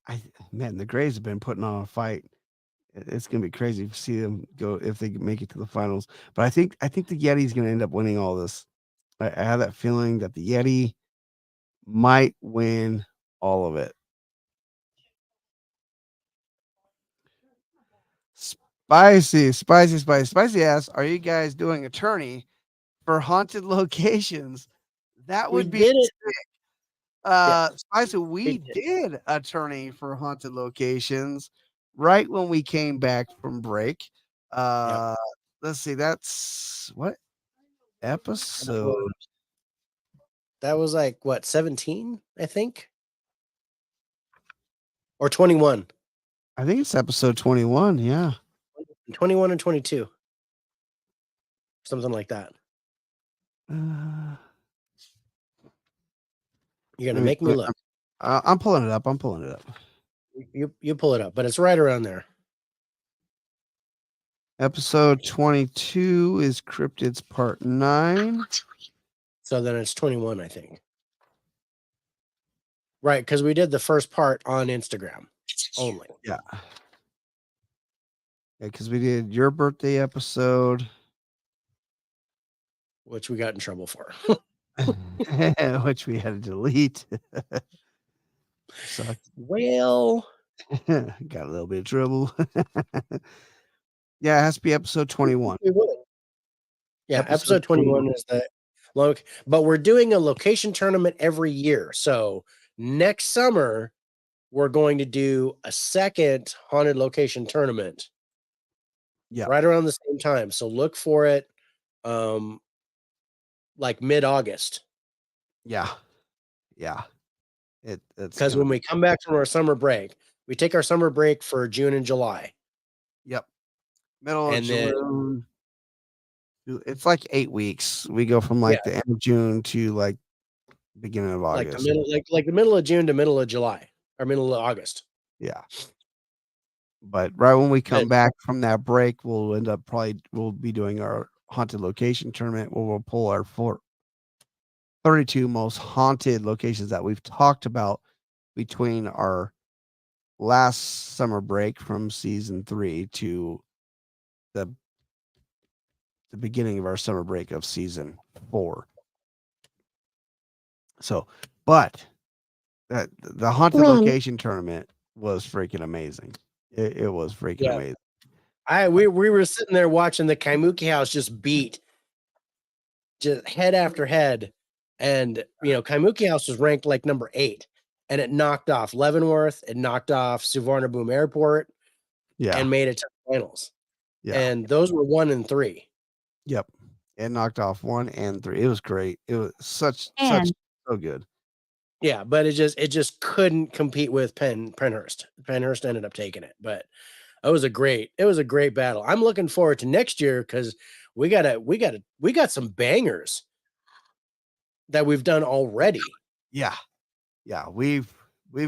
Man, the Greys have been putting on a fight. It's gonna be crazy to see them go if they make it to the finals. But I think the Yeti's gonna end up winning all this. I have that feeling that the Yeti might win all of it. Spicy asks, are you guys doing attorney for haunted locations? That We would be did it. Spicy, we did attorney for haunted locations right when we came back from break. Let's see, that's what episode? That was like what, 17, I think? Or 21. I think it's episode 21, yeah. 21 and 22. Something like that. You're gonna make me look. I'm pulling it up. You pull it up, but it's right around there. Episode 22 is Cryptids Part 9. So then it's 21, I think. Right, because we did the first part on Instagram only. Yeah. Yeah, because we did your birthday episode, Which we got in trouble for. which we had to delete. Sucked. Well, Got a little bit of trouble. Yeah, it has to be episode 21. Yeah, episode 21 is the but we're doing a location tournament every year. So next summer, we're going to do a second haunted location tournament. Yeah. Right around the same time. So look for it like mid-August. Yeah. Yeah. It's because when we come back from our summer break, we take our summer break for June and July. Yep. Middle of June. It's like 8 weeks. We go from like the end of June to like beginning of August. Like the middle, like the middle of June to middle of July or middle of August. Yeah. But right when we come back from that break, we'll be doing our haunted location tournament where we'll pull our 32 most haunted locations that we've talked about between our last summer break from season 3 to the beginning of our summer break of season 4. So, but the haunted location tournament was freaking amazing. It was freaking amazing. We were sitting there watching the Kaimuki house just beat just head after head. And Kaimuki house was ranked like number 8. And it knocked off Leavenworth, it knocked off Suvarnabhumi Airport, and made it to the finals. Yeah. And those were 1 and 3. Yep. It knocked off 1 and 3. It was great. It was such so good. Yeah, but it just couldn't compete with Penhurst. Penhurst ended up taking it, but it was a great battle. I'm looking forward to next year because we got some bangers that we've done already. Yeah. Yeah, we've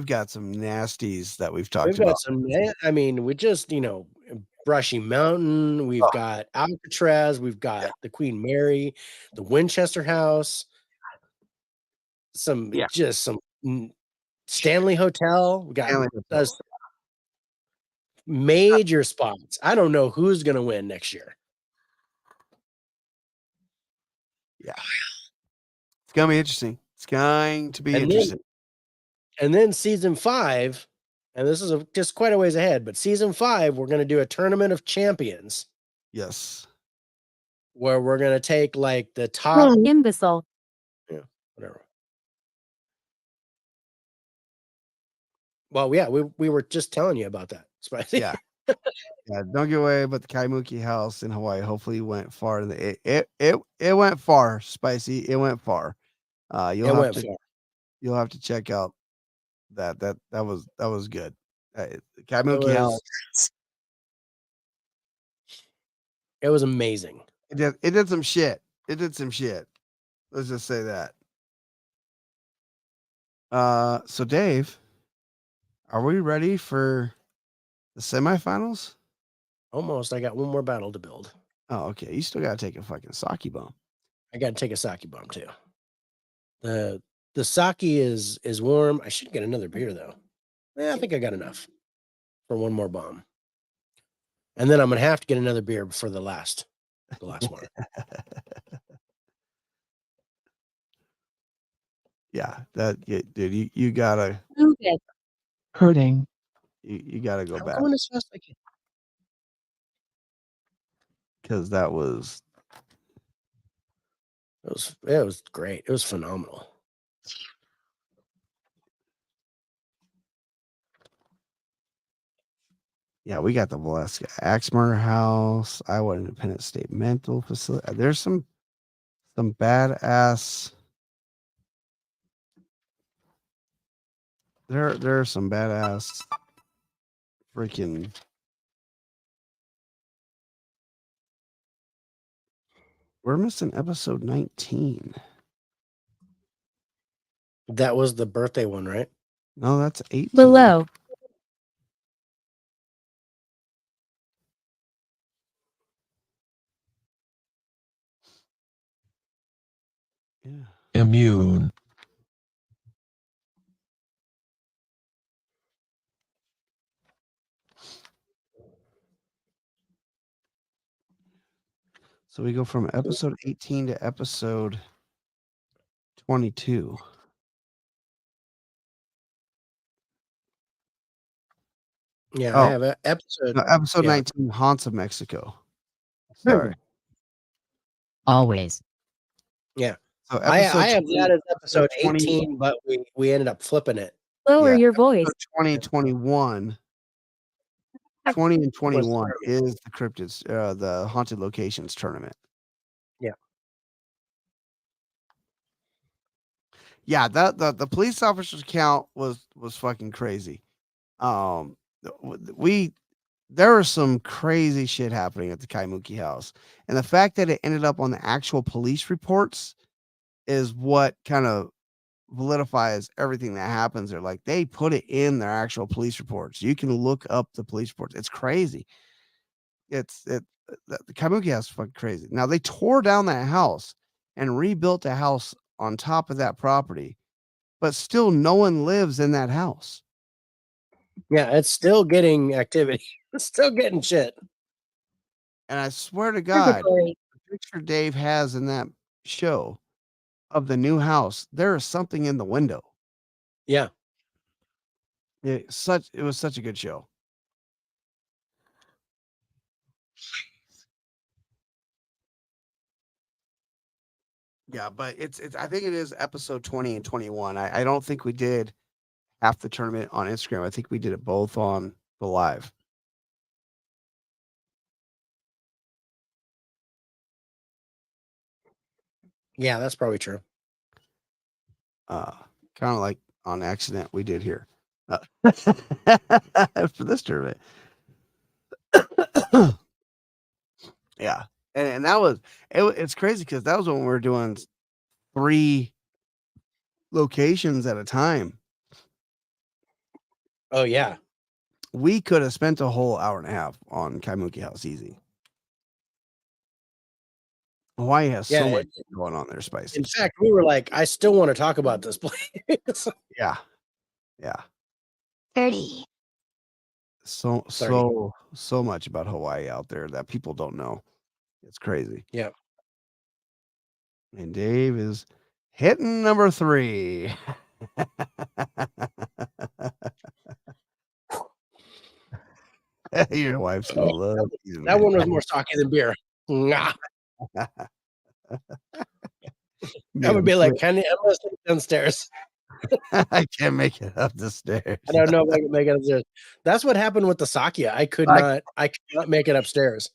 got some nasties that we've talked about. We just, Brushy Mountain, we've got Alcatraz, we've got the Queen Mary, the Winchester House, some Stanley Hotel. We got major spots. I don't know who's going to win next year. It's gonna be interesting. It's going to be And interesting. then season 5, and this is just quite a ways ahead, but season 5, we're going to do a tournament of champions Yes. where we're going to take like the top, Imbecile. whatever. Well, yeah, we were just telling you about that. Spicy. Yeah. Yeah. Don't get away, but the Kaimuki house in Hawaii hopefully went far. It went far, Spicy. It went far. You'll have to check out that was good. Kaimuki house. It was amazing. It did some shit. It did some shit. Let's just say that. So Dave, are we ready for the semifinals? Almost. I got one more battle to build. Oh, okay. You still gotta take a fucking sake bomb. I got to take a sake bomb too. The sake is warm. I should get another beer though. I think I got enough for one more bomb. And then I'm gonna have to get another beer for the last one. Yeah, dude, you gotta Move it. Hurting. you gotta go I'm back going as fast as I can. because that was It was great. It was phenomenal. yeah. We got the Valeska Axe Murder House, Iowa Independent State Mental Facility. There's some badass. There are some badass freaking. We're missing episode 19. That was the birthday one, right? No, that's 18. Below. Yeah. Immune. So we go from episode 18 to episode 22. Yeah, Oh. I have an episode. No, episode Yeah. 19, Haunts of Mexico. Sorry. Always. Yeah. So I episode have 20 that as episode 20 18, but we ended up flipping it. Lower Yeah, your voice. 2021. 20 and 21 tournament. is the Cryptids, the Haunted Locations tournament. Yeah. Yeah, the police officers count was fucking crazy. There was some crazy shit happening at the Kaimuki house. And the fact that it ended up on the actual police reports is what kind of validifies everything that happens there. Like they put it in their actual police reports. You can look up the police reports. It's crazy. The Kaimuki house is fucking crazy. Now they tore down that house and rebuilt a house on top of that property, but still no one lives in that house. Yeah, it's still getting activity. It's still getting shit. And I swear to God, Purgatory. the picture Dave has in that show of the new house, there is something in the window. Yeah. It was such a good show. Yeah, but it's I think it is episode 20 and 21. I don't think we did half the tournament on Instagram. I think we did it both on the live. Yeah, that's probably true. Kind of like on accident we did here. For this tournament. Yeah. And that was it's crazy because that was when we were doing 3 locations at a time. Oh yeah. We could have spent a whole hour and a half on Kaimuki House easy. Hawaii has so much going on there, Spicy. In fact, we were like, I still want to talk about this place. Yeah. Yeah. 30. So much about Hawaii out there that people don't know. It's crazy. Yeah. And Dave is hitting number 3. Your wife's gonna love these, That one was man. more sake than beer. Nah. Made I would him be like, quit. I'm gonna sleep downstairs. I can't make it up the stairs. I don't know if I can make it upstairs. That's what happened with the sake. I could not make it upstairs.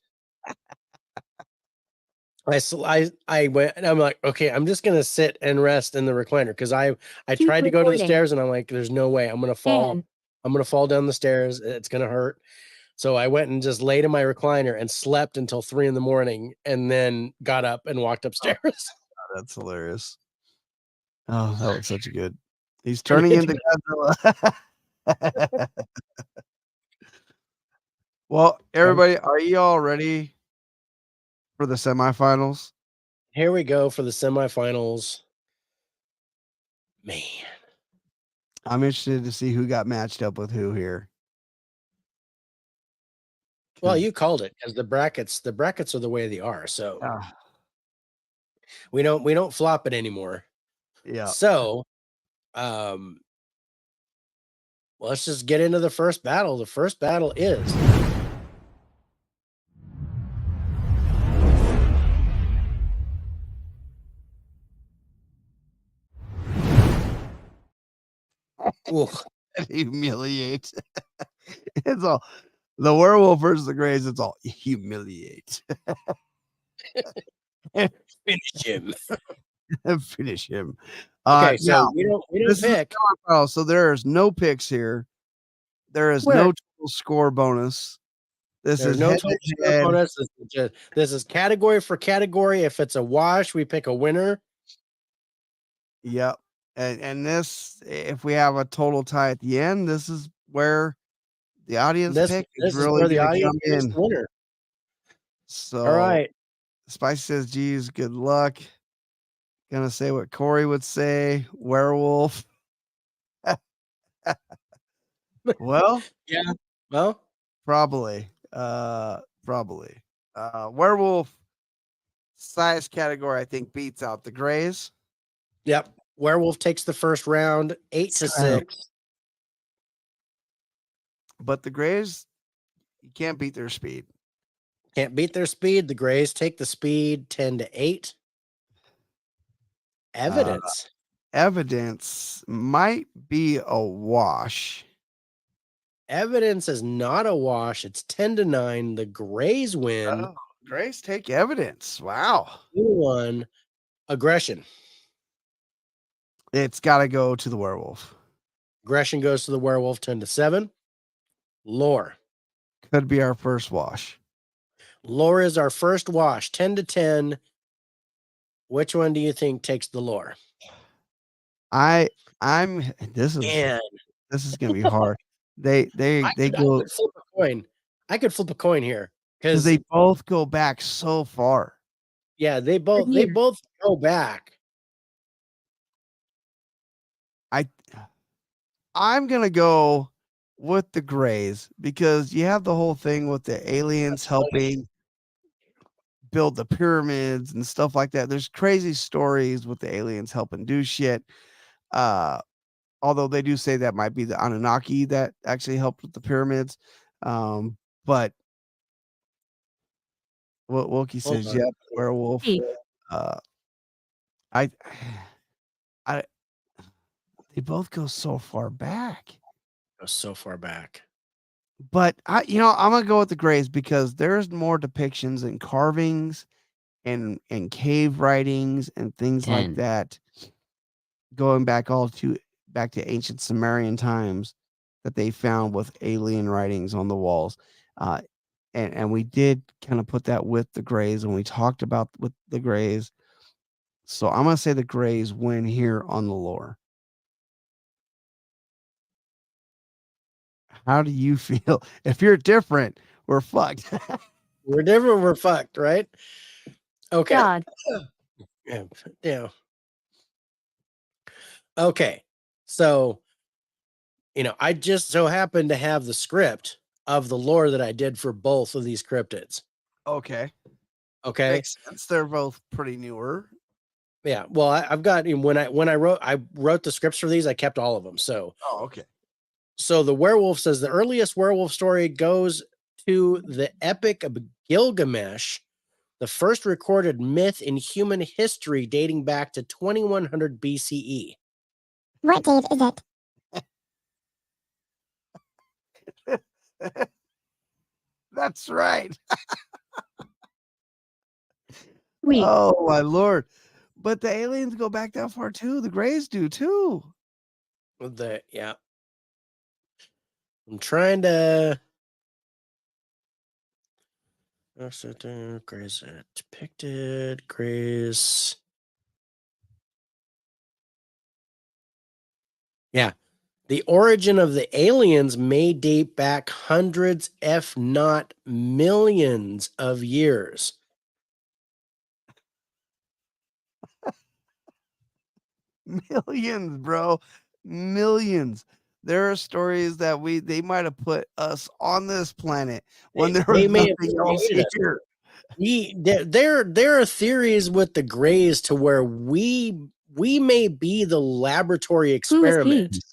I went and I'm like, okay, I'm just gonna sit and rest in the recliner because I Keep tried to go to the recording. stairs and I'm like, there's no way I'm gonna fall. And I'm gonna fall down the stairs. It's gonna hurt. So I went and just laid in my recliner and slept until 3 a.m. and then got up and walked upstairs. That's hilarious. Oh, that was such a good. He's turning into Godzilla. Well, everybody, are you all ready for the semifinals? Here we go for the semifinals. Man. I'm interested to see who got matched up with who here. Well, you called it because the brackets are the way they are. So we don't flop it anymore. Yeah. So let's just get into the first battle. The first battle is Humiliate. It's all the werewolf versus the grays. It's all humiliate. finish him. Finish him. Okay, so now, we don't this is pick. So there's no picks here. There is Where? no total score bonus. This There's is no head total to score head. bonus. This is category for category. If it's a wash, we pick a winner. Yep. And this, if we have a total tie at the end, this is where the audience pick is This is really where the going to audience come picks in. the winner. So, All right. Spice says, geez, good luck. Gonna say what Corey would say, werewolf. Well, Yeah. Well, probably. Werewolf size category, I think, beats out the grays. yep. Werewolf takes the first round, 8-6. But the grays, you can't beat their speed. Can't beat their speed. The grays take the speed 10-8. Evidence. Evidence might be a wash. Evidence is not a wash. It's 10-9. The grays win. Oh, grays take evidence. Wow. 2-1. Aggression. It's got to go to the werewolf. Aggression goes to the werewolf 10-7. Lore. Could be our first wash. Lore is our first wash, 10-10. Which one do you think takes the lore? This is gonna be hard. They go I could flip a coin. I could flip a coin here because because they both go back so far. yeah, they both go back. I'm gonna go with the grays because you have the whole thing with the aliens helping build the pyramids and stuff like that. There's crazy stories with the aliens helping do shit. Although they do say that might be the Anunnaki that actually helped with the pyramids. But Wilkie says, yep, werewolf. They both go so far back. Go so far back. But I'm gonna go with the grays because there's more depictions and carvings and cave writings and things like that, going back to ancient Sumerian times that they found with alien writings on the walls. And we did kind of put that with the grays when we talked about with the grays. So I'm gonna say the grays win here on the lore. How do you feel? If you're different, we're fucked. We're different, we're fucked, right? Okay. God. Yeah. Okay. So, I just so happen to have the script of the lore that I did for both of these cryptids. Okay. Okay. Makes sense. They're both pretty newer. Yeah. Well, I've got when I wrote the scripts for these, I kept all of them. So Okay. So the werewolf says the earliest werewolf story goes to the Epic of Gilgamesh, the first recorded myth in human history dating back to 2100 BCE. What date is it? That's right. Wait, Oh my lord. But the aliens go back that far too. The Greys do too. Yeah. I'm trying to Grays depicted. Grays. Yeah. The origin of the aliens may date back hundreds, if not millions of years. Millions, bro. Millions. There are stories that they might have put us on this planet when there was They may have nothing else created us. here. There are theories with the Greys to where we may be the laboratory who is he? experiment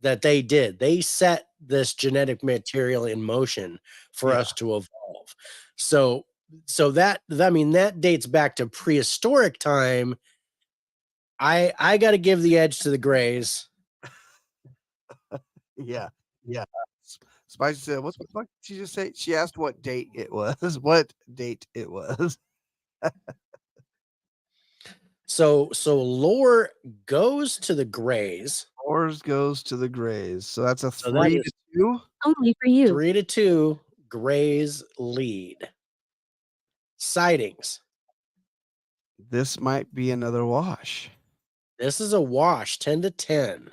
that they did. They set this genetic material in motion for Yeah. us to evolve. So that dates back to prehistoric time. I got to give the edge to the Greys. Yeah. Yeah. Spicy said, "What the fuck did she just say?" She asked what date it was. What date it was. So lore goes to the Greys. Ours goes to the Greys. So that's a So that 3 is- to 2. Only for you. 3-2, Greys lead. Sightings. This might be another wash. This is a wash, 10-10.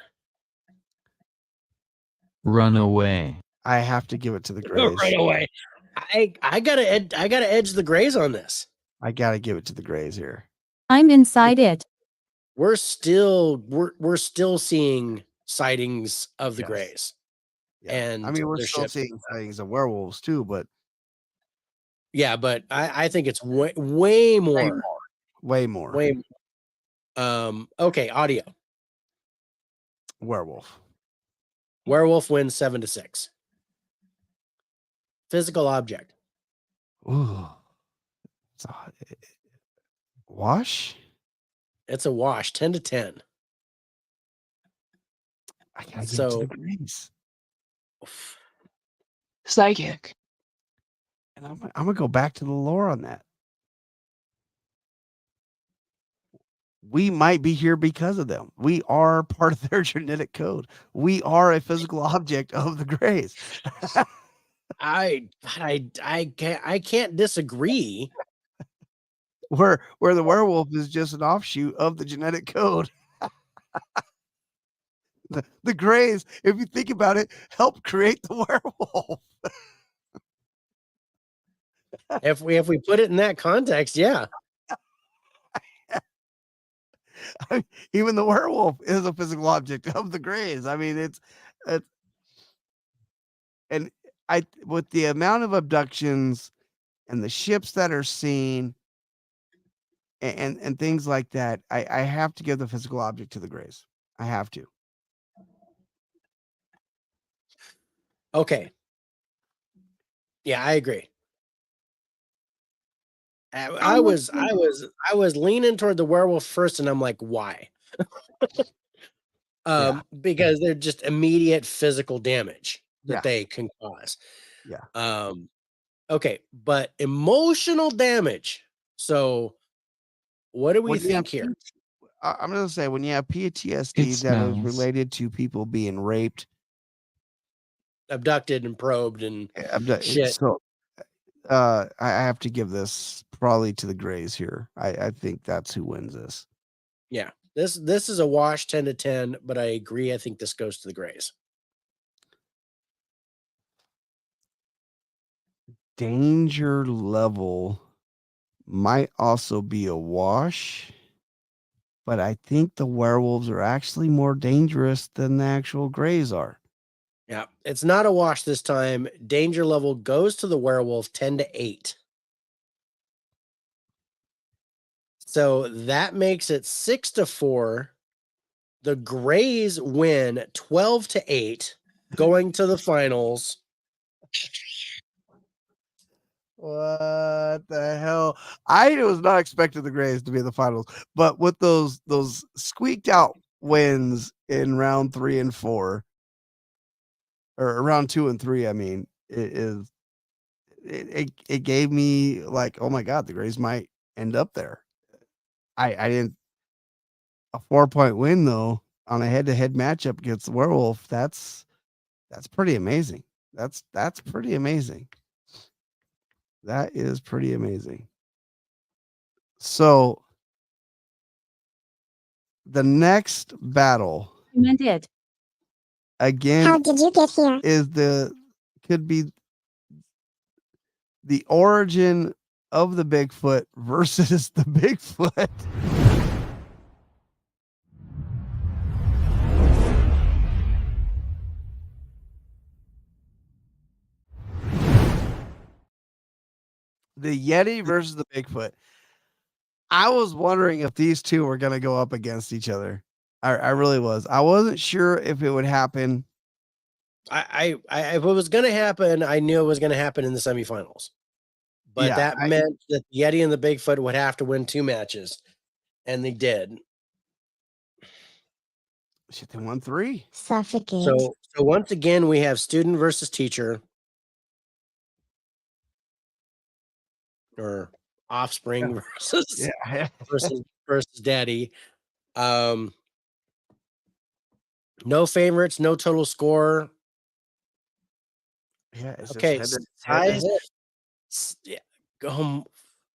Run away. I have to give it to the Greys. Right away. I gotta edge the Greys on this. I gotta give it to the Greys here. I'm inside it. We're still seeing sightings of the Yes. Greys. Yeah. And I mean, we're their still ships. seeing sightings of werewolves too, but Yeah, but I think it's way more. way more. Way more. Okay, audio. Werewolf. Werewolf wins 7-6. Physical object. Ooh. It's a wash? It's a wash, 10-10. I gotta give it to So- the Greys. Psychic. And I'm gonna go back to the lore on that. We might be here because of them. We are part of their genetic code. We are a physical object of the Greys. I can't disagree. Where the werewolf is just an offshoot of the genetic code. The Greys, if you think about it, help create the werewolf. If we put it in that context, yeah. Even the werewolf is a physical object of the Greys. I mean, it's and with the amount of abductions and the ships that are seen and things like that, I have to give the physical object to the Greys. I have to. Okay. Yeah, I agree. I was leaning toward the werewolf first, and I'm like, why? Because they're just immediate physical damage that Yeah. they can cause. Yeah. Okay, but emotional damage. So, what do we When you have think here? I'm gonna say when you have PTSD It that is smells. related to people being raped, Abducted and probed and shit. so I have to give this probably to the Greys here. I think that's who wins this. Yeah, this is a wash, 10-10. But I agree. I think this goes to the Greys. Danger level might also be a wash, but I think the werewolves are actually more dangerous than the actual Greys are. Yeah, it's not a wash this time. Danger level goes to the werewolf 10-8. So that makes it 6-4. The Grays win 12-8, going to the finals. What the hell? I was not expecting the Grays to be in the finals, but with those squeaked out wins in round 3 and 4, or round 2 and 3, I mean, it gave me like, oh my god, the Grays might end up there. I didn't. A 4-point win though on a head-to-head matchup against the Werewolf. That's pretty amazing. That's pretty amazing. That is pretty amazing. So the next battle Recommended. How again did you get here? could be the origin of the Bigfoot versus the Bigfoot. The Yeti versus the Bigfoot. I was wondering if these two were going to go up against each other. I really was. I wasn't sure if it would happen. If it was going to happen, I knew it was going to happen in the semifinals. But Yeah, that meant that the Yeti and the Bigfoot would have to win 2 matches, and they did. Shit, they won 3. Suffocate. So once again, we have student versus teacher, or offspring versus Yeah. versus daddy. No favorites, no total score. Yeah. It's Okay, just head to head. yeah,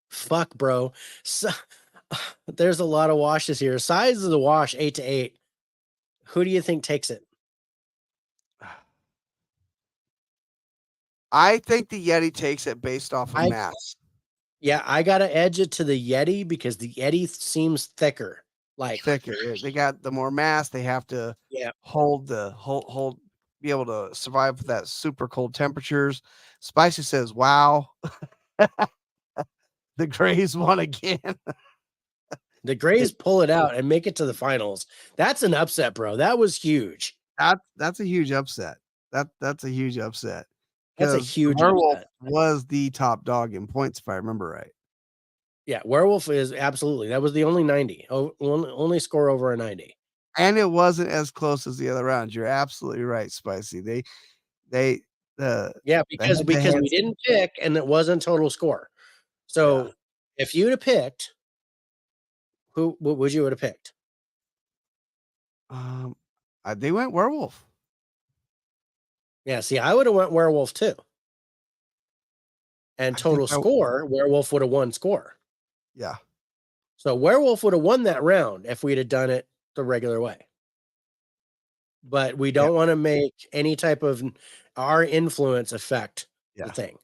fuck, bro. So, there's a lot of washes here. Size of the wash 8-8. Who do you think takes it? I think the Yeti takes it based off of mass. Yeah, I gotta edge it to the Yeti because the Yeti seems thicker. Like Thicker. They got the more mass. They have to hold be able to survive that super cold temperatures. Spicy says, "Wow, the Grays won again." the Grays pull it out and make it to the finals. That's an upset, bro. That was huge. That's a huge upset. That's a huge upset. That's a 'Cause huge Werewolf upset. was the top dog in points, if I remember right. Yeah, Werewolf is absolutely. That was the only 90. Only score over a 90. And it wasn't as close as the other rounds. You're absolutely right, Spicy. They Yeah, because we didn't pick and it wasn't total score. So if you'd have picked, what would you have picked? They went Werewolf. Yeah, see, I would have went Werewolf too. And total score, Werewolf would have won score. Yeah. So Werewolf would have won that round if we'd have done it the regular way. But we don't want to make any type of our influence affect the thing.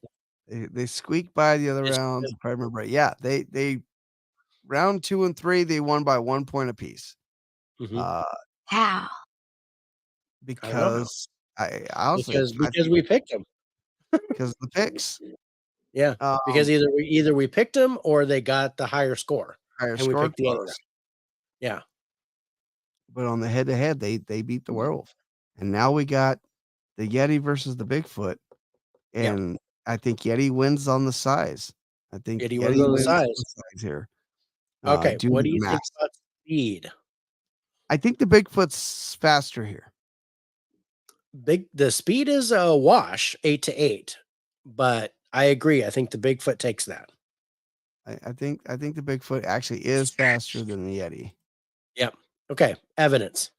They squeaked by the other rounds, if I remember right. Yeah, they round 2 and 3, they won by 1 point apiece. How? Because I honestly because we picked them. Because the picks. Yeah, because either we picked them or they got the higher score. Higher and score we picked the other. Yeah. But on the head-to-head, they beat the Werewolf. And now we got the Yeti versus the Bigfoot. And I think Yeti wins on the size. I think Yeti wins on the size here. Okay, what do you think about speed? I think the Bigfoot's faster here. The speed is a wash, 8-8, but I agree. I think the Bigfoot takes that. I think the Bigfoot actually is faster than the Yeti. Yep. Okay. Evidence.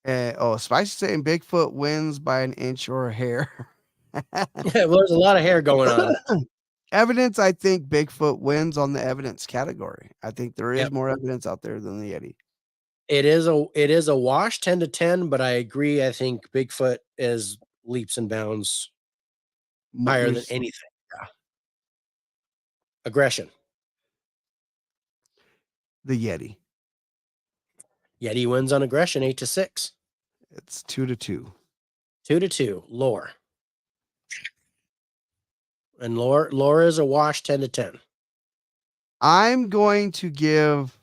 Spicy saying Bigfoot wins by an inch or a hair. Yeah, well, there's a lot of hair going on. Evidence, I think Bigfoot wins on the evidence category. I think there is more evidence out there than the Yeti. It is a wash 10-10, but I agree. I think Bigfoot is leaps and bounds higher than anything. Yeah. Aggression. The Yeti. Yeti wins on aggression 8-6. It's 2-2. 2-2. Lore. And lore is a wash 10-10. I'm going to give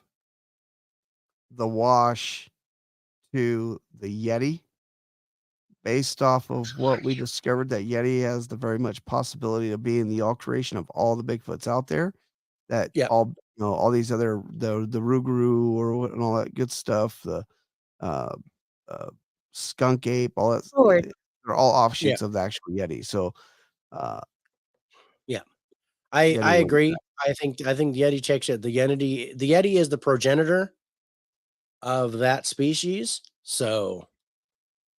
the wash to the Yeti based off of what we discovered, that Yeti has the very much possibility of being the alteration of all the Bigfoots out there. That all all these other the Rougarou or and all that good stuff, the uh, skunk ape, all that. They're all offshoots of the actual Yeti. So, I agree. I think the Yeti takes it. The Yeti is the progenitor of that species. So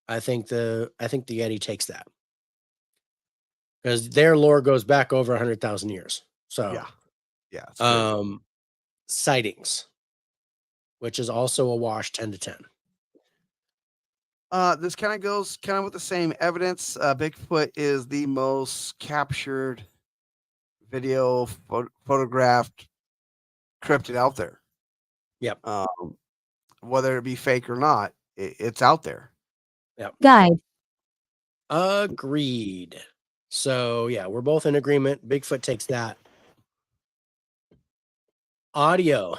I think the Yeti takes that. Because their lore goes back over 100,000 years. So yeah. Sightings, which is also a wash 10-10. This kind of goes with the same evidence. Bigfoot is the most captured video photographed cryptid out there. Yep. Whether it be fake or not, it's out there. Yep. Guide. Agreed. So yeah, we're both in agreement. Bigfoot takes that. Audio.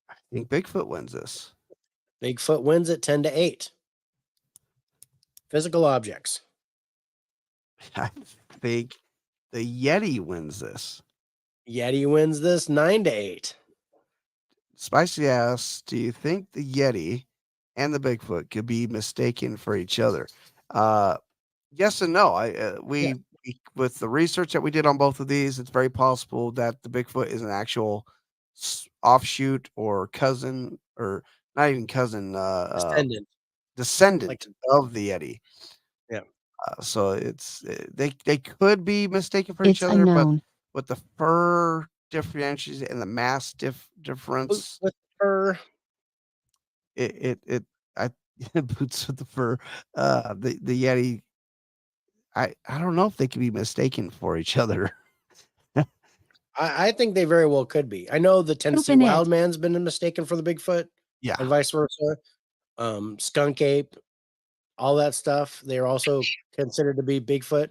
I think Bigfoot wins this. Bigfoot wins it 10-8. Physical objects. I think the Yeti wins this. Yeti wins this 9-8. Spicy asks, do you think the Yeti and the Bigfoot could be mistaken for each other? Yes and no. We with the research that we did on both of these, it's very possible that the Bigfoot is an actual offshoot or cousin, or not even cousin, descendant of the Yeti. Yeah. So it's they could be mistaken for each It's other, unknown. but with the fur differentiation and the mass difference, With fur, I boots with the fur, the Yeti. I don't know if they could be mistaken for each other. I think they very well could be. I know the Tennessee Open it. wild man's been mistaken for the Bigfoot, Yeah, and vice versa. Skunk ape, all that stuff. They are also considered to be Bigfoot.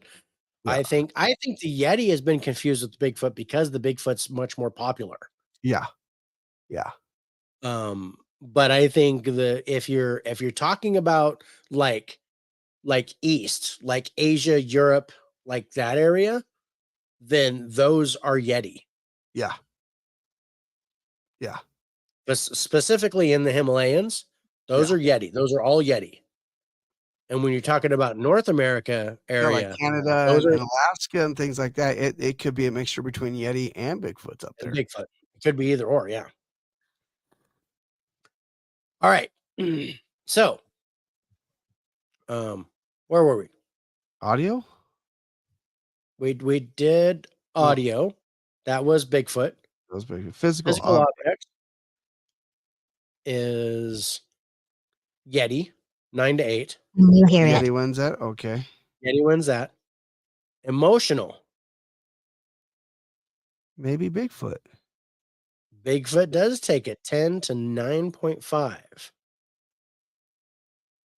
Yeah. I think the Yeti has been confused with Bigfoot because the Bigfoot's much more popular. yeah. But I think if you're talking about like East, like Asia, Europe, like that area, then those are Yeti. Yeah. But specifically in the Himalayas, those are Yeti. Those are all Yeti. And when you're talking about North America area, like Canada those and are Alaska and things like that, it could be a mixture between Yeti and Bigfoot's up there. Bigfoot. It could be either or, yeah. All right. So, where were we? Audio? We did audio. That was Bigfoot. That was Bigfoot. Physical Objects is Yeti, 9-8. You hear Yeti it. wins that. Okay. Yeti wins that. Emotional. Maybe Bigfoot. Bigfoot does take it 10 to 9.5.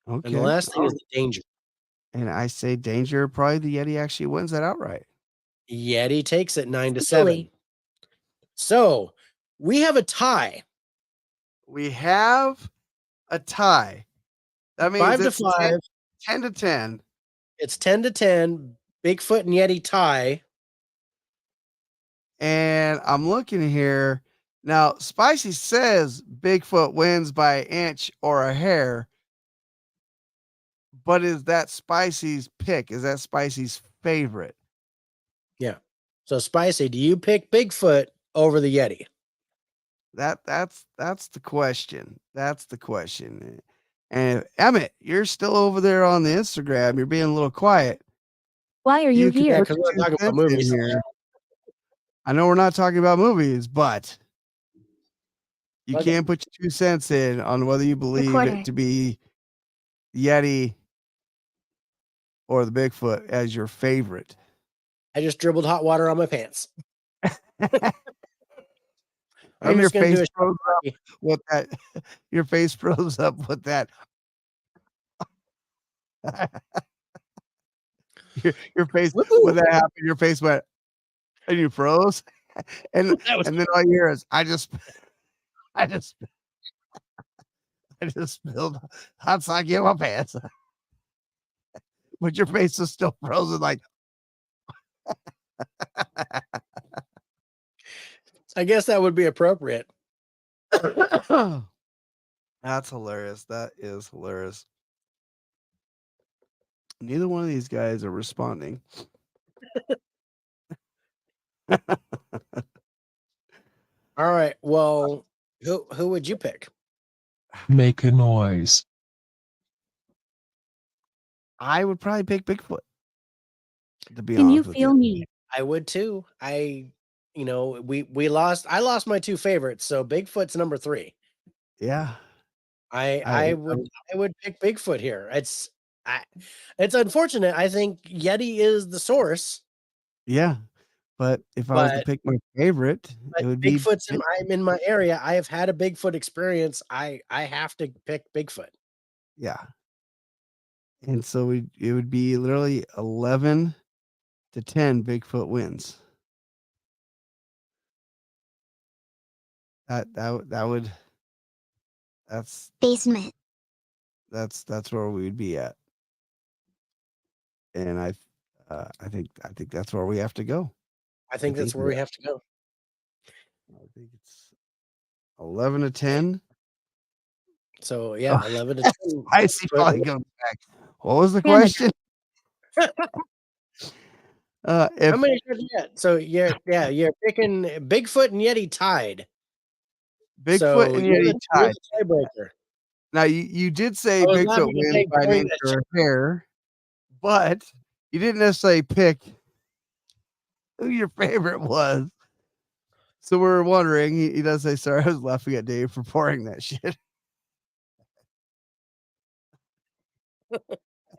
Okay. And the last thing is the danger. And I say danger. Probably the Yeti actually wins that outright. Yeti takes it 9 to 7. Silly. So we have a tie. We have a tie. That means 5 to it's 5. 10 to 10. It's 10 to 10. Bigfoot and Yeti tie. And I'm looking here. Now, Spicy says Bigfoot wins by an inch or a hair. But is that Spicy's pick? Is that Spicy's favorite? Yeah. So Spicy, do you pick Bigfoot over the Yeti? That's the question. That's the question. And Emmett, you're still over there on the Instagram. You're being a little quiet. Why are you can here? put Because we're your talking 2 about cents in movies. here. I know we're not talking about movies, but you Okay. can put your 2 cents in on whether you believe it to be Yeti or the Bigfoot as your favorite. I just dribbled hot water on my pants. And your just gonna do face a froze up with that. Your face froze up with that. Your face Woo! when that happened, your face went and you froze. And That was and then all you hear is I just spilled hot sake in my pants. But your face is still frozen like I guess that would be appropriate. That's hilarious. That is hilarious. Neither one of these guys are responding. All right. Well, who would you pick? Make a noise. I would probably pick Bigfoot. To be Can you honest with feel me? I would too. I lost my two favorites, so Bigfoot's number 3. Yeah. I would pick Bigfoot here. It's unfortunate. I think Yeti is the source. Yeah. But if I was to But- pick my favorite, But it would be Bigfoot's I'm in my area. I have had a Bigfoot experience. I have to pick Bigfoot. yeah. And so it would be literally 11 to 10 Bigfoot wins. That's Basement. that's where we would be at. And I think that's where we have to go. I think that's where we have to go. I think it's 11 to 10. So yeah, 11 to 10. I see probably goes back. What was the Canada. question? How If many did you get? So you're picking Bigfoot and Yeti tied. Bigfoot So and you're Yeti the tied. tiebreaker. Now you did say I was not Bigfoot gonna wins say by during nature of hair, but you didn't necessarily pick who your favorite was. So we're wondering. He does say, "Sorry, I was laughing at Dave for pouring that shit."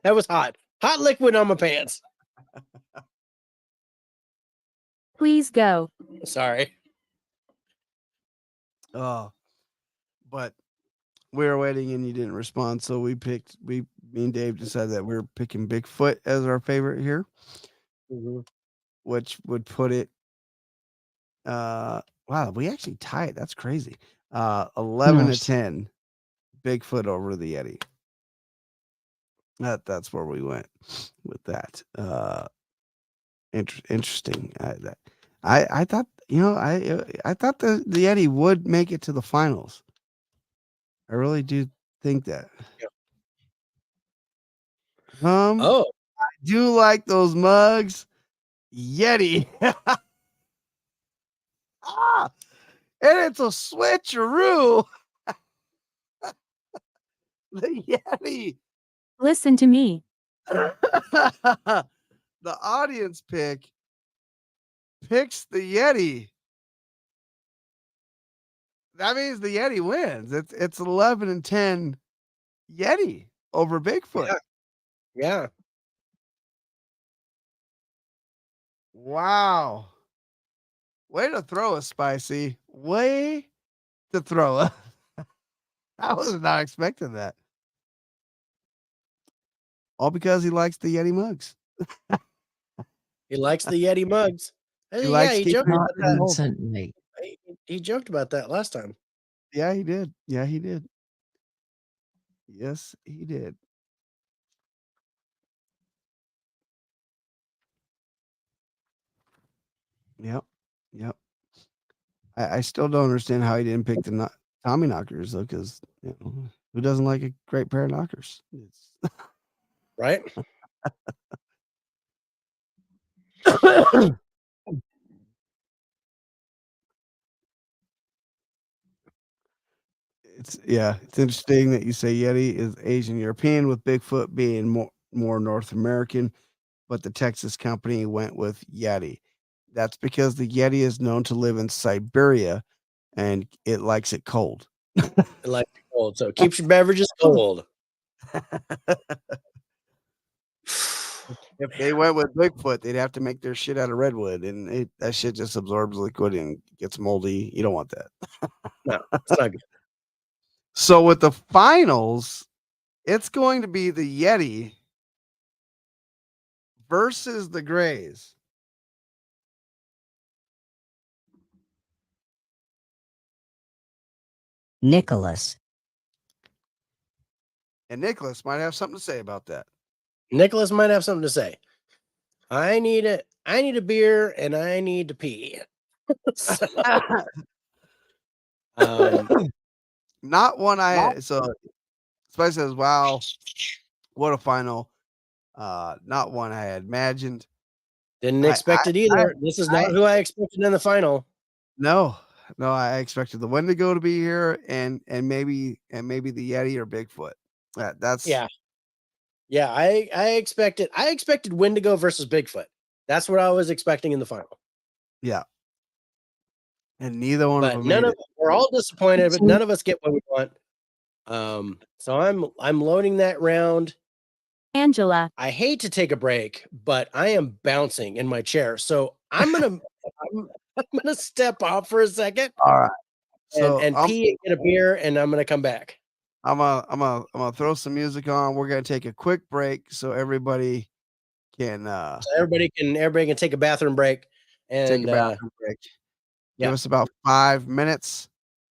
That was hot. Hot liquid on my pants. Please go. Sorry. Oh, but we were waiting and you didn't respond, so me and Dave decided that we were picking Bigfoot as our favorite here, which would put it. Wow, we actually tied. That's crazy. 11 Nice. to 10, Bigfoot over the Yeti. That's where we went with that. Interesting. I thought I thought the Yeti would make it to the finals. I really do think that. Oh, I do like those mugs. Yeti. And it's a switcheroo. The Yeti. Listen to me. The audience picks the Yeti. That means the Yeti wins. It's 11 and 10 Yeti over Bigfoot. yeah. Wow. Way to throw us, Spicy. Way to throw us. I was not expecting that. All because he likes the Yeti mugs. He likes the Yeti mugs. He likes he keeping joked it about in the hole. Recently. he joked about that last time. Yeah, he did. Yeah, he did. Yes, he did. Yep. Yep. I still don't understand how he didn't pick the Tommy knockers though, because who doesn't like a great pair of knockers? Right? It's interesting that you say Yeti is Asian European, with Bigfoot being more North American, but the Texas company went with Yeti. That's because the Yeti is known to live in Siberia and it likes it cold. It likes it cold, so it keeps your beverages cold. If they went with Bigfoot, they'd have to make their shit out of redwood, and that shit just absorbs liquid and gets moldy. You don't want that. No, it's not good. So with the finals, it's going to be the Yeti versus the Grays. Nicholas. And Nicholas might have something to say about that. Nicholas might have something to say. I need a beer and I need to pee. So, Not one so Spice says, wow, what a final. Not one I had imagined. Didn't expect it either. This is not who I expected in the final. No, I expected the Wendigo to be here and maybe the Yeti or Bigfoot. That's Yeah. I expected Wendigo versus Bigfoot. That's what I was expecting in the final. yeah. And neither one of But them none made of it. we're all disappointed, but none of us get what we want. So I'm loading that round. Angela, I hate to take a break, but I am bouncing in my chair. So I'm gonna step off for a second All right. So and pee and get a beer, and I'm gonna come back. I'm gonna throw some music on. We're gonna take a quick break so everybody can So everybody can take a bathroom break and take a bathroom break. yeah. Give us about 5 minutes.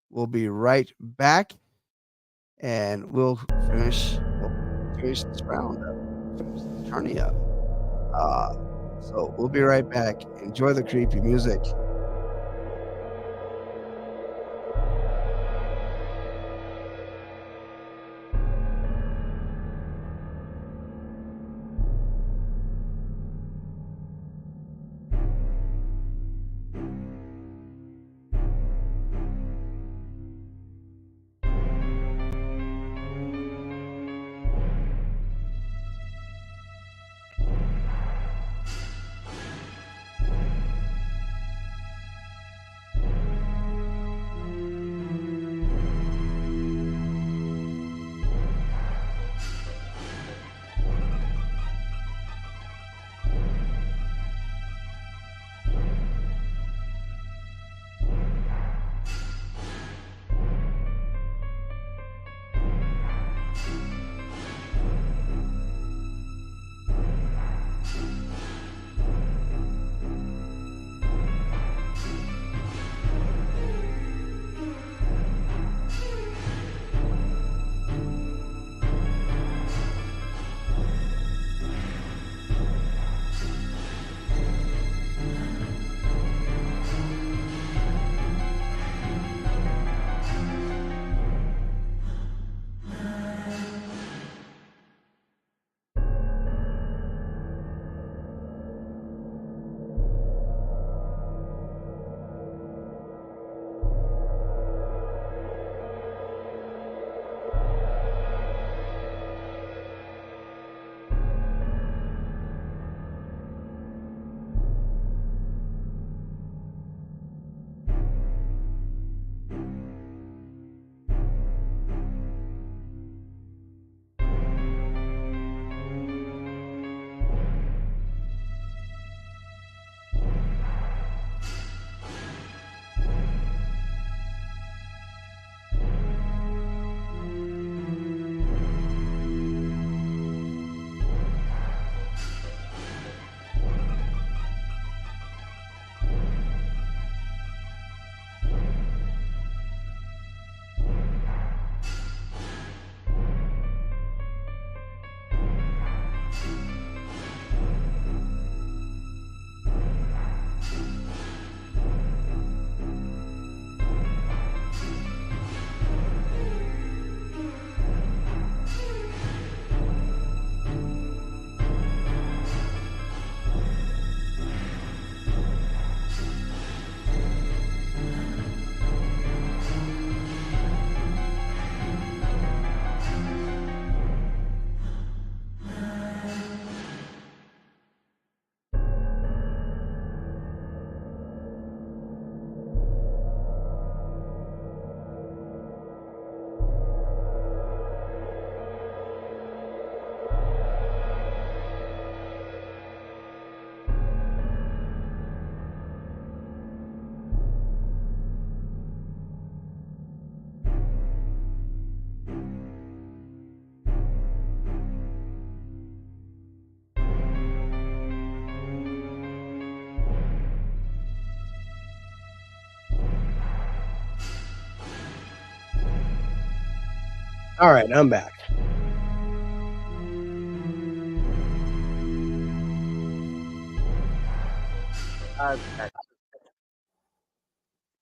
We'll be right back, and we'll finish this round up. Finish the tourney up. So we'll be right back. Enjoy the creepy music. All right, I'm back.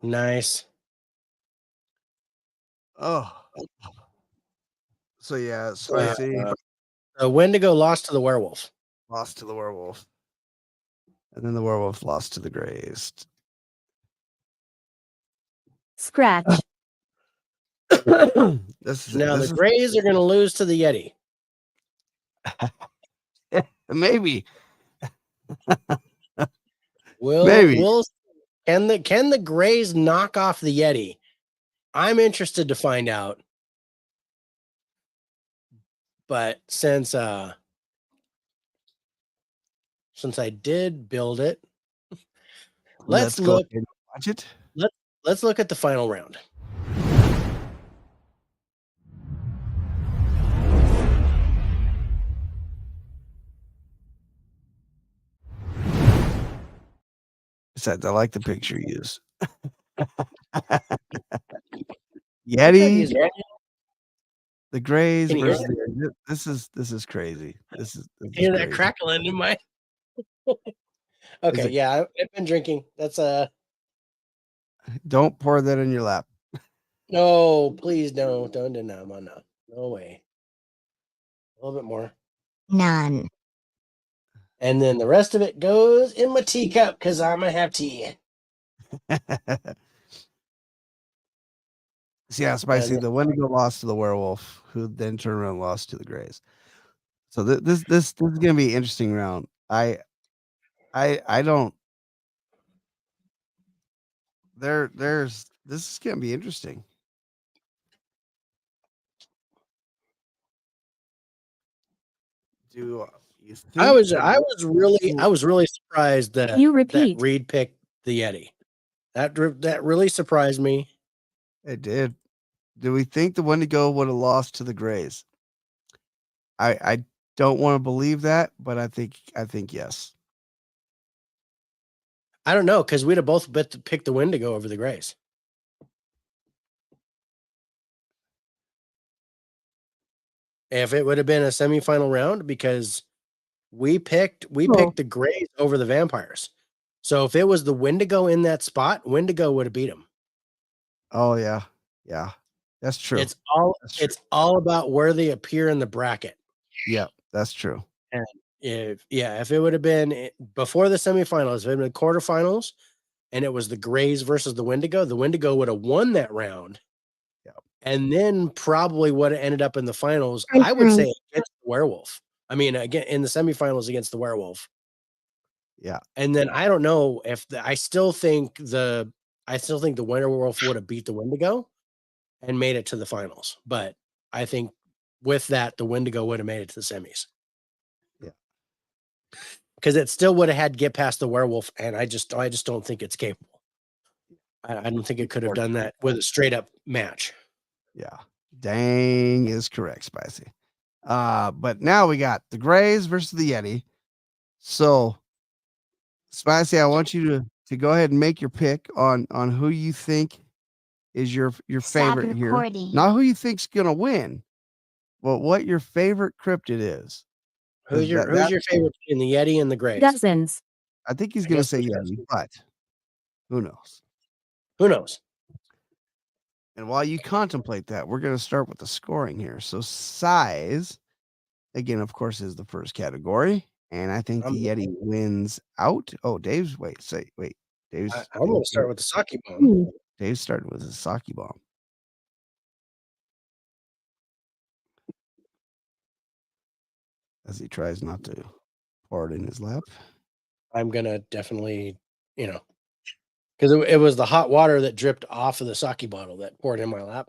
Nice. Oh. So yeah, Spicy The Wendigo lost to the werewolf. lost to the werewolf. And then the werewolf lost to the Greys. Scratch. This is Now this the is Greys are going to lose to the Yeti. maybe. We'll Maybe. can the Greys knock off the Yeti? I'm interested to find out. But since I did build it, let's go look. ahead and watch it. Let's look at the final round. Besides, I like the picture you use. Looks like Yeti, he's- the Greys Can you hear versus this is crazy. This is hear that crazy. crackling in my. Okay, it- yeah, I've been drinking. That's Don't pour that in your lap. no, please don't deny me. No way. A little bit more. None. And then the rest of it goes in my teacup because I'm gonna have tea. So yeah, Spicy. And- The Wendigo lost to the werewolf, who then turned around and lost to the Greys. So this is gonna be an interesting round. I don't. There's this is gonna be interesting. Do you think I was really surprised that You repeat. that Reed picked the Yeti. That really surprised me. It did. Do we think the Wendigo would have lost to the Greys? I don't want to believe that, but I think yes. I don't know because we'd have both picked the Wendigo over the Greys. If it would have been a semifinal round, because we picked the Greys over the vampires. So if it was the Wendigo in that spot, Wendigo would have beat him. Oh yeah. Yeah. That's true. It's That's true. all about where they appear in the bracket. Yeah, that's true. And if it would have been before the semifinals, if it had been quarterfinals, and it was the Greys versus the Wendigo would have won that round. Yeah. And then probably would have ended up in the finals. Mhm. I would say against the werewolf. I mean, again in the semifinals against the werewolf. Yeah. And then I don't know if I still think the werewolf would have beat the Wendigo and made it to the finals. But I think with that, the Wendigo would have made it to the semis. Yeah. Because it still would have had to get past the werewolf, and I just don't think it's capable. I don't think it could have done that with a straight up match. Yeah. Dang is correct, Spicy. But now we got the Greys versus the Yeti. So Spicy, I want you to go ahead and make your pick on who you think is your Stop favorite here. recording. Not who you think's gonna win, but what your favorite cryptid is. Who's your favorite in the Yeti and the Greys? Dozens. I think he's I gonna guess say we Yeti, should. but who knows? Who knows? And while you contemplate that, we're going to start with the scoring here. So size, again, of course, is the first category. And I think the Yeti wins out. Oh, Dave's, Dave's. I'm going to start with the sake bomb. Dave's starting with his sake bomb. As he tries not to pour it in his lap. I'm going to definitely, because it was the hot water that dripped off of the sake bottle that poured in my lap.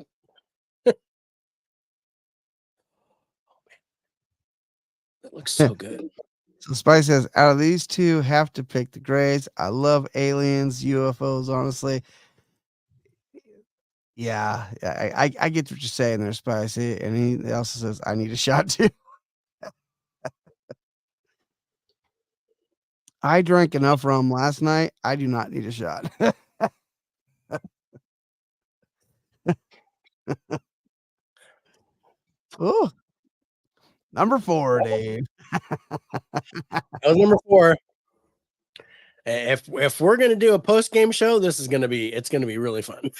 That looks so good. So Spice says, out of these two, have to pick the Greys. I love aliens, UFOs, honestly. Yeah, I get what you're saying there, Spicy. And he also says, I need a shot too. I drank enough rum last night. I do not need a shot. Oh, number 4, Dave. That was number 4. If we're gonna do a post game show, it's gonna be really fun.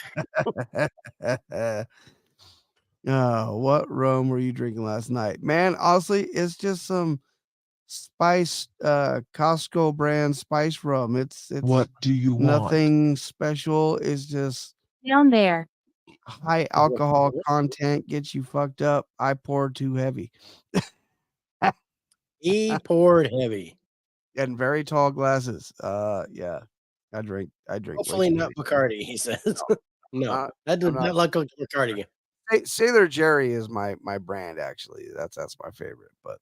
What rum were you drinking last night? Man, honestly, it's just some spice Costco brand spice rum. It's What do you want? nothing special. It's just Down there. high alcohol content gets you fucked up. I poured too heavy. He poured heavy. And very tall glasses. Yeah. I drink way Hopefully too not many. Bacardi, he says. No, that does I'm not- not look like Bacardi. Sailor Jerry is my brand, actually. That's my favorite, but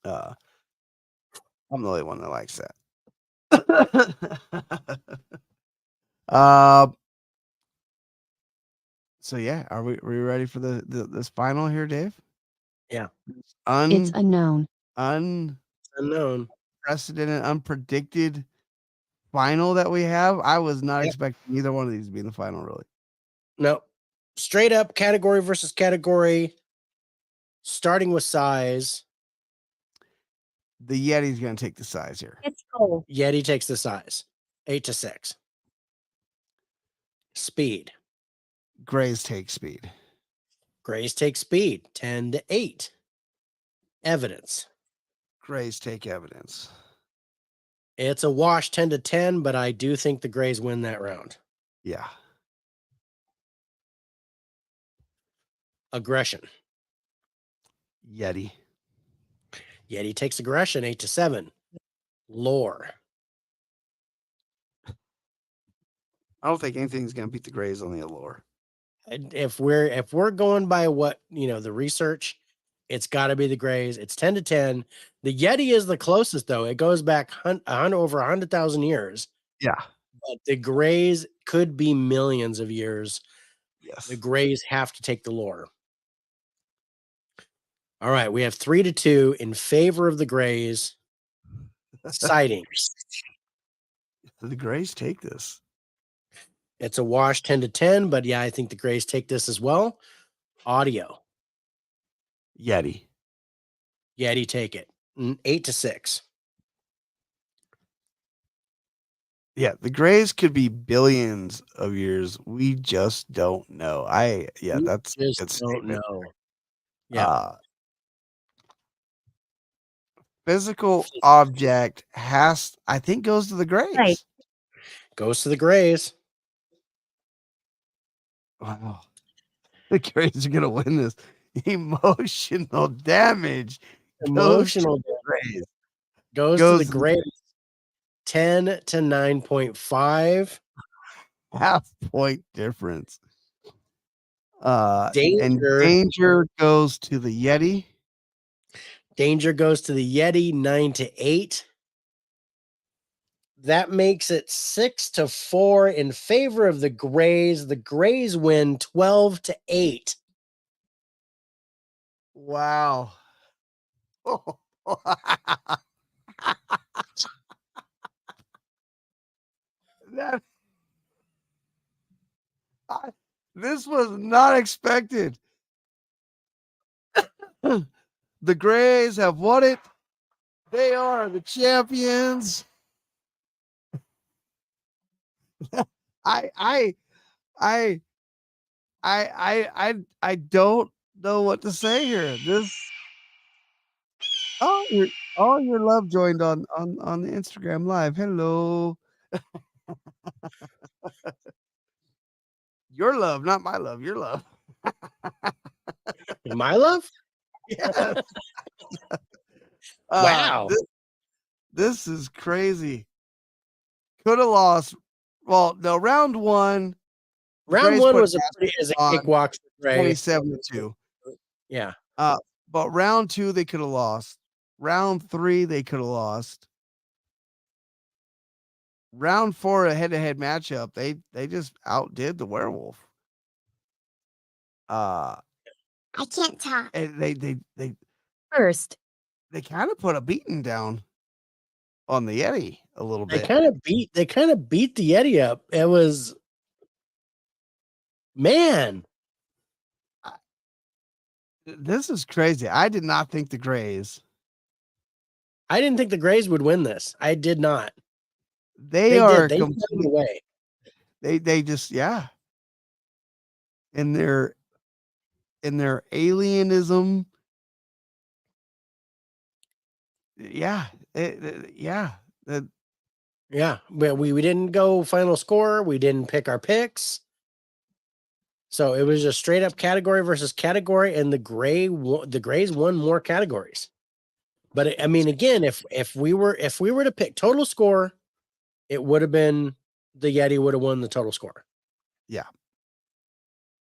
I'm the only one that likes that. So yeah, are we ready for this final here, Dave? Yeah. It's unknown. Unknown. Unprecedented, unpredicted final that we have. I was not expecting either one of these to be in the final, really. No, straight up category versus category, starting with size. The Yeti's going to take the size here. It's cold. Yeti takes the size, 8-6. Speed. Grays take speed. Grays take speed, 10-8. Evidence. Grays take evidence. It's a wash, 10-10, but I do think the Grays win that round. Yeah. Aggression. Yeti. Yeti takes aggression, 8-7. Lore. I don't think anything's going to beat the Grays on the allure. If we're going by what the research, it's got to be the Grays. It's 10-10. The Yeti is the closest, though. It goes back over 100,000 years. Yeah. But the Grays could be millions of years. Yes. The Grays have to take the lore. All right, we have 3-2 in favor of the Grays. Sightings. The Grays take this. It's a wash, 10-10, but yeah, I think the Grays take this as well. Audio. Yeti. Yeti take it. 8-6. Yeah, the Grays could be billions of years. We just don't know. That's a good Just don't statement. know. Yeah. Physical object I think goes to the Grays. Right. Goes to the Grays. Wow. The Grays are gonna win this. Emotional damage. Emotional Grays. goes to the Grays. 10-9.5. Half-point difference. Danger. And danger goes to the Yeti. Danger goes to the Yeti, 9-8. That makes it 6-4 in favor of the Grays. The Grays win 12-8. Wow. This was not expected. The Grays have won it. They are the champions. I don't know what to say here. Your love joined on the Instagram live. Hello. Your love, not my love. Your love. My love? Yes. Wow. This is crazy. Could have lost. Well, no, round one. Round one was a cakewalk for Gray. 27-2. Yeah. But round two, they could have lost. Round three, they could have lost. Round four, a head-to-head matchup, they just outdid the werewolf. I can't talk. And they First. they kind of put a beating down on the Yeti a little bit. They kind of beat the Yeti up. It was, man. This is crazy. I did not think the Grays. I didn't think the Grays would win this. I did not. They are They put it completely. away. They just in their alienism. Yeah, yeah. Yeah, but we didn't go final score. We didn't pick our picks. So it was just straight up category versus category, and the Grays won more categories. But I mean, again, if we were to pick total score, it would have been the Yeti would have won the total score. Yeah.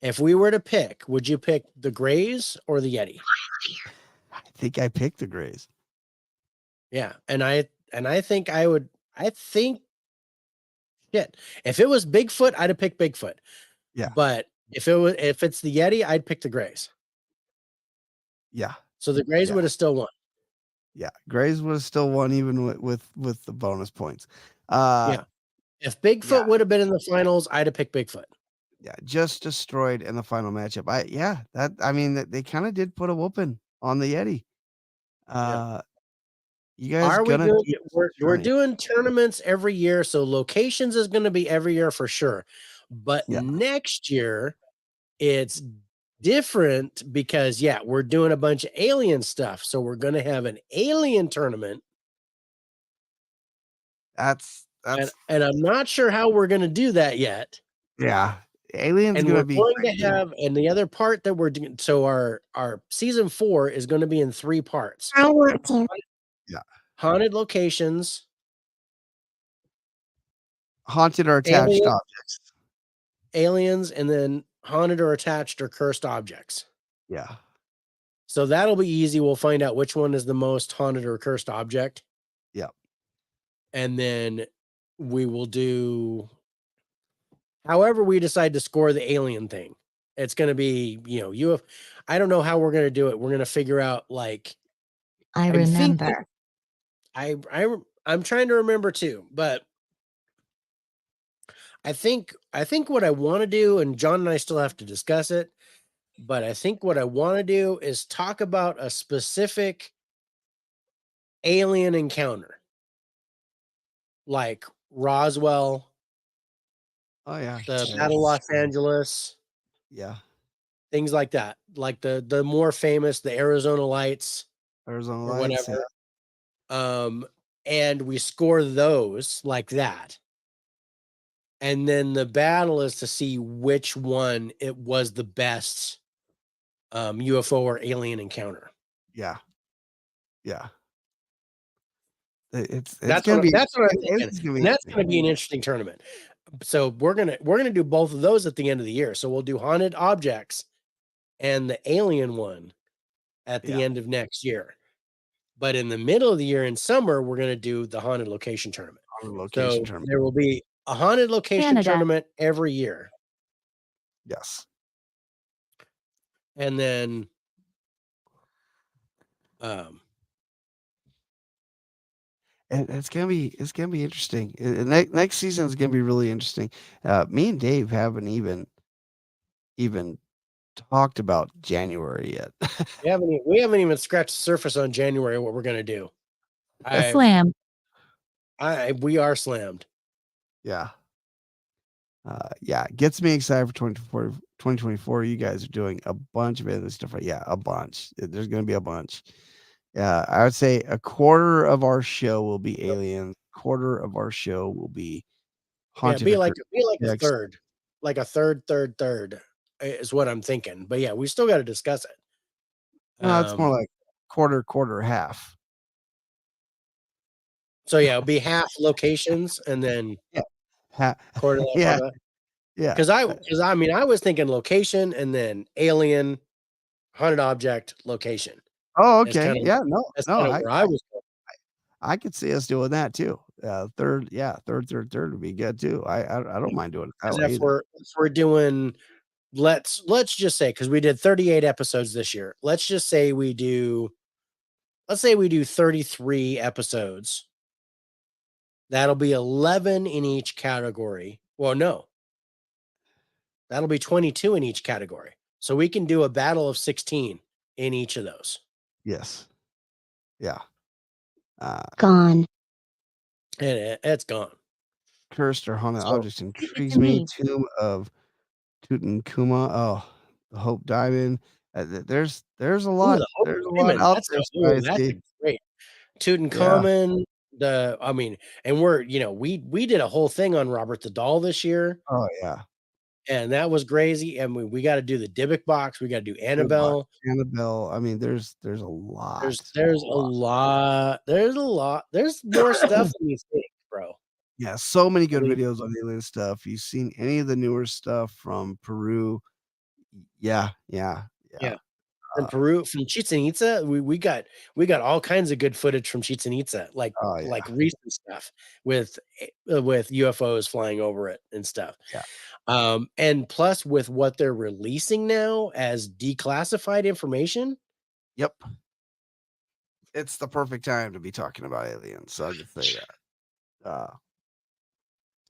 If we were to pick, would you pick the Grays or the Yeti? I think I picked the Grays. Yeah, and I think I would. I think shit. If it was Bigfoot, I'd have picked Bigfoot. Yeah. But if it's the Yeti, I'd pick the Grays. Yeah. So the Grays would have still won. Yeah, Grays would have still won even with the bonus points. Yeah. If Bigfoot would have been in the finals, I'd have picked Bigfoot. Yeah, just destroyed in the final matchup. They kind of did put a whooping on the Yeti. You guys we're doing tournaments every year, so locations is going to be every year for sure. But next year it's different because we're doing a bunch of alien stuff. So we're going to have an alien tournament. That's and I'm not sure how we're going to do that yet. Yeah. Aliens and going we're to be going to have, and the other part that we're doing, so our season 4 is going to be in 3 parts. I want to. Yeah. Haunted locations, haunted or attached objects. Aliens, and then haunted or attached or cursed objects. Yeah. So that'll be easy. We'll find out which one is the most haunted or cursed object. Yep. And then we will do however we decide to score the alien thing. It's going to be, I don't know how we're going to do it. We're going to figure out I remember. I'm trying to remember too, but I think what I want to do, and John and I still have to discuss it, but I think what I want to do is talk about a specific alien encounter, like Roswell. Oh yeah. The Battle of Los Angeles. Yeah. Things like that. Like the more famous, the Arizona Lights. Arizona or Lights. whatever. Yeah. And we score those like that. And then the battle is to see which one it was the best UFO or alien encounter. Yeah. Yeah. It's that's gonna what I'm thinking. And that's gonna be an interesting tournament. So we're gonna do both of those at the end of the year. So we'll do haunted objects and the alien one at the end of next year. But in the middle of the year in summer, we're gonna do the haunted location tournament. There will be a haunted location tournament every year. Yes. And then and it's gonna be interesting. Next season is gonna be really interesting. Me and Dave haven't even talked about January yet. we haven't even scratched the surface on January what we're gonna do. Slam. We are slammed. Yeah. It gets me excited for 2024. You guys are doing a bunch of other stuff. A bunch. There's going to be a bunch. I would say a quarter of our show will be aliens. Quarter of our show will be haunted. Be like a third. Like a third is what I'm thinking. But we still got to discuss it. No, it's more like quarter, half. So it'll be half locations and then quarter. Because I was thinking location and then alien, haunted object, location. Oh, okay. I could see us doing that too. Third would be good too. I don't mind doing it that way. If we're doing, let's just say, because we did 38 episodes this year. Let's just say we do 33 episodes. That'll be 11 in each category. Well, no. That'll be 22 in each category. So we can do a battle of 16 in each of those. Yes. Yeah. Gone. And it's gone. Cursed or haunted So- objects Give it intrigues to me. me. Tomb of Tutankhamun. Oh, the Hope Diamond. There's a lot. the Hope There's a lot Diamond, out that's there. that's Spicy. great. Tutankhamun, and we're, we did a whole thing on Robert the Doll this year, Oh yeah. and that was crazy. And we got to do the Dybbuk box. We got to do Annabelle. Annabelle. I mean, there's a lot. There's a lot. There's more stuff than you think, bro. Yeah, so many good mean- videos on alien stuff. You've seen any of the newer stuff from Peru? Yeah. From Peru, from Chichen Itza, we got all kinds of good footage from Chichen Itza, like Oh, yeah. like recent stuff with UFOs flying over it and stuff. Yeah. And plus with what they're releasing now as declassified information. Yep. It's the perfect time to be talking about aliens. So I'll just say that.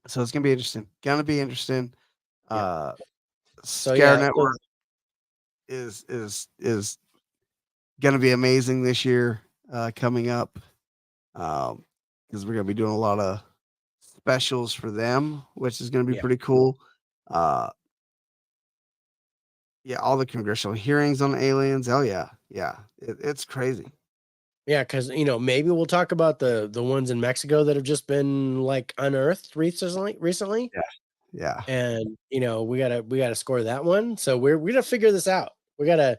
So it's gonna be interesting. So, Scare yeah, Network is gonna be amazing this year, coming up. Because we're gonna be doing a lot of specials for them, which is gonna be Yeah. pretty cool. Yeah, all the congressional hearings on aliens. Oh yeah, it's crazy. Yeah, because maybe we'll talk about the ones in Mexico that have just been like unearthed recently. Yeah. And we gotta score that one. So we're gonna figure this out. We gotta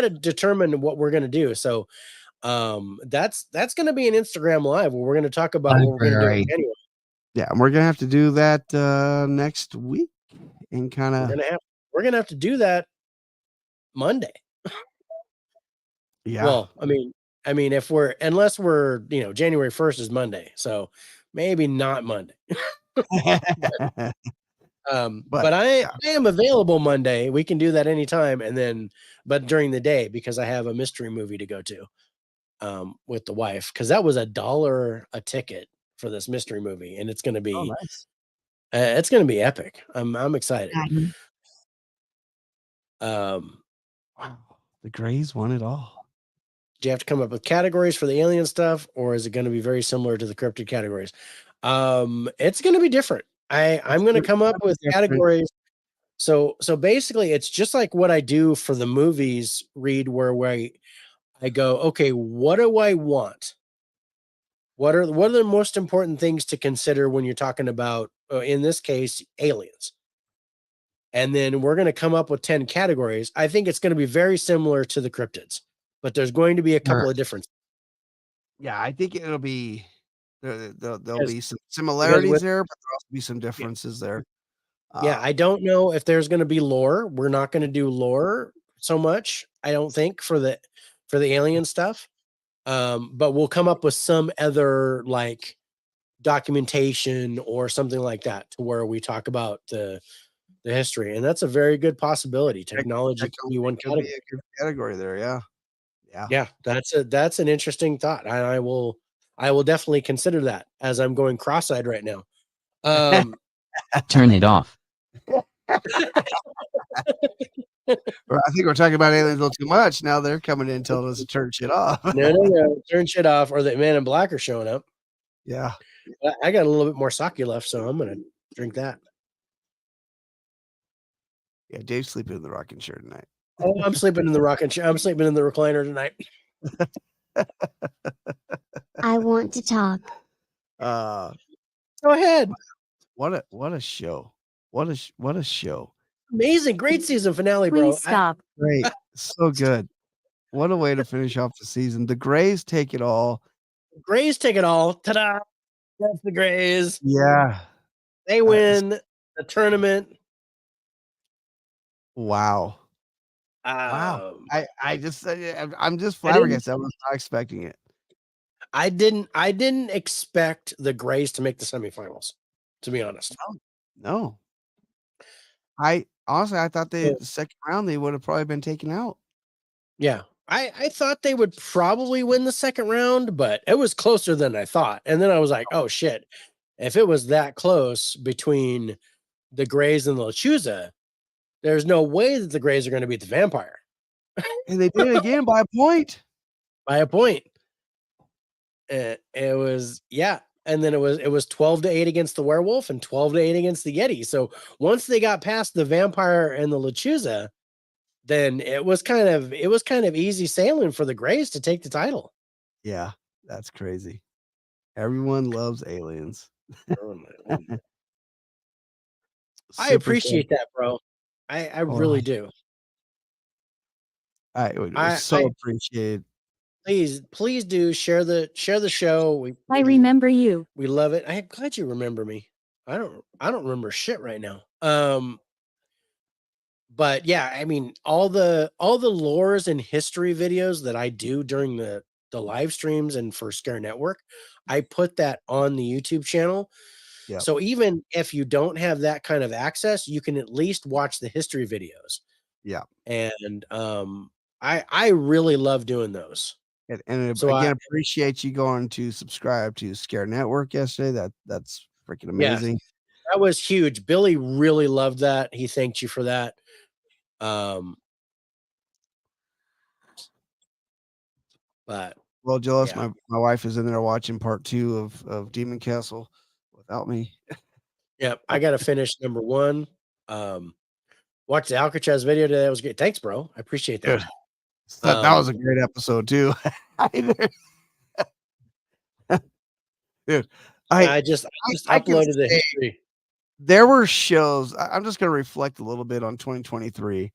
determine what we're gonna do. So that's gonna be an Instagram live where we're gonna talk about what we're gonna do Library. anyway. Yeah, and we're gonna have to do that next week and kind We're of gonna have to do that Monday. yeah. Well, I mean, unless we're January 1st is Monday, so maybe not Monday. But I am available Monday. We can do that anytime, but during the day, because I have a mystery movie to go to with the wife, because that was $1 a ticket for this mystery movie, and it's gonna be nice. it's gonna be epic. I'm excited. Wow, the Greys won it all. Do you have to come up with categories for the alien stuff, or is it going to be very similar to the cryptid categories? It's going to be different. I'm going to come up with categories. So basically, it's just like what I do for the movies, Reed, where I go, okay, what do I want? What are the most important things to consider when you're talking about, in this case, aliens? And then we're going to come up with 10 categories. I think it's going to be very similar to the cryptids, but there's going to be a couple of differences. Yeah, I think it'll be there'll be some similarities there, but there'll also be some differences there. Yeah, I don't know if there's going to be lore. We're not going to do lore so much, I don't think, for the alien stuff. But we'll come up with some other like documentation or something like that to where we talk about the history, and that's a very good possibility. Technology could be one category. A good category there, yeah. Yeah, that's an interesting thought. I will definitely consider that as I'm going cross-eyed right now. Turn it off. I think we're talking about aliens a little too much. Now they're coming in telling us to turn shit off. No, turn shit off, or the Man in Black are showing up. Yeah. I got a little bit more sake left, so I'm gonna drink that. Yeah, Dave's sleeping in the rocking chair tonight. Oh, I'm sleeping in the rocking chair. I'm sleeping in the recliner tonight. I want to talk. Go ahead. What a show. What a show. Amazing, great season finale, bro. Please stop. Great. So good. What a way to finish off the season. The Greys take it all. Greys take it all. Ta-da! That's the Greys. Yeah. They win the tournament. Wow. Wow. I'm just flabbergasted. I was not expecting it. I didn't expect the Greys to make the semifinals, to be honest. No. I thought the second round they would have probably been taken out. Yeah. I thought they would probably win the second round, but it was closer than I thought. And then I was like, oh shit. If it was that close between the Greys and the Lechuza, there's no way that the Greys are going to beat the Vampire. And they did it again by a point. By a point. It was, yeah. And then it was 12-8 against the werewolf and 12-8 against the Yeti. So once they got past the vampire and the Lechuza, then it was kind of easy sailing for the Greys to take the title. Yeah, that's crazy. Everyone loves aliens. I appreciate that, bro. I really do. I so appreciate. Please do share the show. I remember you. We love it. I'm glad you remember me. I don't remember shit right now. But yeah, I mean, all the lores and history videos that I do during the live streams and for Scare Network, I put that on the YouTube channel. Yep. So even if you don't have that kind of access, you can at least watch the history videos. Yeah. And I really love doing those. And So again, appreciate you going to subscribe to Scare Network yesterday. That's freaking amazing. Yes, that was huge. Billy really loved that. He thanked you for that. But well, Joel's my wife is in there watching part 2 of Demon Castle without me. Yep, I gotta finish number 1. Watch the Alcatraz video today. That was great. Thanks, bro. I appreciate that. That was a great episode too. Dude, I just uploaded the history. There were shows. I'm just going to reflect a little bit on 2023.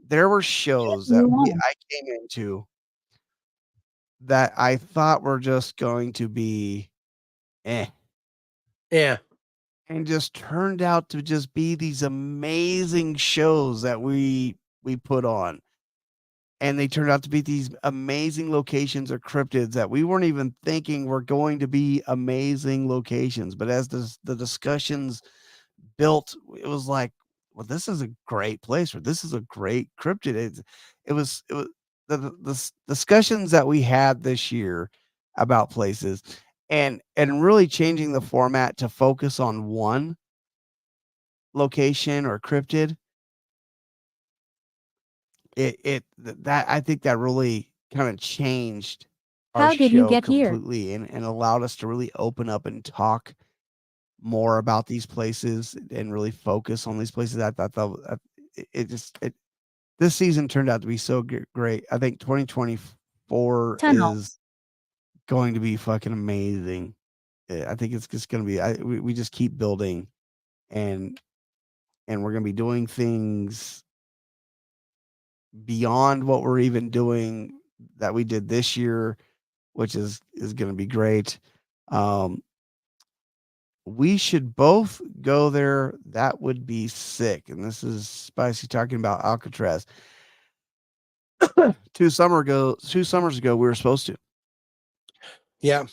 There were shows that I came into that I thought were just going to be Yeah. And just turned out to just be these amazing shows that we put on. And they turned out to be these amazing locations or cryptids that we weren't even thinking were going to be amazing locations. But as the discussions built, it was like, well, this is a great place, or this is a great cryptid. It was the discussions that we had this year about places and really changing the format to focus on one location or cryptid. That I think that really kind of changed our How did you show get here? completely and allowed us to really open up and talk more about these places and really focus on these places. I thought this season turned out to be so great. I think 2024 is going to be fucking amazing. I think it's just going to be, we just keep building and we're going to be doing things beyond what we're even doing that we did this year, which is going to be great. We should both go there. That would be sick. And this is Spicy talking about Alcatraz. 2 summers ago, we were supposed to. Yeah.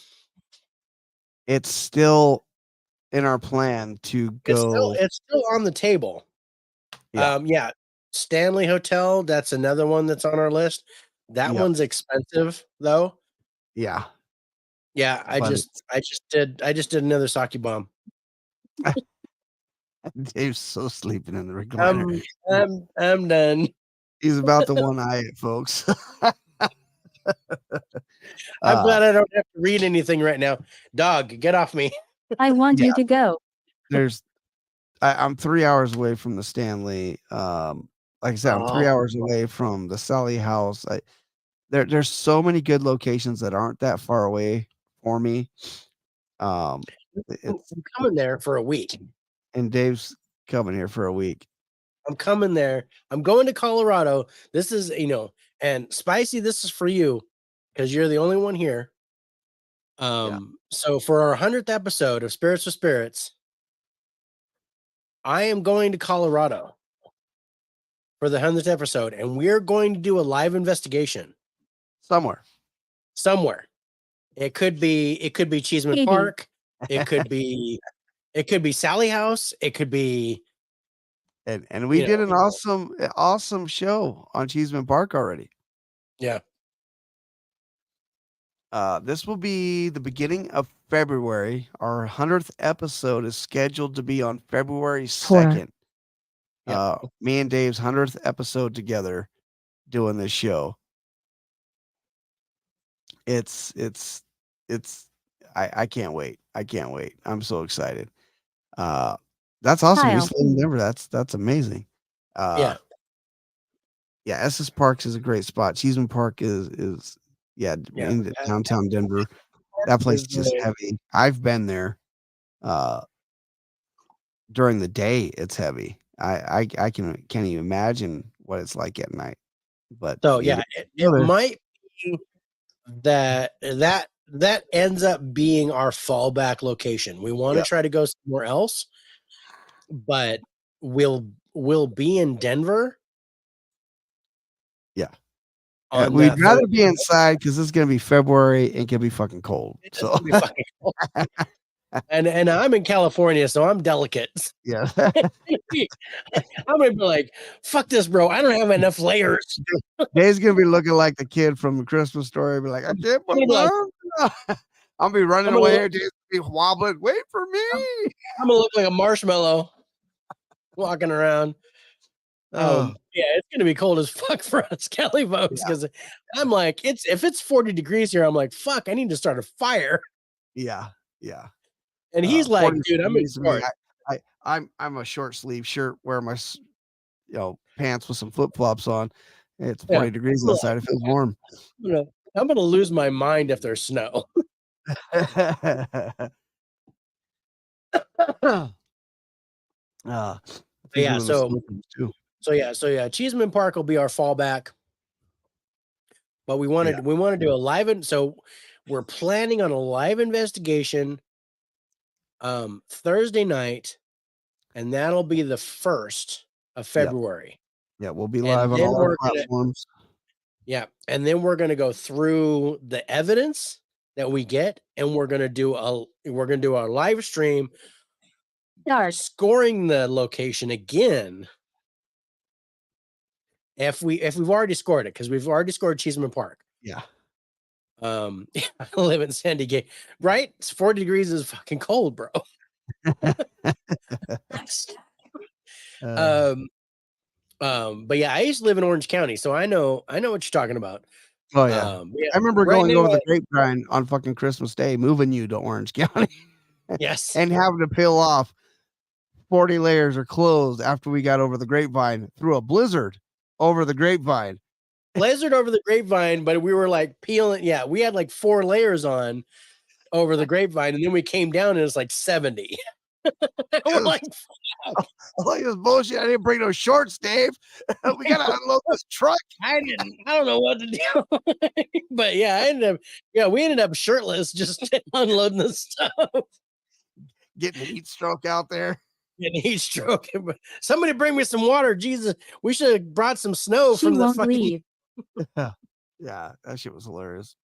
It's still in our plan to go. It's still on the table. Yeah. Stanley Hotel, that's another one that's on our list. That one's expensive though. Yeah. Yeah, I just did another sake bomb. Dave's so sleeping in the recliner. I'm done. He's about to one-eye it, folks. I'm glad I don't have to read anything right now. Dog, get off me. I want you to go. I'm 3 hours away from the Stanley. Like I said, I'm 3 hours away from the Sally House. There's so many good locations that aren't that far away for me. I'm coming there for a week. And Dave's coming here for a week. I'm coming there. I'm going to Colorado. This is, and Spicy, this is for you because you're the only one here. So for our 100th episode of Spirits with Spirits, I am going to Colorado for the 100th episode, and we're going to do a live investigation somewhere. It could be Cheeseman Park. It could be Sally House. It could be. And we did an awesome show on Cheeseman Park already. Yeah. This will be the beginning of February. Our 100th episode is scheduled to be on February 2nd. Me and Dave's 100th episode together. doing this show. It's I can't wait. I can't wait. I'm so excited. That's awesome. Kyle. East Lane, Denver. That's amazing. Yeah. Yeah, Estes Parks is a great spot. Cheeseman Park is in downtown Denver. That place is just heavy. I've been there. During the day, it's heavy. I can't even imagine what it's like at night. But So yeah, it might be that ends up being our fallback location. We want to try to go somewhere else, but we'll be in Denver. Yeah. On We'd that rather Thursday. be inside because it's gonna be February and it can be fucking cold. It's So gonna be fucking cold. And I'm in California, so I'm delicate. yeah. I'm gonna be like, fuck this, bro. I don't have enough layers. Dave's gonna be looking like the kid from the Christmas Story. Be like, I can't I'm gonna be like- I'll be running I'm gonna away. look- Dave's gonna be wobbling. Wait for me. I'm gonna look like a marshmallow walking around. Oh. Yeah, it's gonna be cold as fuck for us Cali folks because I'm like, if it's 40 degrees here, I'm like, fuck, I need to start a fire. Yeah. And he's like, 40 dude, I'm in degrees to me. short. I'm a short sleeve shirt, wear my pants with some flip flops on. It's 40 degrees outside. It feels warm. I'm gonna lose my mind if there's snow. Yeah, so Cheeseman Park will be our fallback. But we want to do a live so we're planning on a live investigation Thursday night, and that'll be the 1st of February. Yeah, we'll be live on all our platforms. And then we're gonna go through the evidence that we get, and we're gonna do our live stream. Scoring the location again. If we've already scored it, because we've already scored Cheeseman Park. Yeah. I live in San Diego, right? It's 40 degrees is fucking cold, bro. But yeah, I used to live in Orange County, so I know what you're talking about. Oh yeah. I remember going over the grapevine on fucking Christmas Day, moving you to Orange County. Yes. And having to peel off 40 layers of clothes after we got over the grapevine through a blizzard over the grapevine. Blizzard over the grapevine, but we were like peeling. Yeah, we had like 4 layers on over the grapevine, and then we came down and it's like 70. We're like, fuck. Like this bullshit. I didn't bring no shorts, Dave. We gotta unload this truck. I don't know what to do. But yeah, we ended up shirtless just unloading the stuff. Getting a heat stroke out there. Getting heat stroke. Somebody bring me some water. Jesus, we should have brought some snow from the fucking leave. Yeah, that shit was hilarious.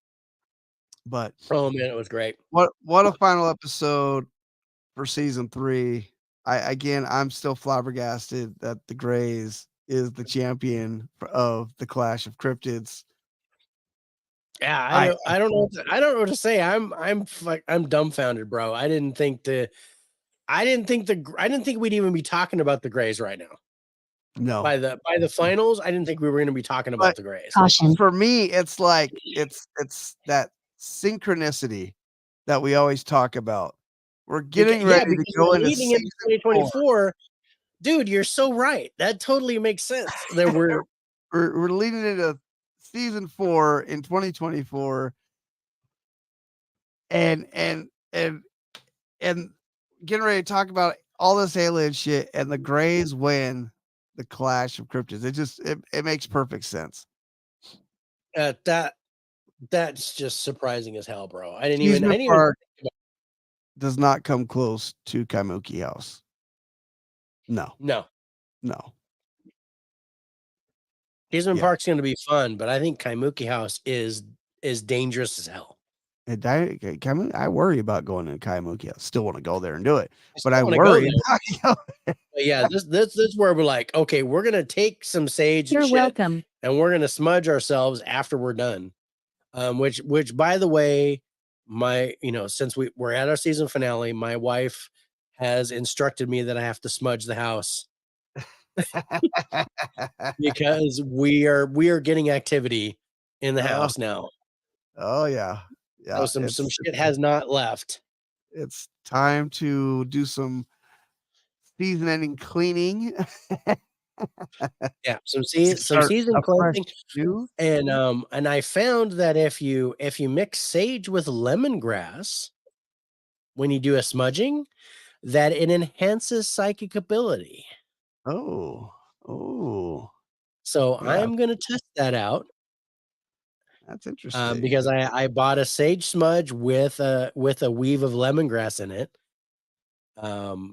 But oh man, it was great. What a final episode for season 3. I'm still flabbergasted that the Greys is the champion of the Clash of Cryptids. Yeah, I don't know what to say. I'm dumbfounded, bro. I didn't think we'd even be talking about the Greys right now. No. By the finals, I didn't think we were going to be talking about the Greys. Caution. For me, it's like it's that synchronicity that we always talk about. We're getting ready to go into 2024. Dude, you're so right. That totally makes sense. That we're leading into season 4 in 2024, and getting ready to talk about all this alien shit, and the Greys win the Clash of Cryptids. It makes perfect sense. That's just surprising as hell, bro. I didn't Cheeseman Park even does not come close to Kaimuki House. No. Cheeseman Park's going to be fun, but I think Kaimuki House is dangerous as hell. I worry about going to Kaimuki House. Still want to go there and do it, but I worry. Yeah, this is where we're like, okay, we're gonna take some sage. You're and shit, welcome. and we're gonna smudge ourselves after we're done. Which by the way, since we're at our season finale, my wife has instructed me that I have to smudge the house because we are getting activity in the Oh, house now. oh yeah. Yeah. So some shit has not left. It's time to do some season-ending cleaning. Yeah, some To some start season a fresh cleansing. new. And I found that if you mix sage with lemongrass when you do a smudging, that it enhances psychic ability. Oh, oh, So yeah, I'm gonna test that out that's interesting. because I bought a sage smudge with a weave of lemongrass in it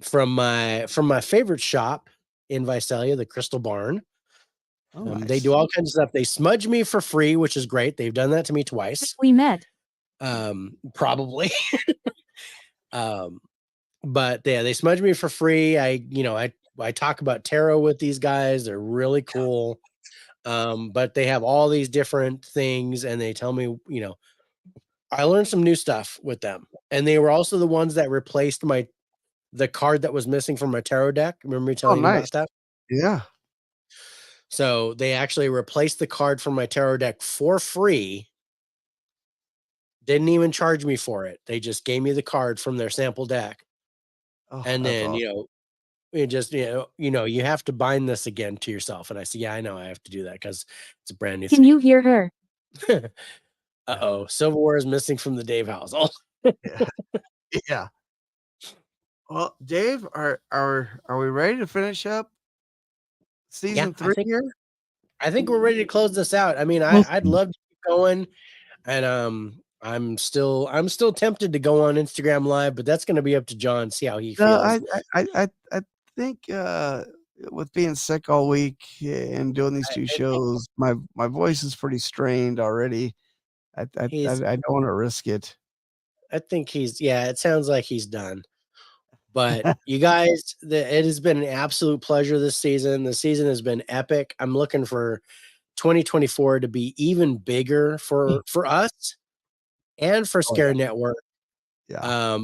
from my favorite shop in Visalia, the Crystal Barn. Oh, They do nice. all kinds of stuff. They smudge me for free, which is great. They've done that to me twice. We met. Probably. um, but yeah, they smudge me for free. I talk about tarot with these guys. They're really cool. But they have all these different things, and they tell me, I learned some new stuff with them. And they were also the ones that replaced the card that was missing from my tarot deck. Remember me Oh, telling you nice. about that? Yeah. So they actually replaced the card from my tarot deck for free. Didn't even charge me for it. They just gave me the card from their sample deck. Oh, And that's then, awesome. it just, you have to bind this again to yourself. And I said, yeah, I know I have to do that because it's a brand new Can thing. you hear her? Uh-oh. Silverware is missing from the Dave house. Oh, Yeah. Yeah. Well, Dave, are we ready to finish up yeah, season 3 here? I think we're ready to close this out. I mean, I'd love to keep going. And I'm still tempted to go on Instagram Live, but that's going to be up to John. See how he No, feels. I think with being sick all week and doing these 2 shows, my voice is pretty strained already. I don't want to risk it. I think it sounds like he's done. But you guys, it has been an absolute pleasure this season. The season has been epic. I'm looking for 2024 to be even bigger for us and for Oh, yeah. Scare Network. Yeah.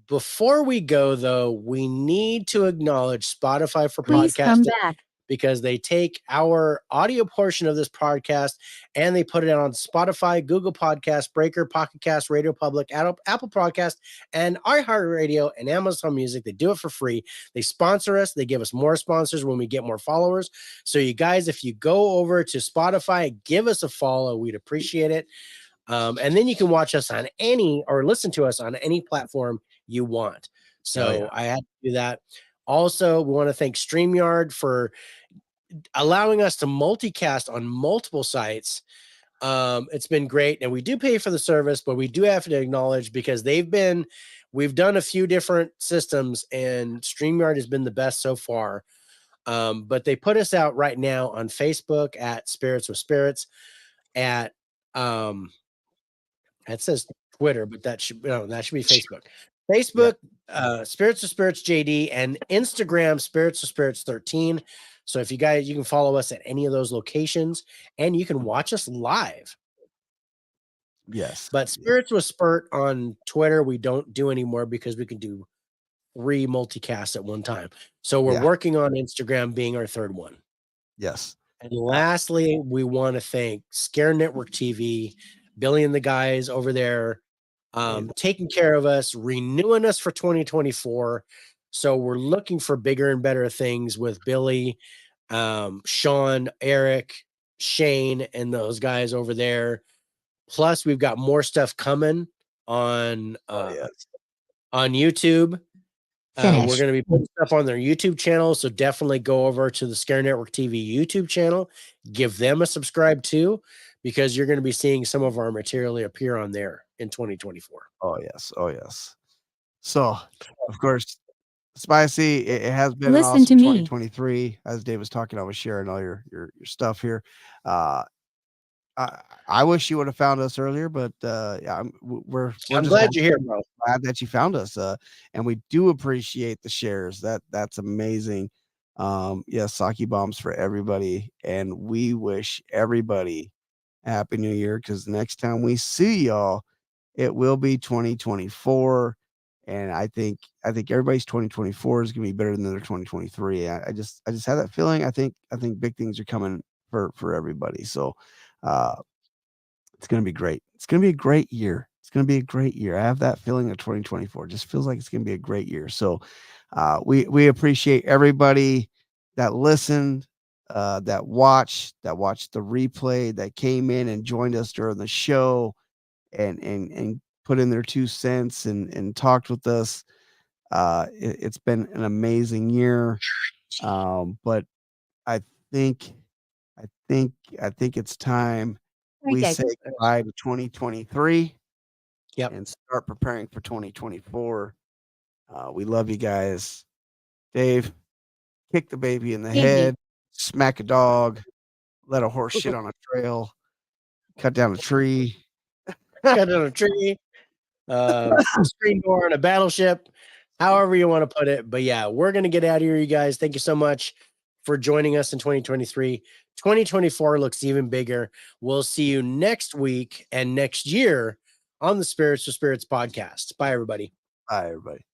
Before we go, though, we need to acknowledge Spotify for Please come podcasting, back. because they take our audio portion of this podcast and they put it on Spotify, Google Podcast, Breaker, Pocket Cast, Radio Public, Apple Podcast, and iHeartRadio and Amazon Music. They do it for free. They sponsor us. They give us more sponsors when we get more followers. So you guys, if you go over to Spotify, give us a follow. We'd appreciate it. And then you can watch us on listen to us on any platform you want. So I had to do that. Also, we want to thank StreamYard for allowing us to multicast on multiple sites. It's been great, and we do pay for the service, but we do have to acknowledge, because we've done a few different systems, and StreamYard has been the best so far. But they put us out right now on Facebook at Spirits with Spirits, at it says Twitter, but that should be Facebook. Facebook, Spirits of Spirits JD, and Instagram, Spirits of Spirits 13. So if you can follow us at any of those locations, and you can watch us live. Yes. But Spirits with Spurt on Twitter, we don't do anymore because we can do 3 multicasts at one time. So we're working on Instagram being our third one. Yes. And lastly, we want to thank Scare Network TV, Billy and the guys over there, taking care of us, renewing us for 2024. So we're looking for bigger and better things with Billy, Sean, Eric, Shane, and those guys over there. Plus, we've got more stuff coming on YouTube. We're going to be putting stuff on their YouTube channel, so definitely go over to the Scare Network TV YouTube channel. Give them a subscribe too, because you're going to be seeing some of our material appear on there in 2024. Oh, yes. Oh, yes. So, of course, Spicy, it has been an Listen to awesome me. 2023. As Dave was talking, I was sharing all your stuff here. I wish you would have found us earlier, but yeah, we're I'm just glad you're here, bro. glad that you found us, and we do appreciate the shares. That's amazing. Yes, Saki bombs for everybody, and we wish everybody a happy new year, because the next time we see y'all, it will be 2024, And I think everybody's 2024 is gonna be better than their 2023. I just have that feeling. I think big things are coming for everybody. So it's gonna be great. It's gonna be a great year. It's gonna be a great year. I have that feeling of 2024. It just feels like it's gonna be a great year. So we appreciate everybody that listened, that watched the replay, that came in and joined us during the show and put in their 2 cents and talked with us. It's been an amazing year. But I think it's time we Okay. say goodbye to 2023 Yep. and start preparing for 2024. We love you guys. Dave, kick the baby in the Baby. head, smack a dog, let a horse shit on a trail, cut down a tree. Cut on a tree, screen door on a battleship, however you want to put it. But yeah, we're going to get out of here, you guys. Thank you so much for joining us in 2023. 2024 looks even bigger. We'll see you next week and next year on the Spirits to Spirits podcast. Bye, everybody. Bye, everybody.